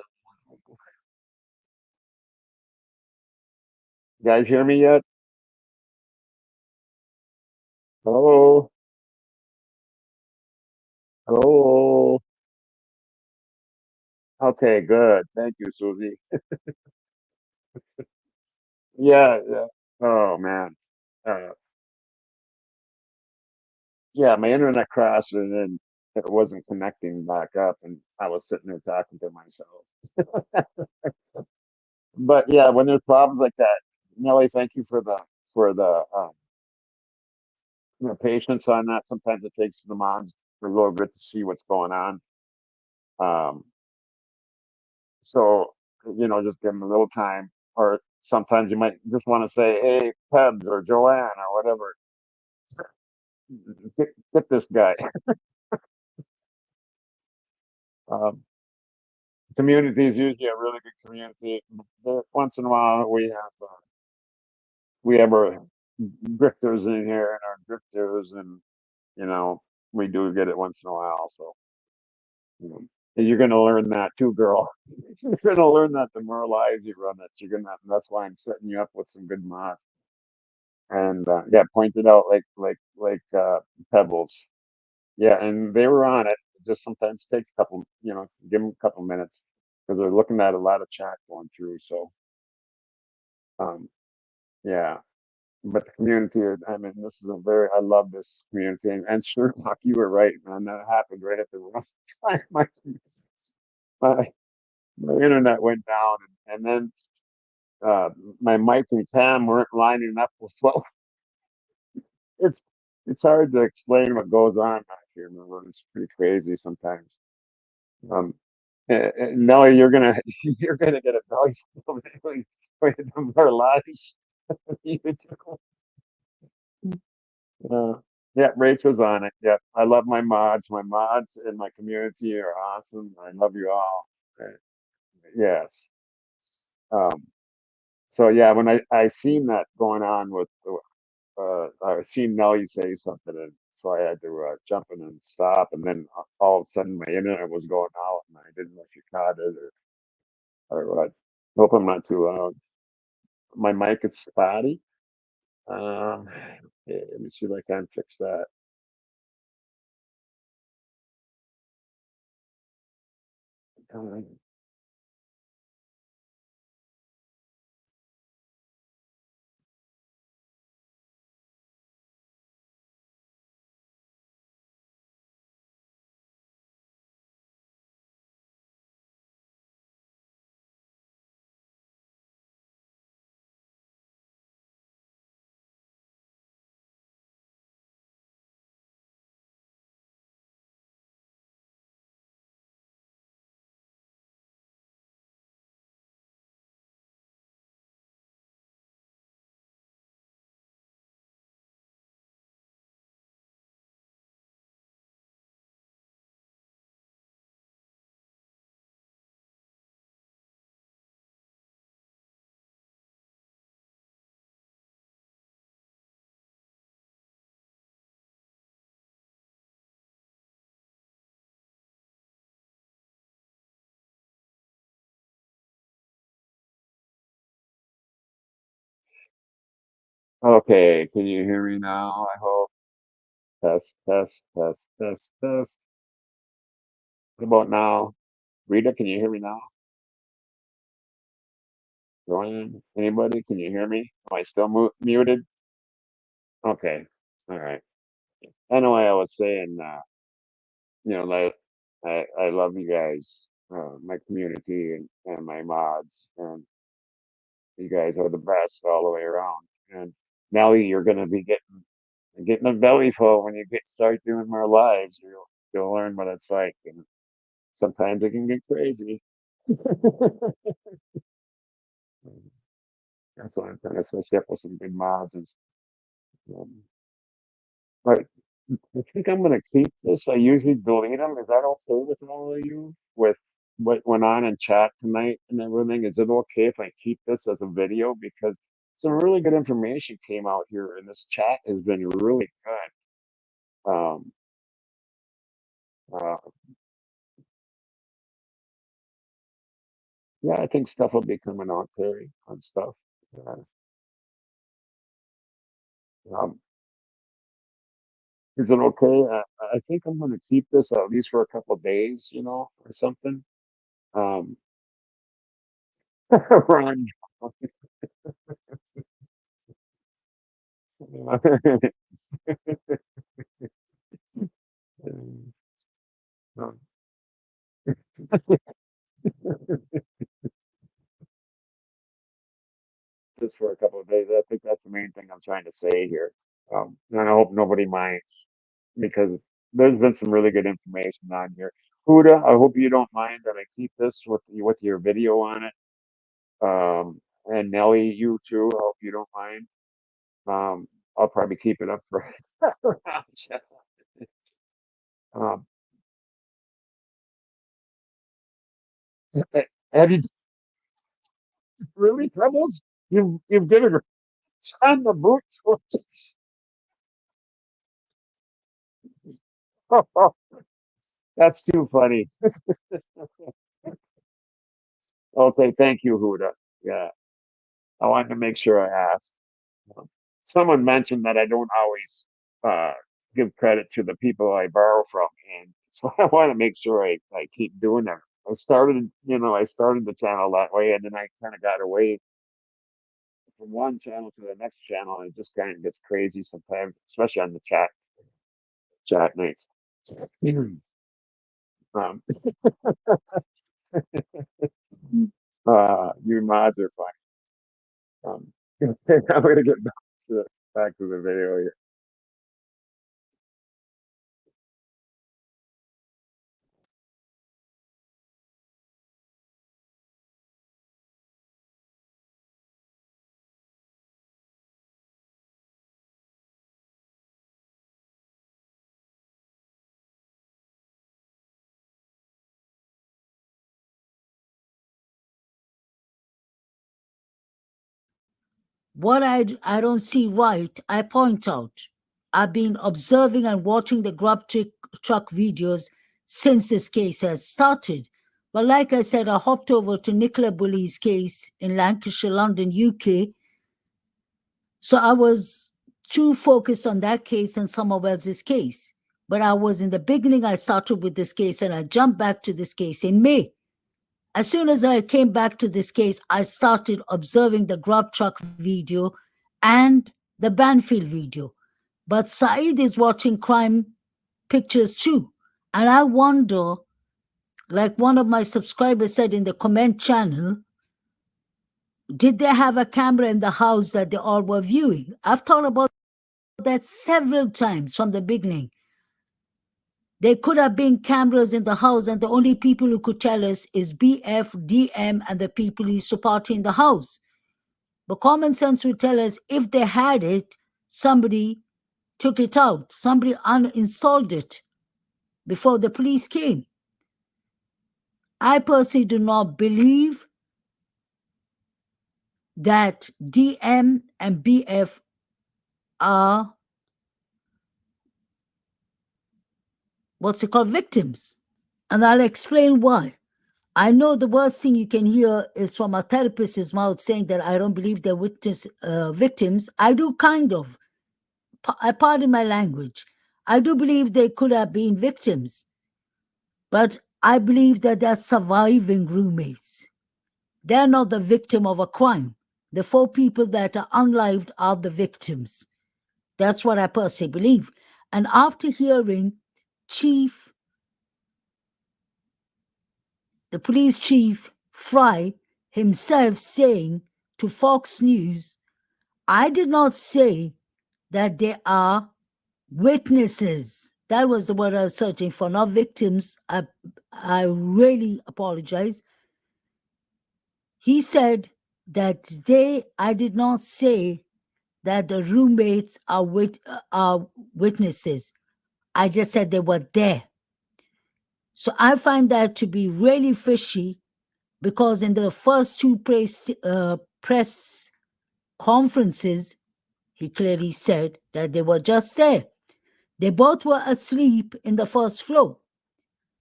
You guys hear me yet? Hello? Hello? Okay, good. Thank you, Susie. Yeah, yeah. Oh man. Uh, yeah, my internet crashed and then it wasn't connecting back up, and I was sitting there talking to myself. But yeah, when there's problems like that, Nelly, thank you for the patience on that. Sometimes it takes the mods a little bit to see what's going on. Um, so just give them a little time, or sometimes you might just want to say, "Hey, Pebs or Joanne or whatever, get this guy." Um, Community is usually a really good community. But once in a while, we have our drifters in here and our drifters, and you know we do get it once in a while. So and you're going to learn that too, girl. You're going to learn that the more lives you run it, you're gonna. That's why I'm setting you up with some good mods. And yeah, pointed out like pebbles. Yeah, and they were on it. It just sometimes takes a couple, give them a couple minutes because they're looking at a lot of chat going through. So um, yeah, but the community, I mean, this is I love this community. And sure, Doc, you were right, man. That happened right at the wrong time. My, my internet went down, and then uh, my mic and cam weren't lining up with what it's it's hard to explain what goes on out here, man. It's pretty crazy sometimes. Um, Nelly, you're gonna you're gonna get a value from our lives. You do. Uh, yeah, Rachel's on it. Yeah, I love my mods. My mods in my community are awesome. I love you all. Yes. Um, so yeah, when I seen that going on with I seen Nelly say something, and so I had to jump in and stop. And then all of a sudden, my internet was going out, and I didn't know if you caught it or what. Hope I'm not too loud. My mic is spotty. Okay, let me see if I can fix that. Okay, can you hear me now? I hope. Test, test, test, test, test. What about now? Rita, can you hear me now? Joanne, anybody? Can you hear me? Am I still muted? Okay, all right. Anyway, I was saying, that I love you guys, my community and my mods, and you guys are the best all the way around. And now you're going to be getting a belly full when you start doing more lives. You'll learn what it's like, and sometimes it can get crazy. That's why I'm trying to switch up with some good mods. Um, but I think I'm gonna keep this. I usually delete them. Is that okay with all of you? With what went on in chat tonight and everything? Is it okay if I keep this as a video? Because some really good information came out here, and this chat has been really good. Um, uh, Yeah, I think stuff will be coming out, Terry, on stuff. Yeah. Um, is it okay? I think I'm going to keep this at least for a couple of days, or something. Um, Ron. Just for a couple of days. I think that's the main thing I'm trying to say here. And I hope nobody minds because there's been some really good information on here. Huda, I hope you don't mind that I keep this with your video on it. And Nelly, you too. I hope you don't mind. I'll probably keep it up for. um, have you really troubles? You've given her ton of boot torches. That's too funny. Okay, thank you, Huda. Yeah, I wanted to make sure I asked. Um, Someone mentioned that I don't always uh, give credit to the people I borrow from, and so I want to make sure I keep doing that. I started the channel that way, and then I kind of got away from one channel to the next channel, and it just kind of gets crazy sometimes, especially on the chat nights. Um, you mods are fine. I'm gonna get back to the video here. What I don't see right, I point out. I've been observing and watching the truck videos since this case has started. But like I said, I hopped over to Nicola Bulley's case in Lancashire, London, UK. So I was too focused on that case and someone else's case. But I was in the beginning, I started with this case and I jumped back to this case in May. As soon as I came back to this case, I started observing the grub truck video and the Banfield video. But Saeed is watching crime pictures too. And I wonder, like one of my subscribers said in the comment channel, did they have a camera in the house that they all were viewing? I've thought about that several times from the beginning. There could have been cameras in the house, and the only people who could tell us is BF, DM, and the people who support in the house. But common sense would tell us if they had it, somebody took it out, somebody uninstalled it before the police came. I personally do not believe that DM and BF are victims. And I'll explain why. I know the worst thing you can hear is from a therapist's mouth saying that I don't believe they're victims. I do kind of. I pardon my language. I do believe they could have been victims. But I believe that they're surviving roommates. They're not the victim of a crime. The 4 people that are unlived are the victims. That's what I personally believe. And after hearing the police chief, Fry, himself saying to Fox News, I did not say that they are witnesses. That was the word I was searching for, not victims. I really apologize. He said that I did not say that the roommates are witnesses. I just said they were there. So I find that to be really fishy because in the first 2 press conferences, he clearly said that they were just there. They both were asleep in the first floor.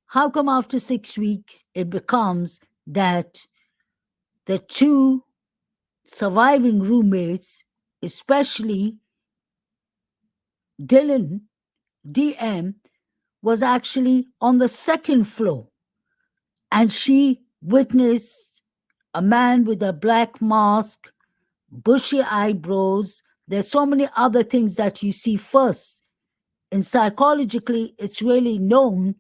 How come after 6 weeks it becomes that the two surviving roommates, especially Dylan, DM, was actually on the second floor. And she witnessed a man with a black mask, bushy eyebrows. There's so many other things that you see first. And psychologically, it's really known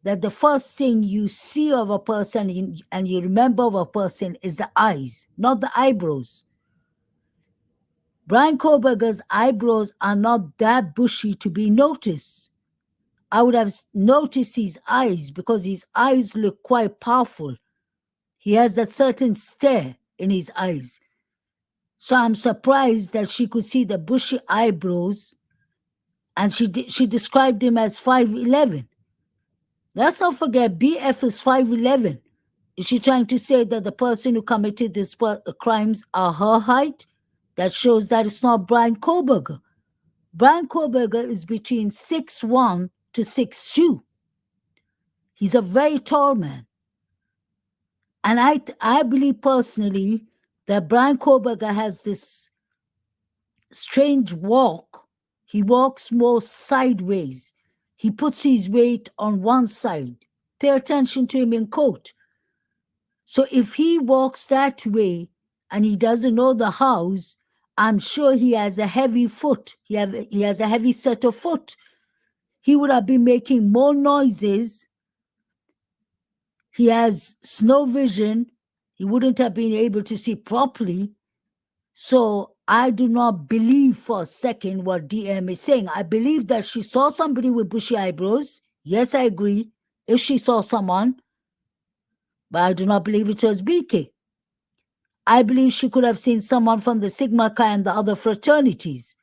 that the first thing you see of a person and you remember of a person is the eyes, not the eyebrows. Brian Koberger's eyebrows are not that bushy to be noticed. I would have noticed his eyes because his eyes look quite powerful. He has a certain stare in his eyes. So I'm surprised that she could see the bushy eyebrows, and she described him as 5'11". Let's not forget, BF is 5'11". Is she trying to say that the person who committed these crimes are her height? That shows that it's not Brian Koberger. Brian Koberger is between 6'1" to 6'2". He's a very tall man. And I believe personally that Brian Koberger has this strange walk. He walks more sideways. He puts his weight on one side. Pay attention to him in court. So if he walks that way and he doesn't know the house, I'm sure he has a heavy foot. He has a heavy set of foot. He would have been making more noises. He has snow vision. He wouldn't have been able to see properly. So I do not believe for a second what DM is saying. I believe that she saw somebody with bushy eyebrows. Yes, I agree. If she saw someone, but I do not believe it was BK. I believe she could have seen someone from the Sigma Chi and the other fraternities.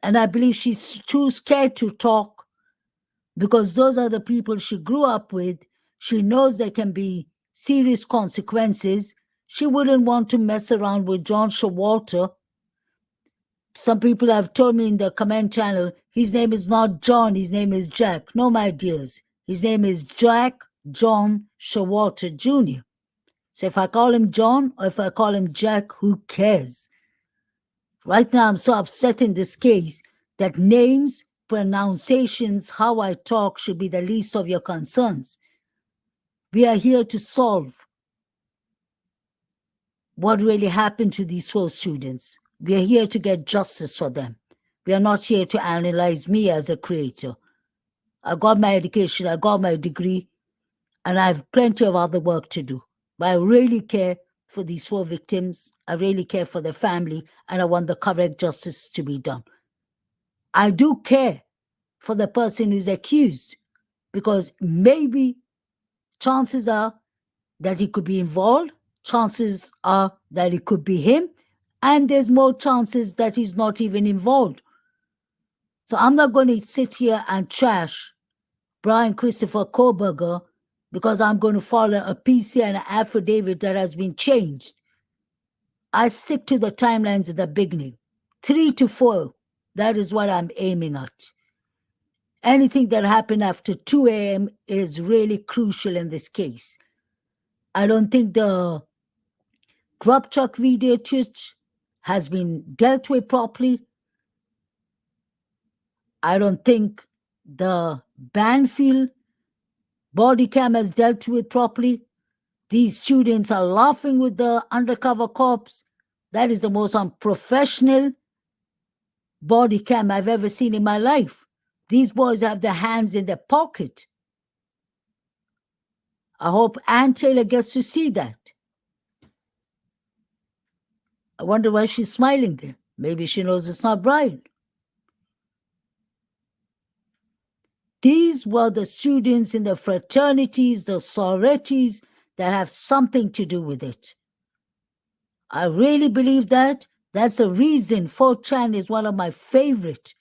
And I believe she's too scared to talk because those are the people she grew up with. She knows there can be serious consequences. She wouldn't want to mess around with John Showalter. Some people have told me in the comment channel, his name is not John, his name is Jack. No, my dears. His name is Jack John Showalter Jr. So if I call him John or if I call him Jack, who cares? Right now, I'm so upset in this case that names, pronunciations, how I talk should be the least of your concerns. We are here to solve what really happened to these 4 students. We are here to get justice for them. We are not here to analyze me as a creator. I got my education, I got my degree, and I have plenty of other work to do. But I really care for these 4 victims. I really care for their family, and I want the correct justice to be done. I do care for the person who's accused because maybe chances are that he could be involved. Chances are that it could be him. And there's more chances that he's not even involved. So I'm not going to sit here and trash Brian Christopher Koberger because I'm going to follow a PC and an affidavit that has been changed. I stick to the timelines at the beginning. 3 to 4, that is what I'm aiming at. Anything that happened after 2 a.m. is really crucial in this case. I don't think the grub truck video twitch has been dealt with properly. I don't think the Banfield body cam has dealt with properly. These students are laughing with the undercover cops. That is the most unprofessional body cam I've ever seen in my life. These boys have their hands in their pocket. I hope Ann Taylor gets to see that. I wonder why she's smiling there. Maybe she knows it's not Brian. These were the students in the fraternities, the sororities that have something to do with it. I really believe that. That's the reason 4chan is one of my favorite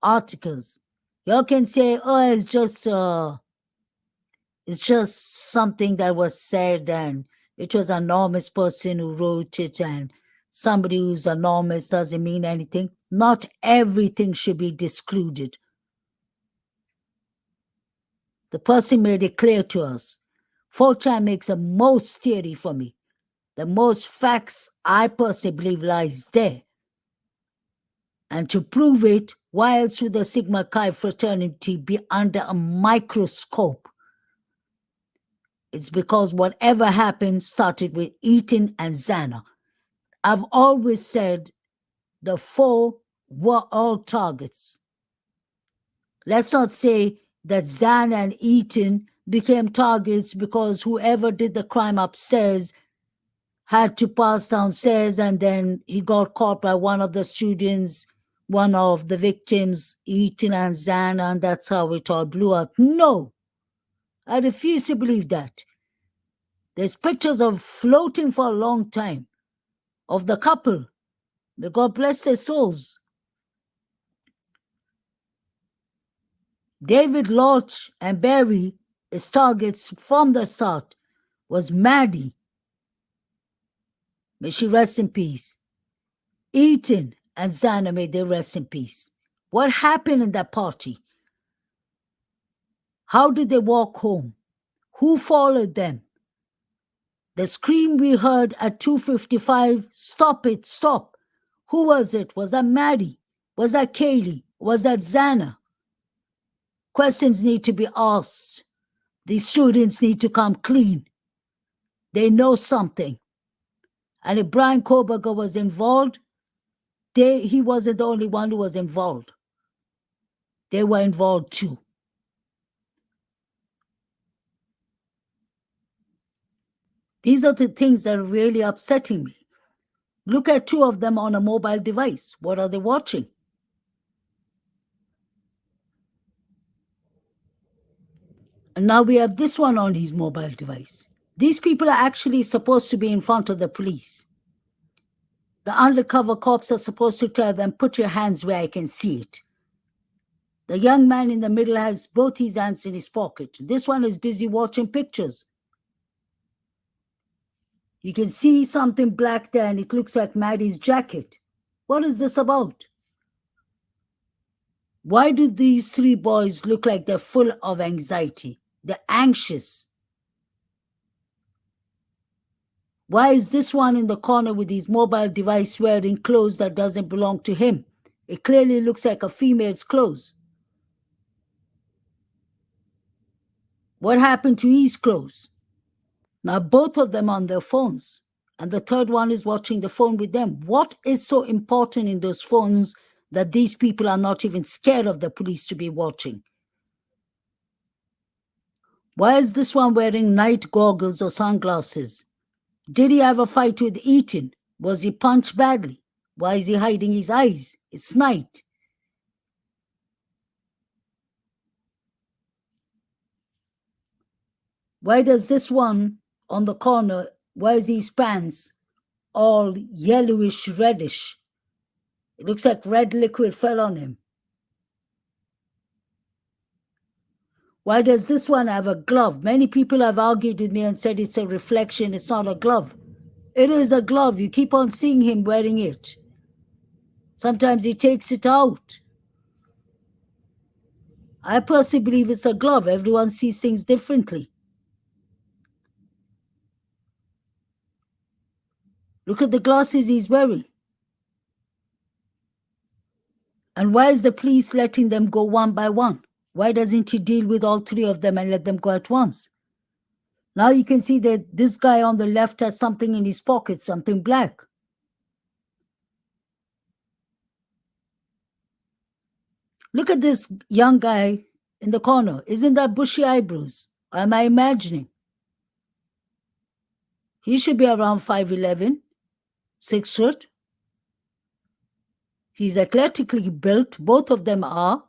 articles. Y'all can say, oh, it's just something that was said and it was an anonymous person who wrote it and somebody who's anonymous doesn't mean anything. Not everything should be discluded. The person made it clear to us. 4chan makes the most theory for me. The most facts I personally believe lies there. And to prove it, why else would the Sigma Chi fraternity be under a microscope? It's because whatever happened started with Eaton and Xana. I've always said the four were all targets. Let's not say that Xana and Eaton became targets because whoever did the crime upstairs had to pass downstairs and then he got caught by one of the students, one of the victims, Eaton and Xana, and that's how it all blew up. No, I refuse to believe that. There's pictures of floating for a long time of the couple. May God bless their souls. David Lodge and Barry, his targets from the start, was Maddie. May she rest in peace. Eaton and Xana, may they rest in peace. What happened in that party? How did they walk home? Who followed them? The scream we heard at 2:55, stop it, stop. Who was it? Was that Maddie? Was that Kaylee? Was that Xana? Questions need to be asked. These students need to come clean. They know something. And if Brian Koberger was involved, he wasn't the only one who was involved. They were involved too. These are the things that are really upsetting me. Look at two of them on a mobile device. What are they watching? And now we have this one on his mobile device. These people are actually supposed to be in front of the police. The undercover cops are supposed to tell them, put your hands where I can see it. The young man in the middle has both his hands in his pocket. This one is busy watching pictures. You can see something black there and it looks like Maddie's jacket. What is this about? Why do these three boys look like they're full of anxiety? They're anxious. Why is this one in the corner with his mobile device wearing clothes that doesn't belong to him? It clearly looks like a female's clothes. What happened to his clothes? Now both of them on their phones, and the third one is watching the phone with them. What is so important in those phones that these people are not even scared of the police to be watching? Why is this one wearing night goggles or sunglasses? Did he have a fight with Eaton? Was he punched badly? Why is he hiding his eyes? It's night. Why does this one on the corner, why is his pants all yellowish reddish? It looks like red liquid fell on him. Why does this one have a glove? Many people have argued with me and said it's a reflection, it's not a glove. It is a glove. You keep on seeing him wearing it. Sometimes he takes it out. I personally believe it's a glove. Everyone sees things differently. Look at the glasses he's wearing. And why is the police letting them go one by one? Why doesn't he deal with all three of them and let them go at once? Now you can see that this guy on the left has something in his pocket, something black. Look at this young guy in the corner. Isn't that bushy eyebrows? Or am I imagining? He should be around 5'11", 6 foot. He's athletically built. Both of them are.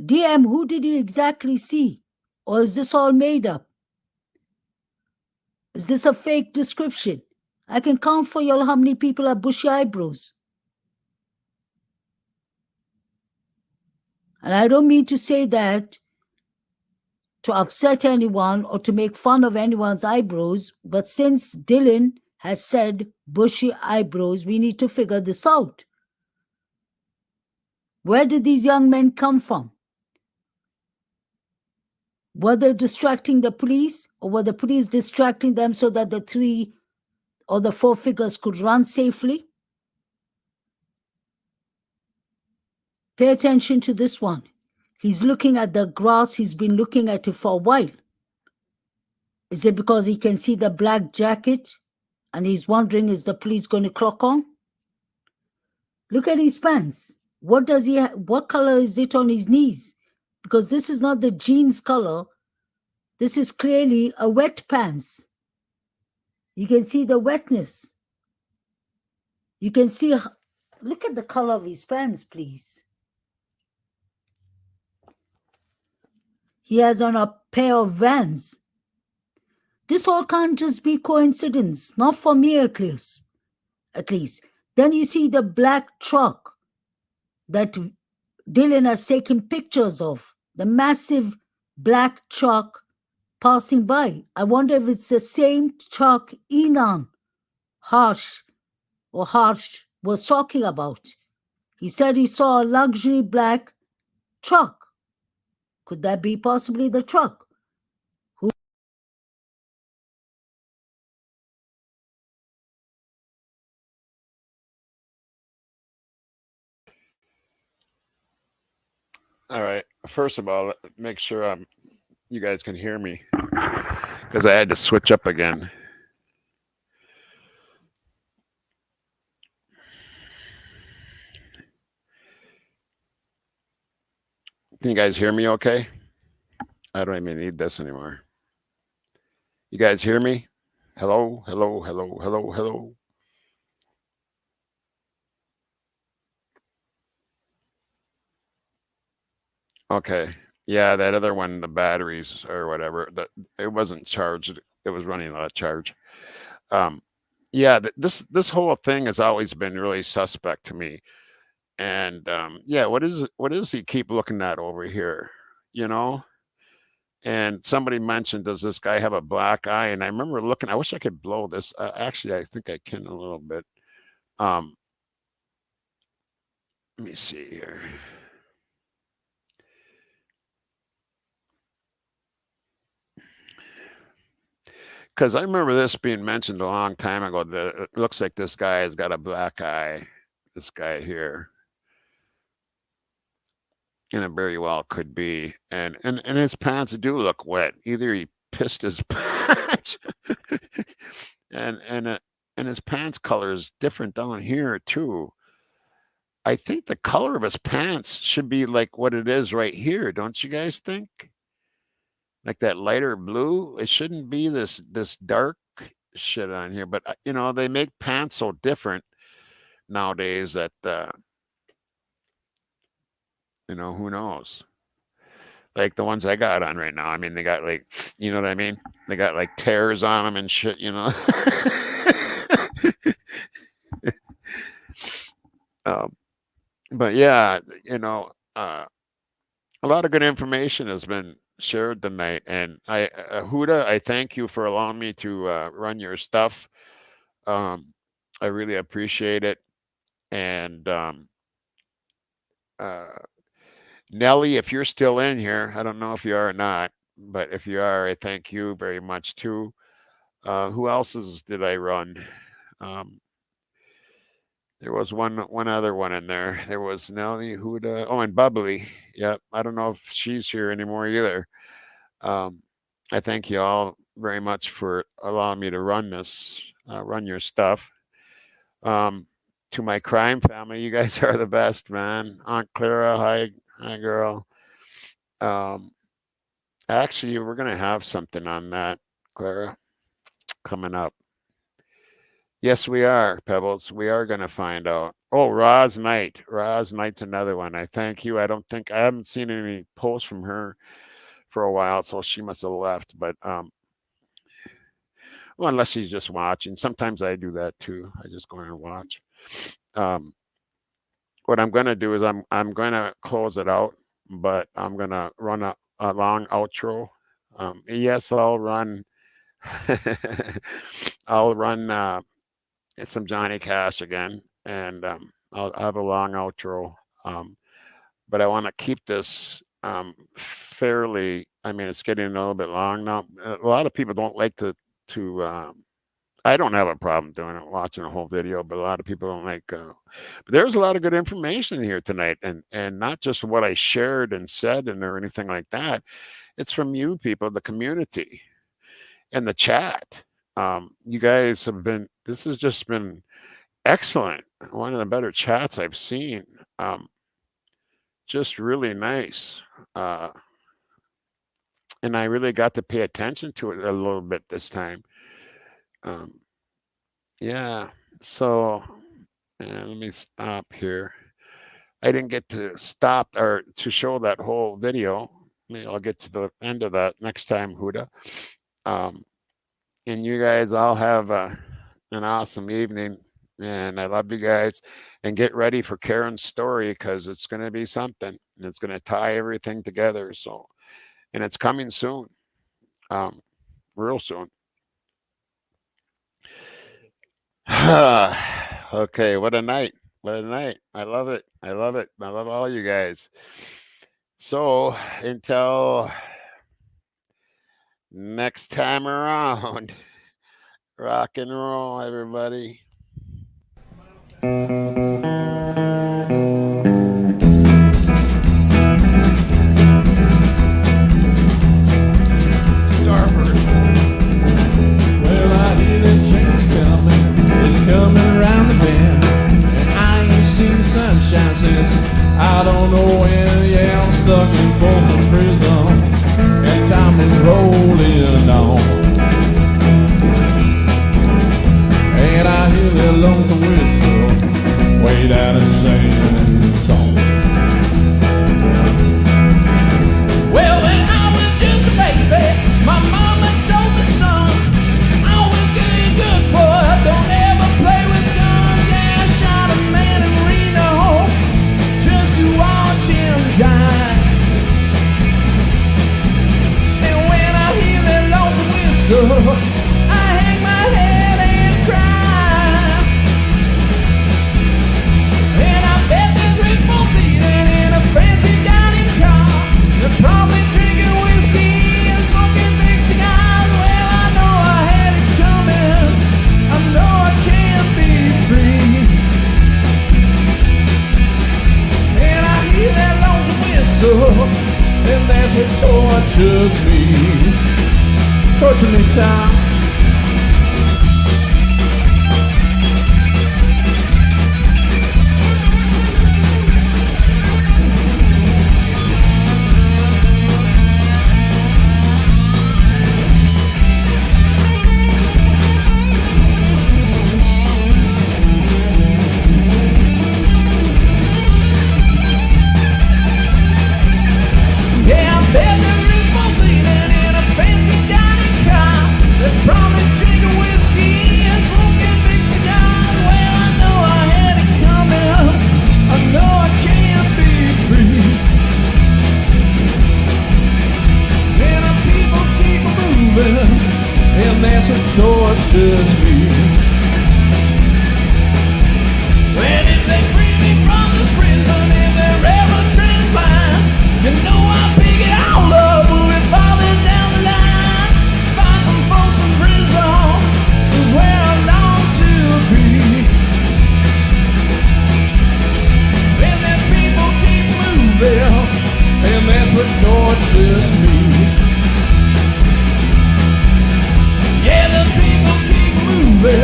DM, who did you exactly see? Or is this all made up? Is this a fake description? I can count for you all how many people have bushy eyebrows. And I don't mean to say that to upset anyone or to make fun of anyone's eyebrows, but since Dylan has said bushy eyebrows, we need to figure this out. Where did these young men come from? Were they distracting the police, or were the police distracting them so that the 3 or the 4 figures could run safely? Pay attention to this one. He's looking at the grass. He's been looking at it for a while. Is it because he can see the black jacket and he's wondering, is the police going to clock on? Look at his pants. What does he what color is it on his knees? Because this is not the jeans color. This is clearly a wet pants. You can see the wetness. You can see, look at the color of his pants, please. He has on a pair of Vans. This all can't just be coincidence, not for me at least. Then you see the black truck that Dylan has taken pictures of, the massive black truck passing by. I wonder if it's the same truck Enan Harsh was talking about. He said he saw a luxury black truck. Could that be possibly the truck? All right. First of all, make sure you guys can hear me, because I had to switch up again. Can you guys hear me okay? I don't even need this anymore. You guys hear me? Hello, hello, hello, hello, hello. Okay. Yeah, that other one, the batteries or whatever, it wasn't charged. It was running out of charge. Yeah, this whole thing has always been really suspect to me. And yeah, what is he keep looking at over here? You know? And somebody mentioned, does this guy have a black eye? And I remember looking, I wish I could blow this. Actually, I think I can a little bit. Let me see here. Because I remember this being mentioned a long time ago. It looks like this guy has got a black eye. This guy here. And it very well could be. And his pants do look wet. Either he pissed his pants, and his pants color is different down here too. I think the color of his pants should be like what it is right here. Don't you guys think? Like that lighter blue. It shouldn't be this dark shit on here. But you know, they make pants so different nowadays that you know, who knows? Like the ones I got on right now. I mean, they got like, you know what I mean? They got like tears on them and shit, you know. But yeah, you know, a lot of good information has been shared tonight, and Huda, I thank you for allowing me to run your stuff. I really appreciate it, and Nelly, if you're still in here, I don't know if you are or not, but if you are, I thank you very much too. Who else's did I run? There was one other one in there. There was Nelly, Huda, oh, and Bubbly. Yep, I don't know if she's here anymore either. I thank you all very much for allowing me to run this, run your stuff. To my crime family, you guys are the best, man. Aunt Clara, hi girl. Actually, we're gonna have something on that, Clara, coming up. Yes, we are, Pebbles. We are gonna find out. Oh, Roz Knight. Roz Knight's another one. I thank you. I haven't seen any posts from her for a while, so she must have left. But well, unless she's just watching. Sometimes I do that too. I just go in and watch. What I'm gonna do is I'm gonna close it out, but I'm gonna run a long outro. Yes, I'll run. I'll run some Johnny Cash again, and I'll have a long outro. But I want to keep this fairly I mean, it's getting a little bit long now. A lot of people don't like to I don't have a problem doing it, watching a whole video, but a lot of people don't like. But there's a lot of good information here tonight, and not just what I shared and said and or anything like that. It's from you people, the community, and the chat. You guys have been. This has just been excellent. One of the better chats I've seen. Just really nice. And I really got to pay attention to it a little bit this time. Yeah, so let me stop here. I didn't get to stop or to show that whole video. Maybe I'll get to the end of that next time, Huda. And you guys all have an awesome evening, and I love you guys. And get ready for Karen's story, because it's going to be something, and it's going to tie everything together. So, and it's coming soon, real soon. Okay, what a night. What a night. I love it. I love it. I love all you guys. So until next time around, rock and roll, everybody. Well, I hear that change coming, it's coming around the bend, and I ain't seen the sunshine since I don't know when. Yeah, I'm stuck in Folsom Prison, and time is rolling on, and I hear that lonesome whistle way down in San Antonio. Well, when I was just a baby, my mama told me, son, always get good, boy, don't ever play with guns. Yeah, I shot a man in Reno just to watch him die. And when I hear that lonesome whistle, I hang my head and cry. And I bet there's rich folks eating in a fancy dining car. They're probably drinking whiskey and smoking big cigars. Well, I know I had it coming. I know I can't be free. And I hear that lonesome whistle, and that's what tortures me. Torture me, Tom. Yeah, I bet there is folks eating in a fancy dining car. They're probably drinking whiskey and smoking big cigars. Well, I know I had it coming. I know I can't be free. And the people keep moving, and that's what tortures me. When if they free me from this prison, if they're ever transplant, you know I'll pick it all up, move it farther down the line. Find some folks in prison is where I long to be. And then people keep moving, and that's what tortures me. Yeah, the people keep moving,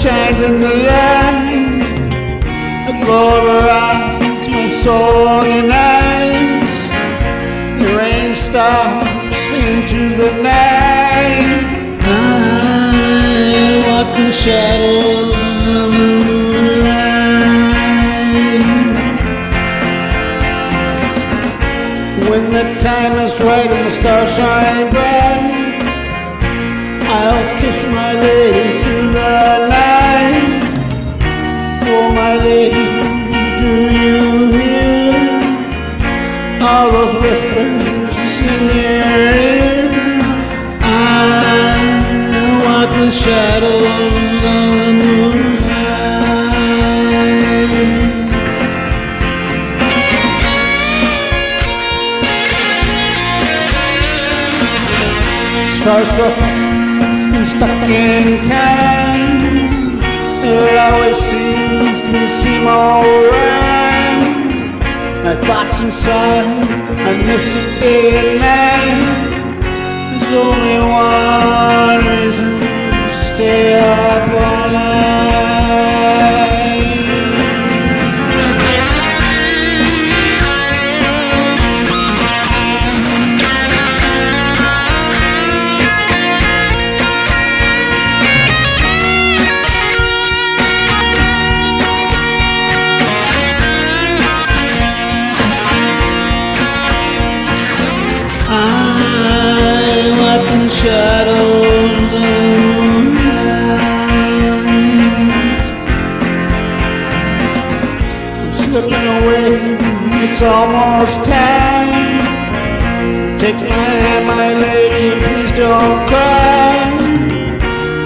shines in the light. A glorize my soul and eyes. The rain stops into the night. I walk in shadows of the moonlight. When the time is right and the stars shine bright, I'll kiss my lady through the night. Oh, my lady, do you hear all those whispers in your ear? I walk in shadows of the moonlight. Starstruck and stuck in time, it always seems to be seem alright. My thoughts inside, I miss it day and night. There's only one reason to stay up all night. Shadows of the moonlight. I'm slipping away, it's almost time. Take my hand, my lady, please don't cry.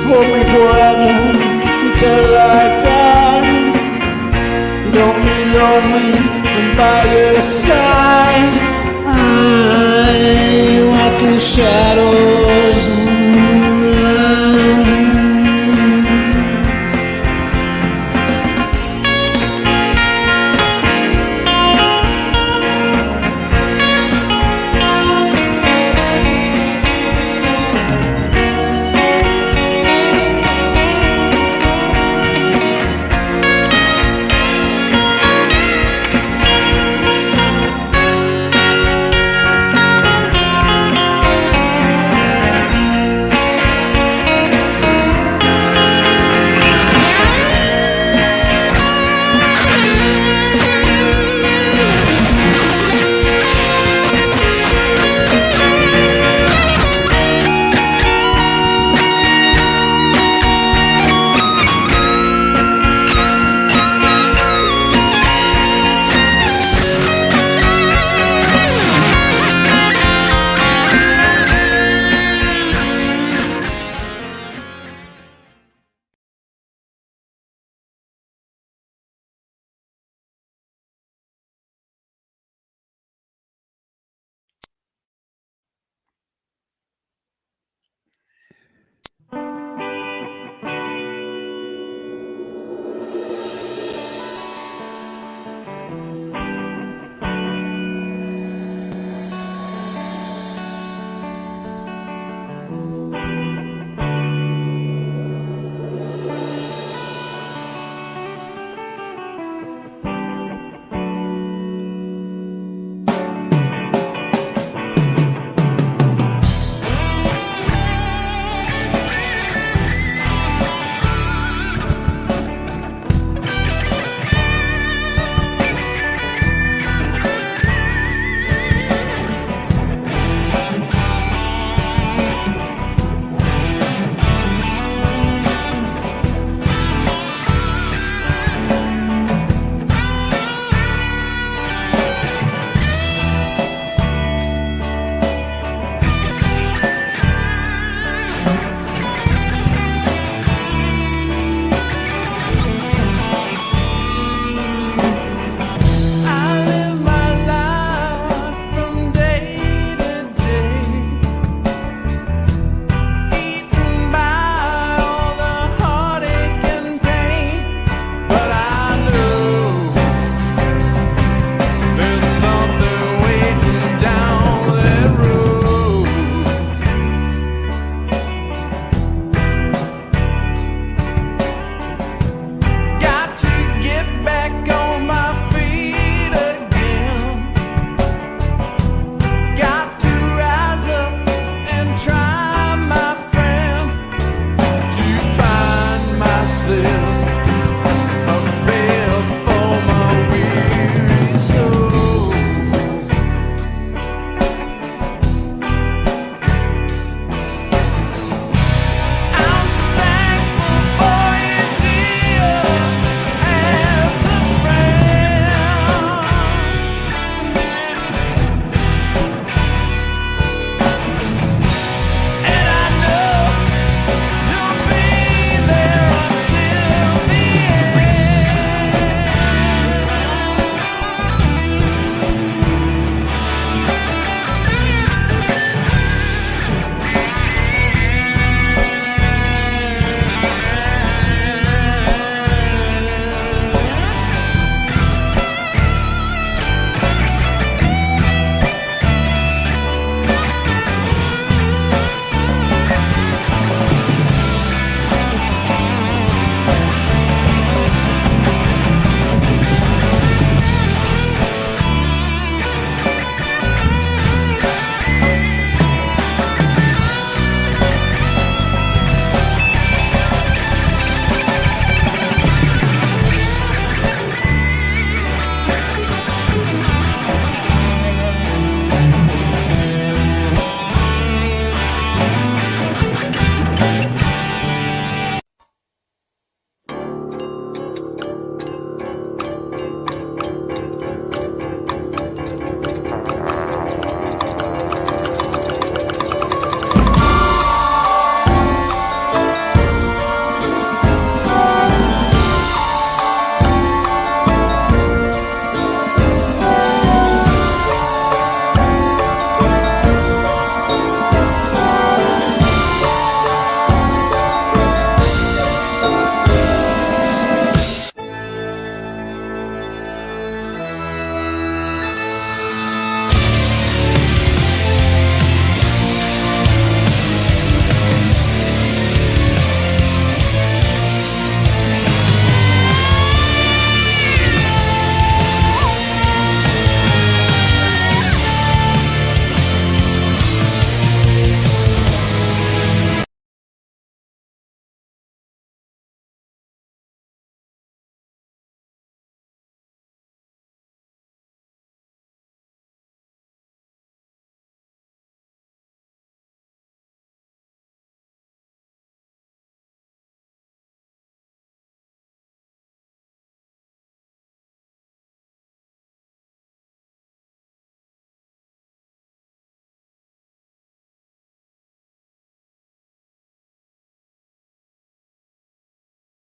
Hold me forever until I die. Don't be lonely, I'm by your side. I walk in shadows.